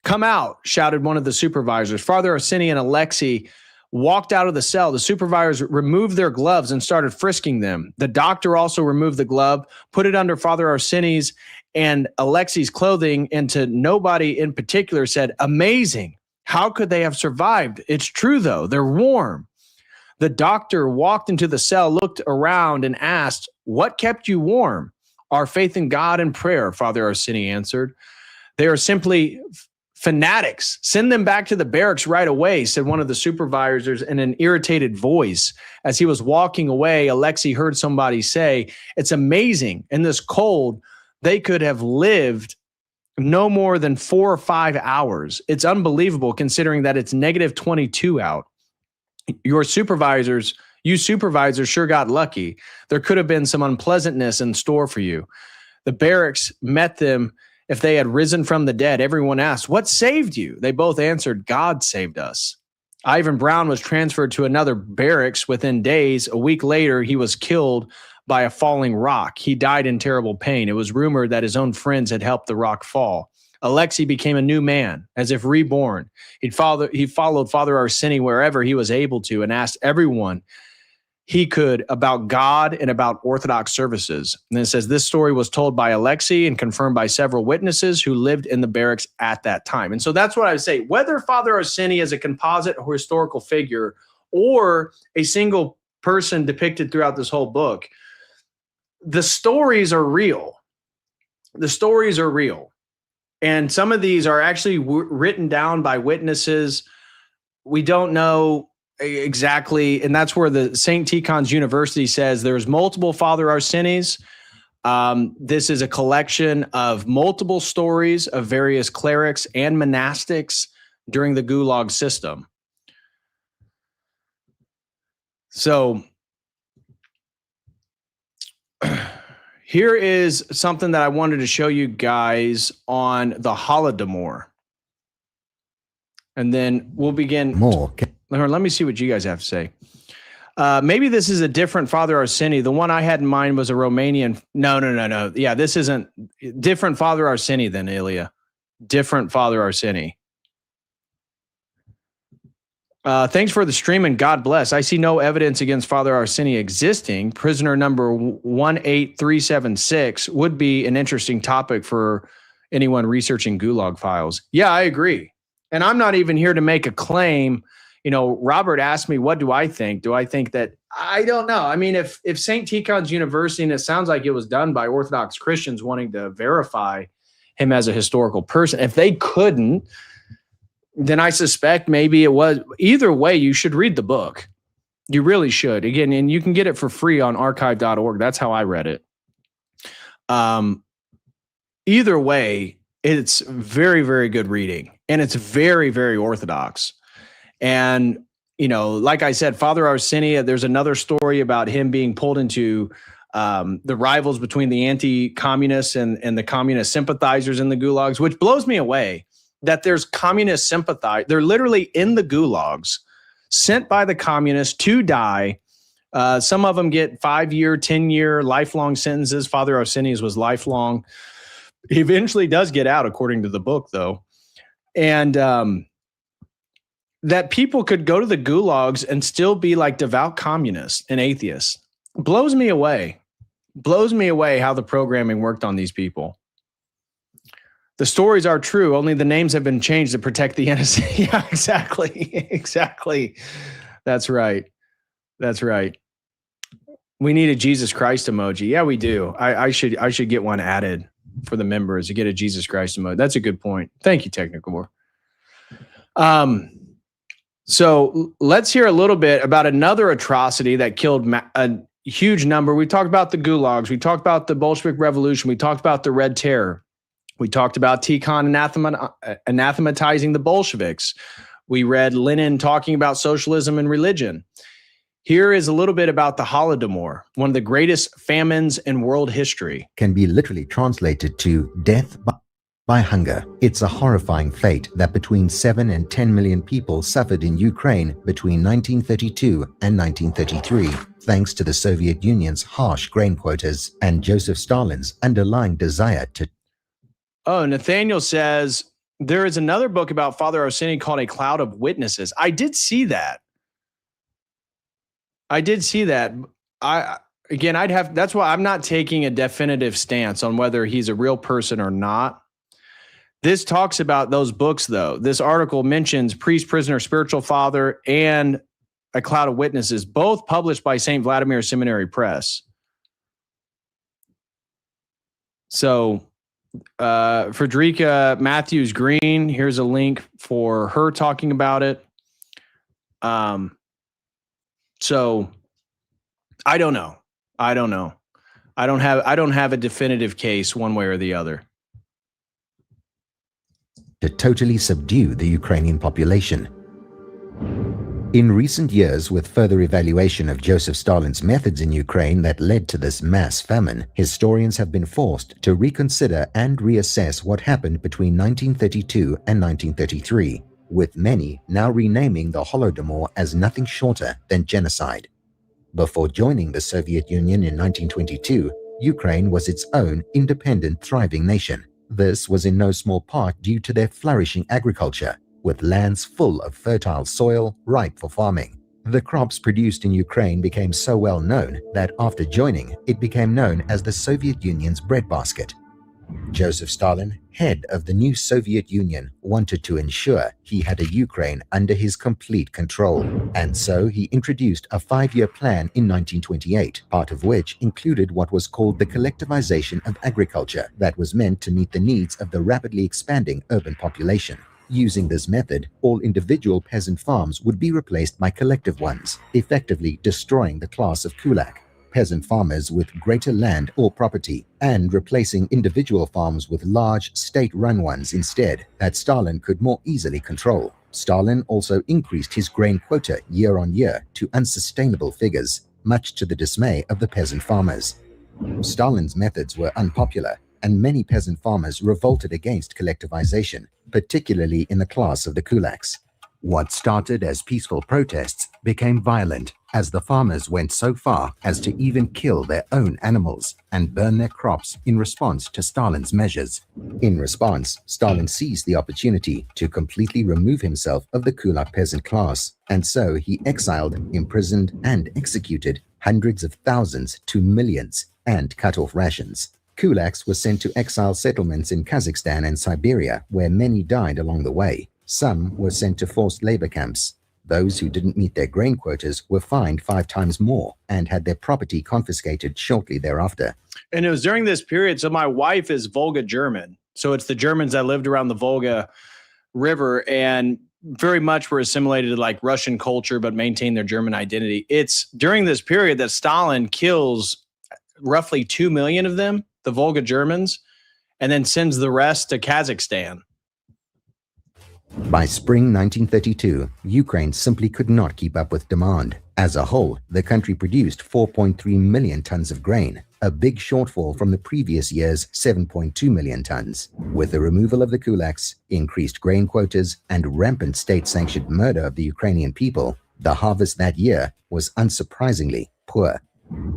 Come out, shouted one of the supervisors. Father Arseny and Alexei walked out of the cell. The supervisors removed their gloves and started frisking them. The doctor also removed the glove, put it under Father Arseny's and Alexei's clothing, and to nobody in particular said, amazing. How could they have survived? It's true, though. They're warm. The doctor walked into the cell, looked around, and asked, what kept you warm? Our faith in God and prayer, Father Arseny answered. They are simply fanatics. Send them back to the barracks right away, said one of the supervisors in an irritated voice. As he was walking away, Alexei heard somebody say, it's amazing. In this cold, they could have lived no more than 4 or 5 hours. It's unbelievable considering that it's negative 22 out. You supervisors sure got lucky. There could have been some unpleasantness in store for you. The barracks met them if they had risen from the dead. Everyone asked, what saved you? They both answered, God saved us. Ivan Brown was transferred to another barracks within days. A week later, he was killed by a falling rock. He died in terrible pain. It was rumored that his own friends had helped the rock fall. Alexei became a new man, as if reborn. He followed Father Arseny wherever he was able to and asked everyone he could about God and about Orthodox services. And then it says this story was told by Alexei and confirmed by several witnesses who lived in the barracks at that time. And so that's what I would say. Whether Father Arseni is a composite or historical figure or a single person depicted throughout this whole book, the stories are real. The stories are real. And some of these are actually written down by witnesses. We don't know exactly, and that's where the St. Tikhon's University says there's multiple Father Arsenis. This is a collection of multiple stories of various clerics and monastics during the Gulag system. So here is something that I wanted to show you guys on the Holodomor. And then we'll begin. More. Let me see what you guys have to say. Maybe this is a different Father Arseni. The one I had in mind was a Romanian. No. Yeah, this isn't. Different Father Arseni than Ilya. Different Father Arseni. Thanks for the stream and God bless. I see no evidence against Father Arseni existing. Prisoner number 18376 would be an interesting topic for anyone researching Gulag files. Yeah, I agree. And I'm not even here to make a claim. You know, Robert asked me, what do I think? Do I think that, I don't know. I mean, if St. Tikhon's University, and it sounds like it was done by Orthodox Christians wanting to verify him as a historical person, if they couldn't, then I suspect maybe it was. Either way, you should read the book. You really should. Again, and you can get it for free on archive.org. That's how I read it. Either way, it's very, very good reading. And it's very, very Orthodox. And, you know, like I said, Father Arseni, there's another story about him being pulled into the rivals between the anti-communists and the communist sympathizers in the gulags, which blows me away that there's communist sympathizers. They're literally in the gulags, sent by the communists to die. Some of them get 5-year, 10-year, lifelong sentences. Father Arseni's was lifelong. He eventually does get out, according to the book, though. And that people could go to the gulags and still be like devout communists and atheists. Blows me away. Blows me away how the programming worked on these people. The stories are true, only the names have been changed to protect the innocent. Yeah, exactly. Exactly. That's right. That's right. We need a Jesus Christ emoji. Yeah, we do. I should get one added for the members to get a Jesus Christ emoji. That's a good point. Thank you, Technical. So let's hear a little bit about another atrocity that killed a huge number. We talked about the gulags. We talked about the Bolshevik Revolution. We talked about the Red Terror. We talked about Tikhon anathematizing the Bolsheviks. We read Lenin talking about socialism and religion. Here is a little bit about the Holodomor, one of the greatest famines in world history. Can be literally translated to death by hunger. It's a horrifying fate that between 7 and 10 million people suffered in Ukraine between 1932 and 1933, thanks to the Soviet Union's harsh grain quotas and Joseph Stalin's underlying desire to. Oh, Nathaniel says, there is another book about Father Arseni called A Cloud of Witnesses. I did see that. That's why I'm not taking a definitive stance on whether he's a real person or not. This talks about those books, though. This article mentions Priest, Prisoner, Spiritual Father, and A Cloud of Witnesses, both published by St. Vladimir Seminary Press. So, Frederica Matthews Green, here's a link for her talking about it. So I don't know. I don't have a definitive case one way or the other. To totally subdue the Ukrainian population. In recent years, with further evaluation of Joseph Stalin's methods in Ukraine that led to this mass famine, historians have been forced to reconsider and reassess what happened between 1932 and 1933, with many now renaming the Holodomor as nothing shorter than genocide. Before joining the Soviet Union in 1922, Ukraine was its own independent, thriving nation. This was in no small part due to their flourishing agriculture, with lands full of fertile soil ripe for farming. The crops produced in Ukraine became so well known that after joining, it became known as the Soviet Union's breadbasket. Joseph Stalin, head of the new Soviet Union, wanted to ensure he had a Ukraine under his complete control, and so he introduced a 5-year plan in 1928, part of which included what was called the collectivization of agriculture that was meant to meet the needs of the rapidly expanding urban population. Using this method, all individual peasant farms would be replaced by collective ones, effectively destroying the class of kulak, peasant farmers with greater land or property, and replacing individual farms with large state-run ones instead that Stalin could more easily control. Stalin also increased his grain quota year on year to unsustainable figures, much to the dismay of the peasant farmers. Stalin's methods were unpopular, and many peasant farmers revolted against collectivization, particularly in the class of the kulaks. What started as peaceful protests became violent as the farmers went so far as to even kill their own animals and burn their crops in response to Stalin's measures. In response, Stalin seized the opportunity to completely remove himself of the kulak peasant class, and so he exiled, imprisoned, and executed hundreds of thousands to millions and cut off rations. Kulaks were sent to exile settlements in Kazakhstan and Siberia, where many died along the way. Some were sent to forced labor camps. Those who didn't meet their grain quotas were fined 5 times more and had their property confiscated shortly thereafter. And it was during this period. So my wife is Volga German. So it's the Germans that lived around the Volga River and very much were assimilated to like Russian culture, but maintained their German identity. It's during this period that Stalin kills roughly 2 million of them, the Volga Germans, and then sends the rest to Kazakhstan. By spring 1932, Ukraine simply could not keep up with demand. As a whole, the country produced 4.3 million tons of grain, a big shortfall from the previous year's 7.2 million tons. With the removal of the kulaks, increased grain quotas, and rampant state-sanctioned murder of the Ukrainian people, the harvest that year was unsurprisingly poor.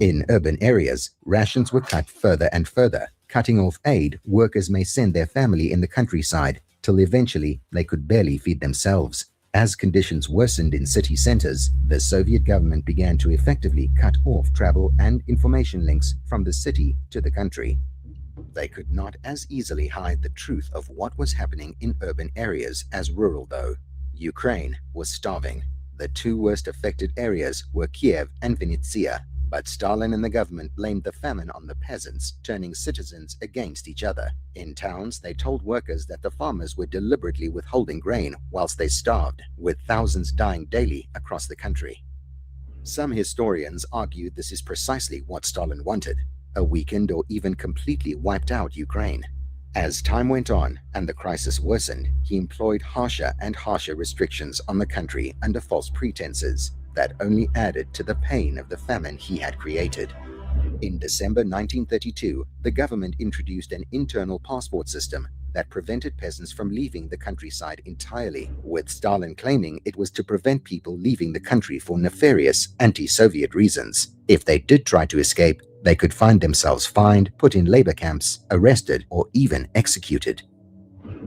In urban areas, rations were cut further and further. Cutting off aid, workers may send their family in the countryside till eventually they could barely feed themselves. As conditions worsened in city centers, the Soviet government began to effectively cut off travel and information links from the city to the country. They could not as easily hide the truth of what was happening in urban areas as rural, though. Ukraine was starving. The 2 worst affected areas were Kiev and Vinnytsia. But Stalin and the government blamed the famine on the peasants, turning citizens against each other. In towns, they told workers that the farmers were deliberately withholding grain whilst they starved, with thousands dying daily across the country. Some historians argued this is precisely what Stalin wanted, a weakened or even completely wiped out Ukraine. As time went on and the crisis worsened, he employed harsher and harsher restrictions on the country under false pretenses that only added to the pain of the famine he had created. In December 1932, the government introduced an internal passport system that prevented peasants from leaving the countryside entirely, with Stalin claiming it was to prevent people leaving the country for nefarious anti-Soviet reasons. If they did try to escape, they could find themselves fined, put in labor camps, arrested, or even executed.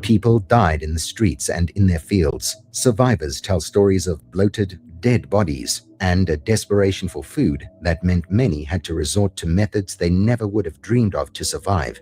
People died in the streets and in their fields. Survivors tell stories of bloated, dead bodies and a desperation for food that meant many had to resort to methods they never would have dreamed of to survive.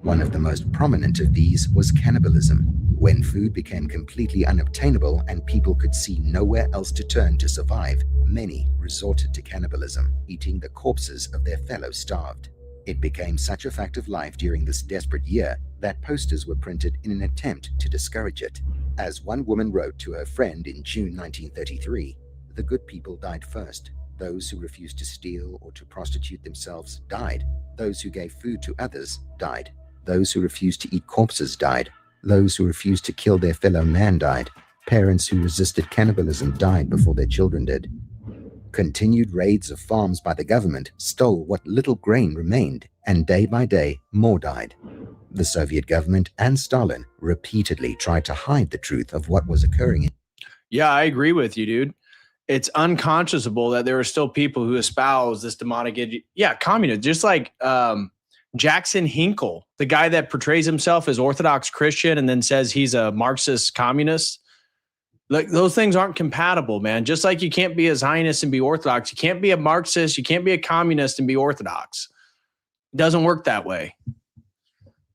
One of the most prominent of these was cannibalism. When food became completely unobtainable and people could see nowhere else to turn to survive, many resorted to cannibalism, eating the corpses of their fellow starved. It became such a fact of life during this desperate year that posters were printed in an attempt to discourage it. As one woman wrote to her friend in June 1933, "The good people died first. Those who refused to steal or to prostitute themselves died. Those who gave food to others died. Those who refused to eat corpses died. Those who refused to kill their fellow man died. Parents who resisted cannibalism died before their children did." Continued raids of farms by the government stole what little grain remained, and day by day, more died. The Soviet government and Stalin repeatedly tried to hide the truth of what was occurring. Yeah, I agree with you, dude. It's unconscionable that there are still people who espouse this demonic, communism. Just like Jackson Hinkle, the guy that portrays himself as Orthodox Christian and then says he's a Marxist communist. Like, those things aren't compatible, man. Just like you can't be a Zionist and be Orthodox. You can't be a Marxist. You can't be a communist and be Orthodox. It doesn't work that way.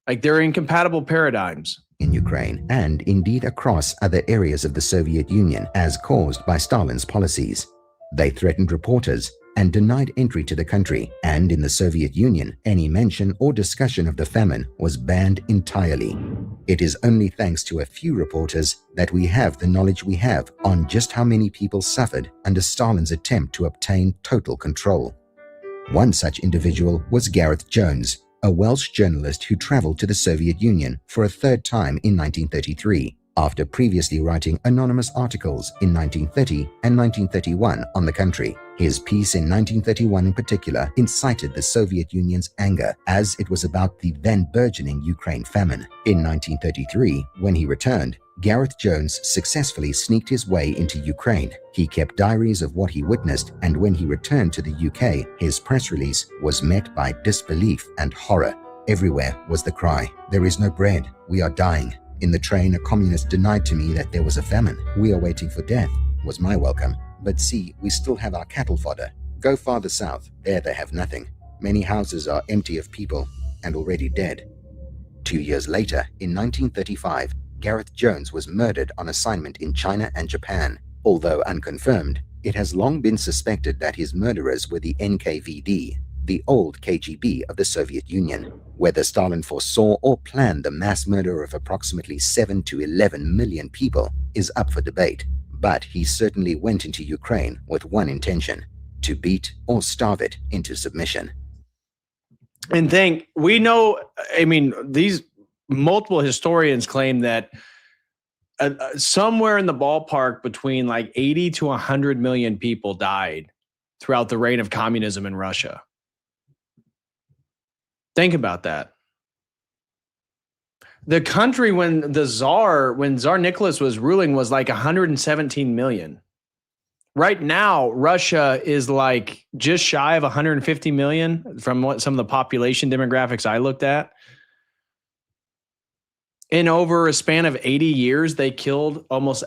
Like, they're incompatible paradigms. In Ukraine, and indeed across other areas of the Soviet Union, as caused by Stalin's policies. They threatened reporters and denied entry to the country, and in the Soviet Union, any mention or discussion of the famine was banned entirely. It is only thanks to a few reporters that we have the knowledge we have on just how many people suffered under Stalin's attempt to obtain total control. One such individual was Gareth Jones, a Welsh journalist who traveled to the Soviet Union for a third time in 1933, after previously writing anonymous articles in 1930 and 1931 on the country. His piece in 1931 in particular incited the Soviet Union's anger, as it was about the then burgeoning Ukraine famine. In 1933, when he returned, Gareth Jones successfully sneaked his way into Ukraine. He kept diaries of what he witnessed, and when he returned to the UK, his press release was met by disbelief and horror. Everywhere was the cry, "There is no bread, we are dying." In the train, a communist denied to me that there was a famine. "We are waiting for death," was my welcome. "But see, we still have our cattle fodder. Go farther south, there they have nothing. Many houses are empty of people and already dead." 2 years later, in 1935, Gareth Jones was murdered on assignment in China and Japan. Although unconfirmed, it has long been suspected that his murderers were the NKVD, the old KGB of the Soviet Union. Whether Stalin foresaw or planned the mass murder of approximately 7 to 11 million people is up for debate, but he certainly went into Ukraine with one intention: to beat or starve it into submission. And we know, I mean, these multiple historians claim that somewhere in the ballpark between like 80 to 100 million people died throughout the reign of communism in Russia. Think about that. The country when Tsar Nicholas was ruling was like 117 million. Right now, Russia is like just shy of 150 million from what some of the population demographics I looked at. In over a span of 80 years, they killed almost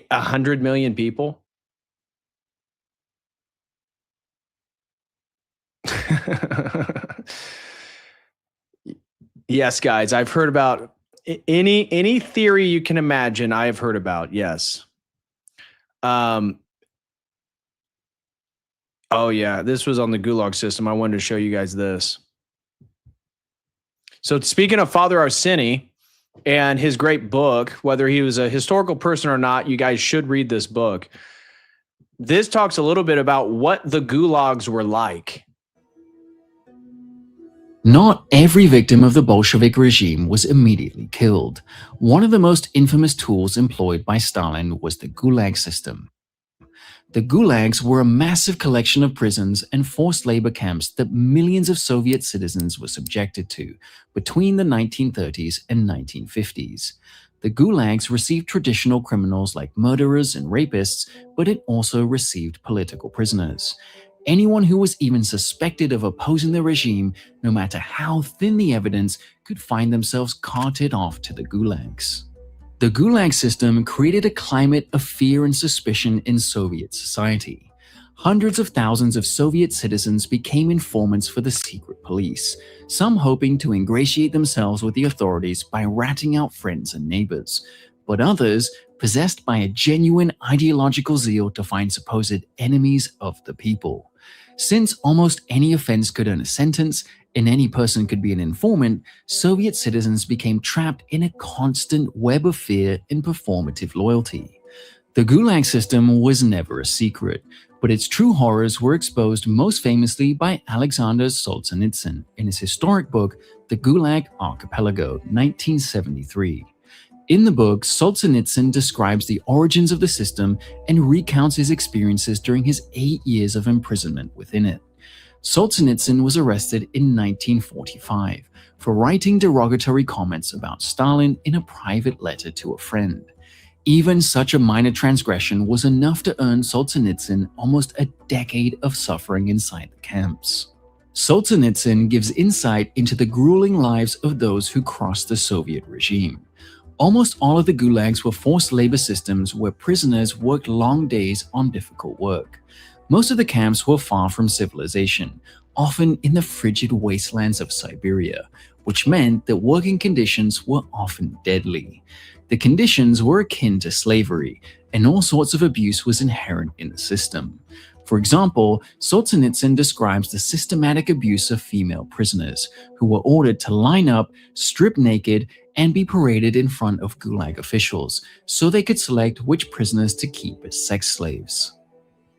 100 million people. Yes, guys, I've heard about any theory you can imagine. I have heard about. Yes. Oh yeah, this was on the Gulag system. I wanted to show you guys this. So speaking of Father Arseny and his great book, whether he was a historical person or not, you guys should read this book. This talks a little bit about what the gulags were like. Not every victim of the Bolshevik regime was immediately killed. One of the most infamous tools employed by Stalin was the Gulag system. The gulags were a massive collection of prisons and forced labor camps that millions of Soviet citizens were subjected to between the 1930s and 1950s. The gulags received traditional criminals like murderers and rapists, but it also received political prisoners. Anyone who was even suspected of opposing the regime, no matter how thin the evidence, could find themselves carted off to the gulags. The Gulag system created a climate of fear and suspicion in Soviet society. Hundreds of thousands of Soviet citizens became informants for the secret police, some hoping to ingratiate themselves with the authorities by ratting out friends and neighbors, but others possessed by a genuine ideological zeal to find supposed enemies of the people. Since almost any offense could earn a sentence, and any person could be an informant, Soviet citizens became trapped in a constant web of fear and performative loyalty. The Gulag system was never a secret, but its true horrors were exposed most famously by Alexander Solzhenitsyn in his historic book, The Gulag Archipelago, 1973. In the book, Solzhenitsyn describes the origins of the system and recounts his experiences during his 8 years of imprisonment within it. Solzhenitsyn was arrested in 1945 for writing derogatory comments about Stalin in a private letter to a friend. Even such a minor transgression was enough to earn Solzhenitsyn almost a decade of suffering inside the camps. Solzhenitsyn gives insight into the grueling lives of those who crossed the Soviet regime. Almost all of the gulags were forced labor systems where prisoners worked long days on difficult work. Most of the camps were far from civilization, often in the frigid wastelands of Siberia, which meant that working conditions were often deadly. The conditions were akin to slavery, and all sorts of abuse was inherent in the system. For example, Solzhenitsyn describes the systematic abuse of female prisoners, who were ordered to line up, strip naked, and be paraded in front of Gulag officials, so they could select which prisoners to keep as sex slaves.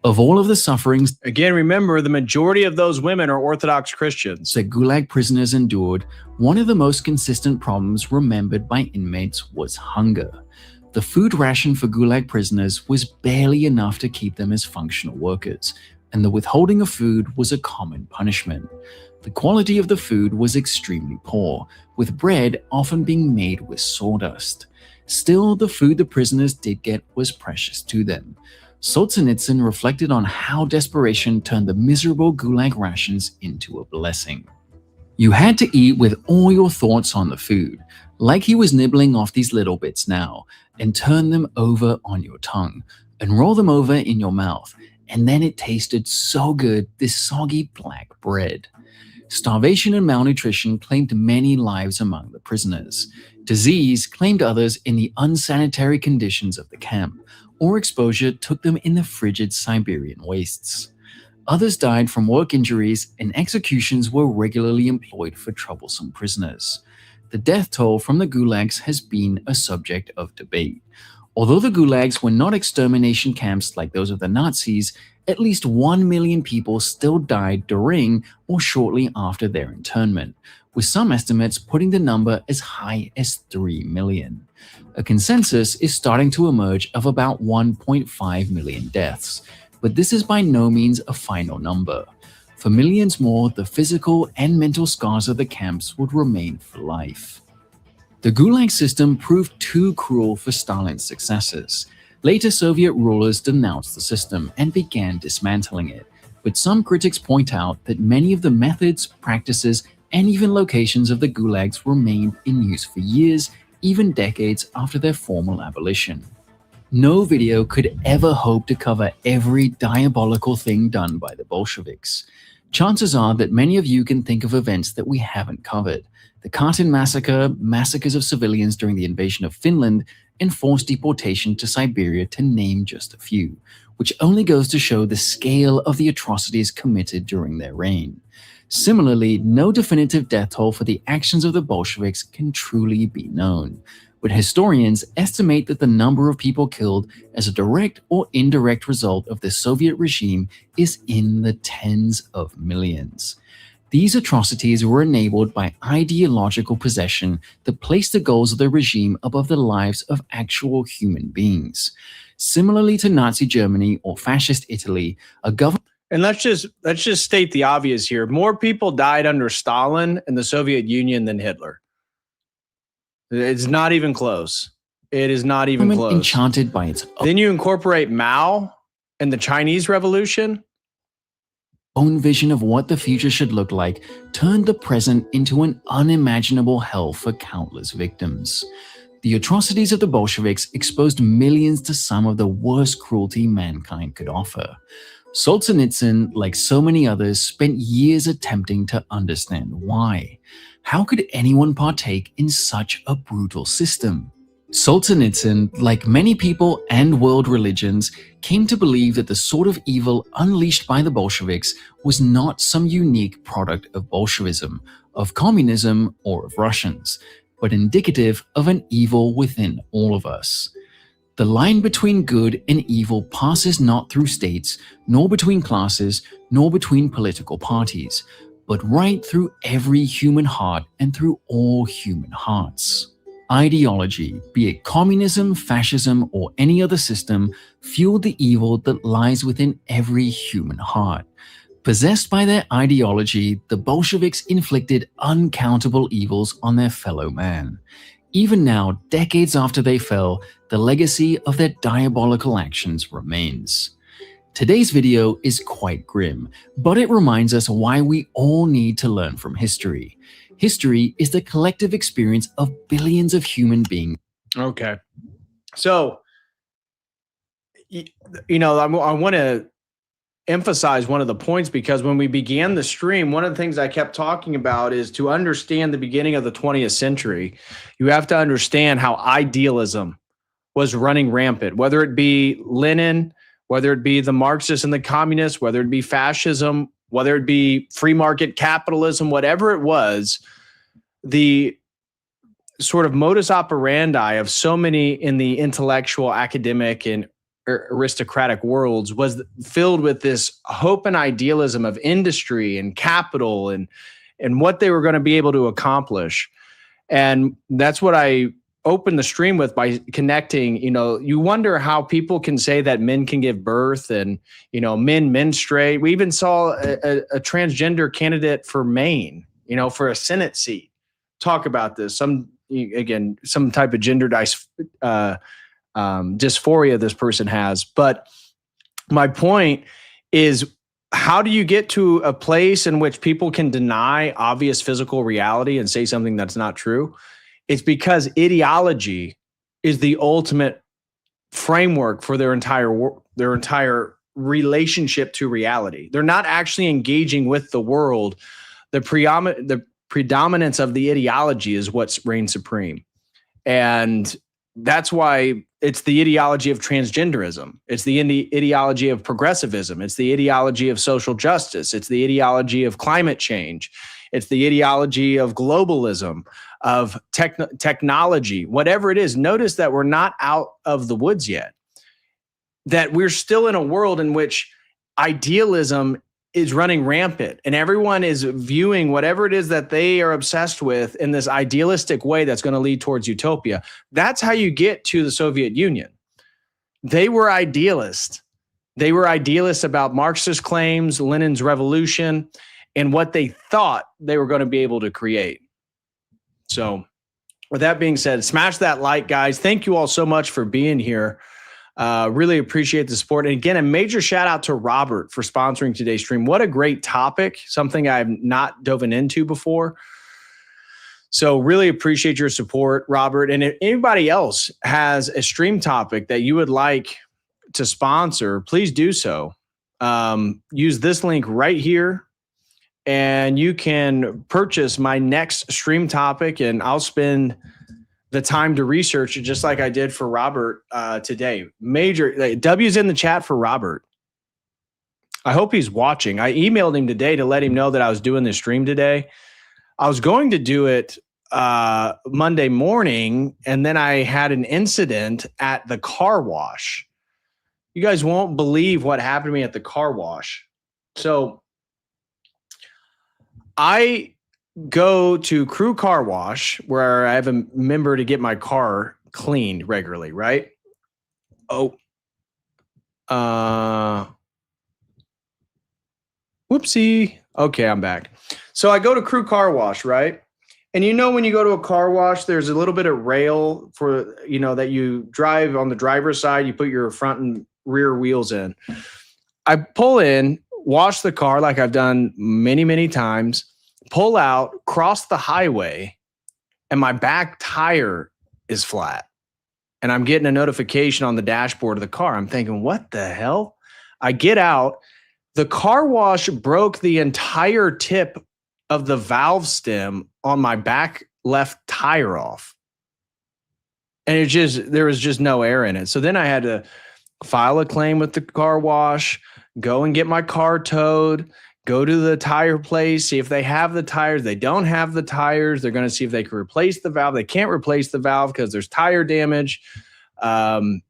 Of all of the sufferings, again, remember, the majority of those women are Orthodox Christians, that Gulag prisoners endured, one of the most consistent problems remembered by inmates was hunger. The food ration for Gulag prisoners was barely enough to keep them as functional workers, and the withholding of food was a common punishment. The quality of the food was extremely poor, with bread often being made with sawdust. Still, the food the prisoners did get was precious to them. Solzhenitsyn reflected on how desperation turned the miserable Gulag rations into a blessing. You had to eat with all your thoughts on the food, like he was nibbling off these little bits now, and turn them over on your tongue, and roll them over in your mouth, and then it tasted so good, this soggy black bread. Starvation and malnutrition claimed many lives among the prisoners. Disease claimed others in the unsanitary conditions of the camp, or exposure took them in the frigid Siberian wastes. Others died from work injuries, and executions were regularly employed for troublesome prisoners. The death toll from the gulags has been a subject of debate. Although the gulags were not extermination camps like those of the Nazis, at least 1 million people still died during or shortly after their internment, with some estimates putting the number as high as 3 million. A consensus is starting to emerge of about 1.5 million deaths, but this is by no means a final number. For millions more, the physical and mental scars of the camps would remain for life. The Gulag system proved too cruel for Stalin's successors. Later Soviet rulers denounced the system and began dismantling it, but some critics point out that many of the methods, practices, and even locations of the gulags remained in use for years, even decades after their formal abolition. No video could ever hope to cover every diabolical thing done by the Bolsheviks. Chances are that many of you can think of events that we haven't covered. The Katyn massacre, massacres of civilians during the invasion of Finland, and forced deportation to Siberia, to name just a few, which only goes to show the scale of the atrocities committed during their reign. Similarly, no definitive death toll for the actions of the Bolsheviks can truly be known, but historians estimate that the number of people killed as a direct or indirect result of the Soviet regime is in the tens of millions. These atrocities were enabled by ideological possession that placed the goals of the regime above the lives of actual human beings. Similarly to Nazi Germany or fascist Italy, a government. And let's just state the obvious here. More people died under Stalin and the Soviet Union than Hitler. It's not even close. It is not even close. Enchanted by its Then you incorporate Mao and the Chinese Revolution. Own vision of what the future should look like turned the present into an unimaginable hell for countless victims. The atrocities of the Bolsheviks exposed millions to some of the worst cruelty mankind could offer. Solzhenitsyn, like so many others, spent years attempting to understand why. How could anyone partake in such a brutal system? Solzhenitsyn, like many people and world religions, came to believe that the sort of evil unleashed by the Bolsheviks was not some unique product of Bolshevism, of communism, or of Russians, but indicative of an evil within all of us. The line between good and evil passes not through states, nor between classes, nor between political parties, but right through every human heart and through all human hearts. Ideology, be it communism, fascism, or any other system, fueled the evil that lies within every human heart. Possessed by their ideology, the Bolsheviks inflicted uncountable evils on their fellow man. Even now, decades after they fell, the legacy of their diabolical actions remains. Today's video is quite grim, but it reminds us why we all need to learn from history. History is the collective experience of billions of human beings. Okay. So, I want to emphasize one of the points, because when we began the stream, one of the things I kept talking about is to understand the beginning of the 20th century, you have to understand how idealism was running rampant, whether it be Lenin, whether it be the Marxists and the communists, whether it be fascism, whether it be free market capitalism, whatever it was, the sort of modus operandi of so many in the intellectual, academic, and aristocratic worlds was filled with this hope and idealism of industry and capital and what they were going to be able to accomplish. And that's what I opened the stream with, by connecting. You wonder how people can say that men can give birth and men menstruate. We even saw a transgender candidate for Maine, for a Senate seat, talk about this. Some type of gender dysphoria this person has. But my point is, how do you get to a place in which people can deny obvious physical reality and say something that's not true? It's because ideology is the ultimate framework for their entire relationship to reality. They're not actually engaging with the world. The predominance of the ideology is what reigns supreme. And that's why it's the ideology of transgenderism. It's the ideology of progressivism. It's the ideology of social justice. It's the ideology of climate change. It's the ideology of globalism, of technology, whatever it is. Notice that we're not out of the woods yet, that we're still in a world in which idealism is running rampant, and everyone is viewing whatever it is that they are obsessed with in this idealistic way that's going to lead towards utopia. That's how you get to the Soviet Union. They were idealists. They were idealists about Marxist claims, Lenin's revolution, and what they thought they were going to be able to create. So with that being said, smash that like, guys. Thank you all so much for being here. Really appreciate the support. And again, a major shout out to Robert for sponsoring today's stream. What a great topic, something I've not dove into before. So really appreciate your support, Robert. And if anybody else has a stream topic that you would like to sponsor, please do so. Use this link right here, and you can purchase my next stream topic, and I'll spend the time to research it, just like I did for Robert today. Major W's in the chat for Robert. I hope he's watching. I emailed him today to let him know that I was doing this stream today. I was going to do it Monday morning, and then I had an incident at the car wash. You guys won't believe what happened to me at the car wash. So I go to Crew Car Wash, where I have a member to get my car cleaned regularly, right? Whoopsie. Okay, I'm back. So I go to Crew Car Wash, right? And when you go to a car wash, there's a little bit of rail for, that you drive on the driver's side, you put your front and rear wheels in. I pull in, wash the car like I've done many, many times, pull out, cross the highway, and my back tire is flat. And I'm getting a notification on the dashboard of the car. I'm thinking, what the hell? I get out. The car wash broke the entire tip of the valve stem on my back left tire off. And there was just no air in it. So then I had to file a claim with the car wash, go and get my car towed, go to the tire place, see if they have the tires. They don't have the tires. They're going to see if they can replace the valve. They can't replace the valve because there's tire damage. And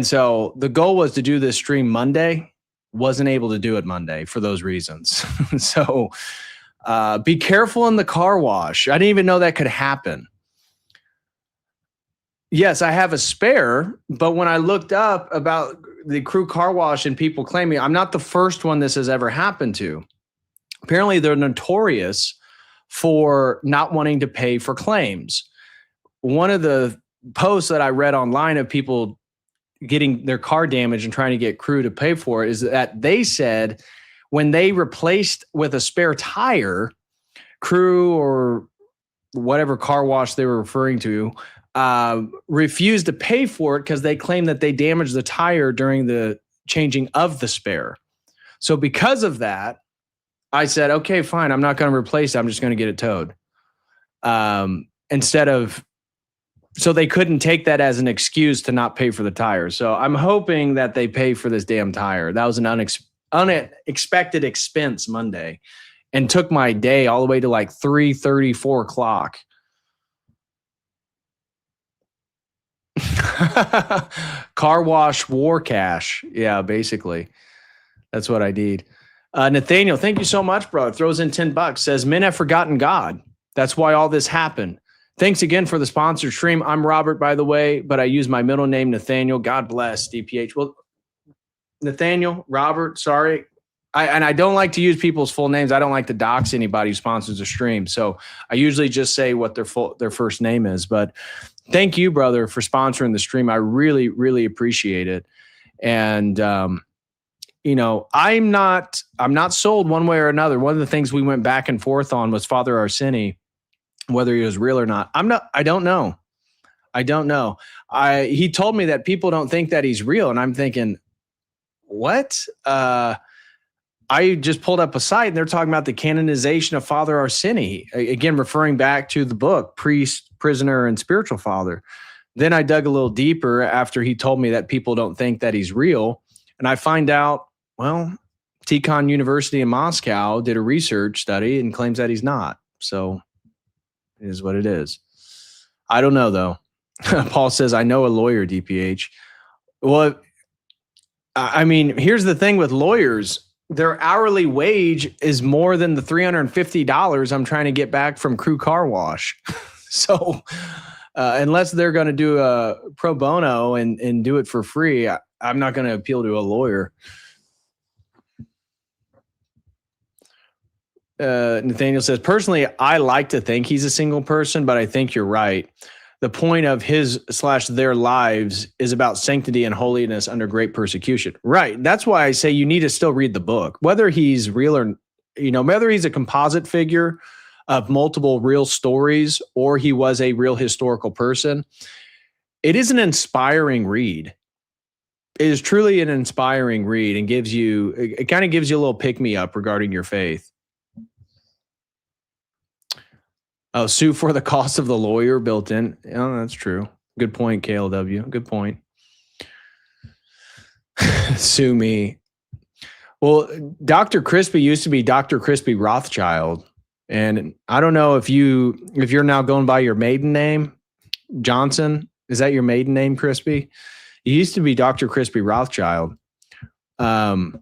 so the goal was to do this stream Monday. Wasn't able to do it Monday for those reasons. So be careful in the car wash. I didn't even know that could happen. Yes, I have a spare, but when I looked up about the Crew Car Wash and people claiming, I'm not the first one this has ever happened to. Apparently, they're notorious for not wanting to pay for claims. One of the posts that I read online of people getting their car damaged and trying to get Crew to pay for it is that they said when they replaced with a spare tire, Crew or whatever car wash they were referring to, refused to pay for it because they claim that they damaged the tire during the changing of the spare. So because of that, I said, okay, fine. I'm not going to replace it. I'm just going to get it towed. So they couldn't take that as an excuse to not pay for the tire. So I'm hoping that they pay for this damn tire. That was an unexpected expense Monday and took my day all the way to like 3:30, 4 o'clock. Car wash war cash. Yeah, basically. That's what I need. Nathaniel, thank you so much, bro. Throws in $10. Says, men have forgotten God. That's why all this happened. Thanks again for the sponsored stream. I'm Robert, by the way, but I use my middle name, Nathaniel. God bless, DPH. Well, Nathaniel, Robert, sorry. I don't like to use people's full names. I don't like to dox anybody who sponsors a stream. So I usually just say what their first name is. But thank you, brother, for sponsoring the stream. I really, really appreciate it. And I'm not sold one way or another. One of the things we went back and forth on was Father Arseni, whether he was real or not. I don't know. He told me that people don't think that he's real. And I'm thinking, what? I just pulled up a site and they're talking about the canonization of Father Arseni, again, referring back to the book, Priest, Prisoner, and Spiritual Father. Then I dug a little deeper after he told me that people don't think that he's real. And I find out, well, Tikhon University in Moscow did a research study and claims that he's not. So it is what it is. I don't know, though. Paul says, I know a lawyer, DPH. Well, I mean, here's the thing with lawyers. Their hourly wage is more than the $350 I'm trying to get back from Crew Car Wash. So unless they're going to do a pro bono and do it for free, I'm not going to appeal to a lawyer. Nathaniel says, personally, I like to think he's a single person, but I think you're right. The point of his/their lives is about sanctity and holiness under great persecution. Right. That's why I say you need to still read the book, whether he's real or, whether he's a composite figure of multiple real stories or he was a real historical person. It is an inspiring read. It is truly an inspiring read and it kind of gives you a little pick me up regarding your faith. Oh, sue for the cost of the lawyer built in. Oh, that's true. Good point, KLW. Good point. Sue me. Well, Dr. Crispy used to be Dr. Crispy Rothschild. And I don't know if you're now going by your maiden name, Johnson. Is that your maiden name, Crispy? You used to be Dr. Crispy Rothschild. Then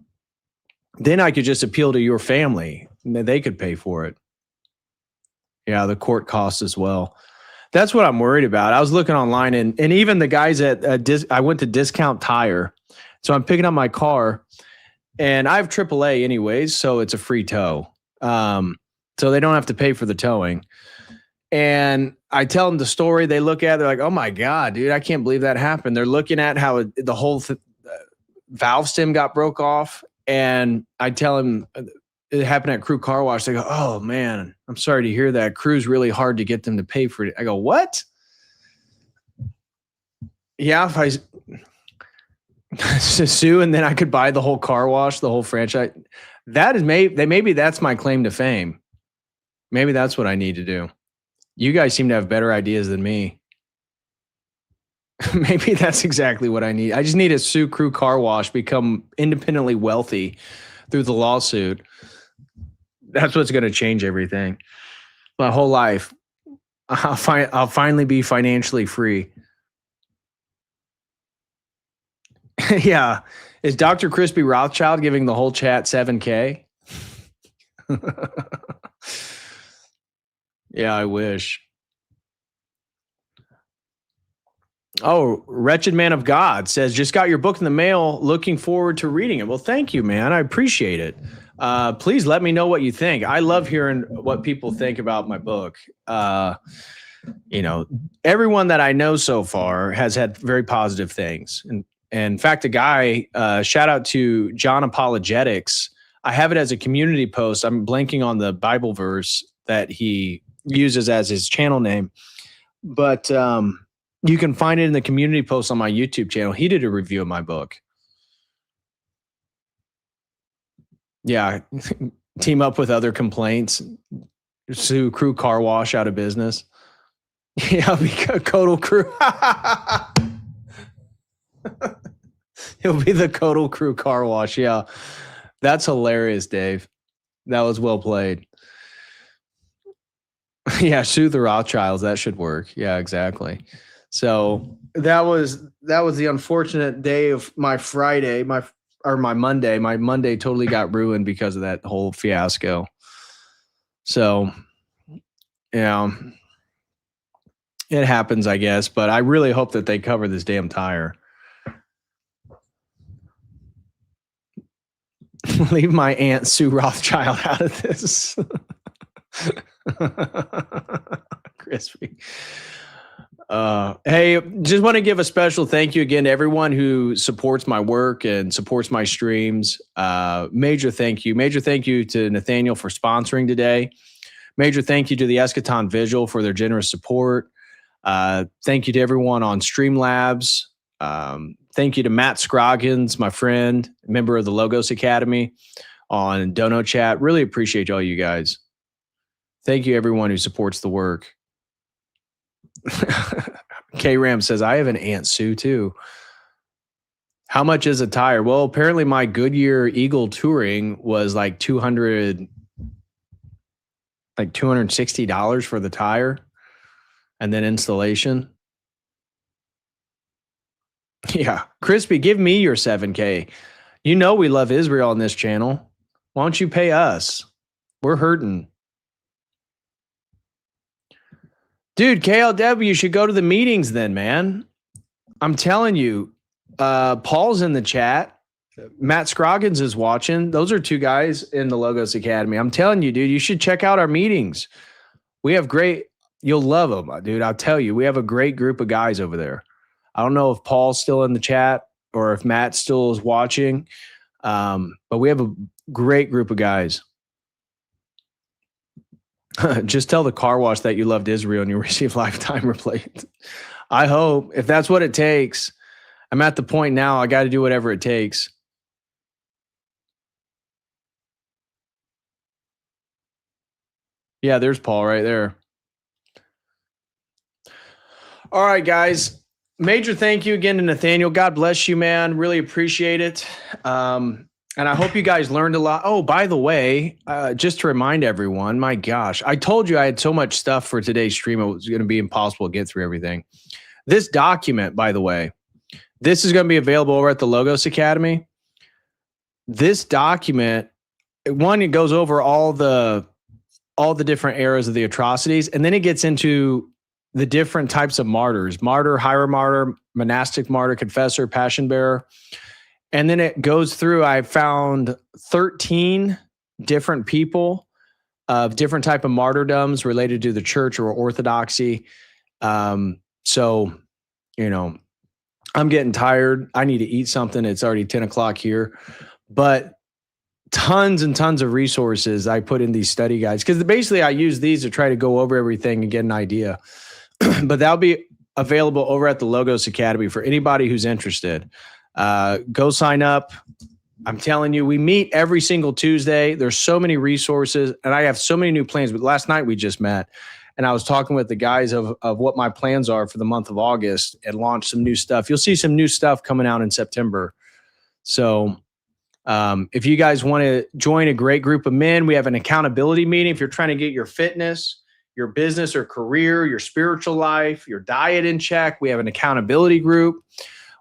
I could just appeal to your family. They could pay for it. Yeah, the court costs as well. That's what I'm worried about. I was looking online and even the guys at I went to Discount Tire. So I'm picking up my car and I have AAA anyways, so it's a free tow. So they don't have to pay for the towing. And I tell them the story. They look at it, they're like, oh my God, dude, I can't believe that happened. They're looking at how the whole valve stem got broke off. And I tell them it happened at Crew Car Wash. They go, oh man, I'm sorry to hear that. Crew's really hard to get them to pay for it. I go, what? Yeah, if I sue and then I could buy the whole car wash, the whole franchise. That is maybe that's my claim to fame. Maybe that's what I need to do. You guys seem to have better ideas than me. Maybe that's exactly what I need. I just need to sue Crew Car Wash, become independently wealthy through the lawsuit. That's what's going to change everything. My whole life, I'll finally be financially free. Yeah. Is Dr. Crispy Rothschild giving the whole chat 7K? Yeah, I wish. Oh, Wretched Man of God says, just got your book in the mail. Looking forward to reading it. Well, thank you, man. I appreciate it. Please let me know what you think. I love hearing what people think about my book. Everyone that I know so far has had very positive things. And in fact, a guy, shout out to John Apologetics. I have it as a community post. I'm blanking on the Bible verse that he uses as his channel name. But You can find it in the community post on my YouTube channel. He did a review of my book. Yeah. Team up with other complaints. Sue Crew Car Wash out of business. Yeah, because Codal Crew. He'll be the Codal Crew Car Wash. Yeah. That's hilarious, Dave. That was well played. Yeah, sue the Rothschilds. That should work. Yeah, exactly. So that was the unfortunate day of my Friday, my Monday. My Monday totally got ruined because of that whole fiasco. So, yeah, it happens, I guess. But I really hope that they cover this damn tire. Leave my Aunt Sue Rothschild out of this. Crispy. Hey, just want to give a special thank you again to everyone who supports my work and supports my streams. Major thank you. Major thank you to Nathaniel for sponsoring today. Major thank you to the Eschaton Visual for their generous support. Thank you to everyone on Streamlabs. Thank you to Matt Scroggins, my friend, member of the Logos Academy on Dono Chat. Really appreciate all you guys. Thank you, everyone who supports the work. K-Ram says, I have an Aunt Sue too. How much is a tire? Well, apparently my Goodyear Eagle Touring was like $260 for the tire and then installation. Yeah. Crispy, give me your 7K. You know we love Israel on this channel. Why don't you pay us? We're hurting. Dude, KLW should go to the meetings then, man. I'm telling you, Paul's in the chat. Matt Scroggins is watching. Those are two guys in the Logos Academy. I'm telling you, dude, you should check out our meetings. We have you'll love them, dude. I'll tell you, we have a great group of guys over there. I don't know if Paul's still in the chat or if Matt still is watching, but we have a great group of guys. Just tell the car wash that you loved Israel and you receive lifetime replacement. I hope, if that's what it takes. I'm at the point now, I got to do whatever it takes. Yeah, there's Paul right there. All right, guys. Major thank you again to Nathaniel. God bless you, man. Really appreciate it. And I hope you guys learned a lot. Oh, by the way, just to remind everyone, my gosh, I told you I had so much stuff for today's stream. It was going to be impossible to get through everything. This document, by the way, this is going to be available over at the Logos Academy. This document, one, it goes over all the different eras of the atrocities, and then it gets into the different types of martyrs: martyr, hieromartyr, monastic martyr, confessor, passion bearer. And then it goes through, I found 13 different people of different type of martyrdoms related to the church or orthodoxy. So, you know, I'm getting tired. I need to eat something. It's already 10 o'clock here. But tons and tons of resources I put in these study guides, because basically I use these to try to go over everything and get an idea. But that'll be available over at the Logos Academy for anybody who's interested. Go sign up. I'm telling you, we meet every single Tuesday. There's so many resources, and I have so many new plans. But last night we just met, and I was talking with the guys of what my plans are for the month of August and launch some new stuff. You'll see some new stuff coming out in September. So if you guys want to join a great group of men, we have an accountability meeting. If you're trying to get your fitness, your business or career, your spiritual life, your diet in check, we have an accountability group.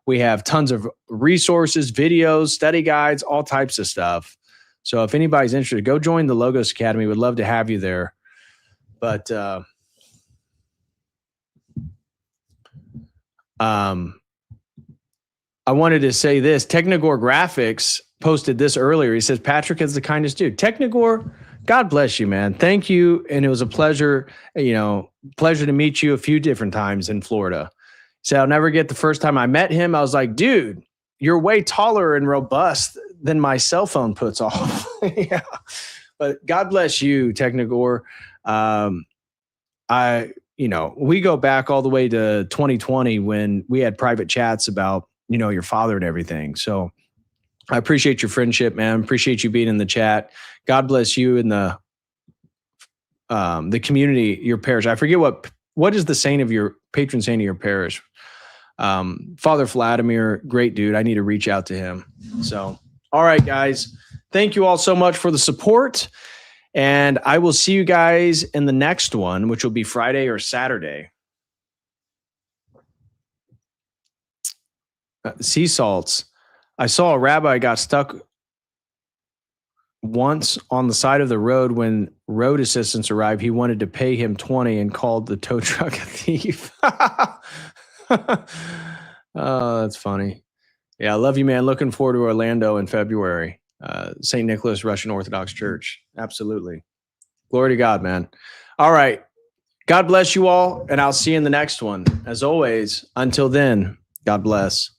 We have tons of resources, videos, study guides, all types of stuff. So if anybody's interested, go join the Logos Academy. We'd love to have you there. But I wanted to say this. Technogore Graphics posted this earlier. He says, Patrick is the kindest dude. Technogore, God bless you, man. Thank you. And it was a pleasure, pleasure to meet you a few different times in Florida. So I'll never get the first time I met him. I was like, dude, you're way taller and robust than my cell phone puts off. Yeah. But God bless you, Technogore. we go back all the way to 2020 when we had private chats about, your father and everything. So I appreciate your friendship, man. Appreciate you being in the chat. God bless you and the community, your parish. I forget what is the saint of your patron saint of your parish. Father Vladimir, great dude. I need to reach out to him. So, all right, guys. Thank you all so much for the support. And I will see you guys in the next one, which will be Friday or Saturday. Sea salts. I saw a rabbi got stuck once on the side of the road. When road assistance arrived, he wanted to pay him $20 and called the tow truck a thief. Oh, that's funny. Yeah, I love you, man. Looking forward to Orlando in February. St. Nicholas Russian Orthodox Church. Absolutely. Glory to God, man. All right. God bless you all, and I'll see you in the next one. As always, until then, God bless.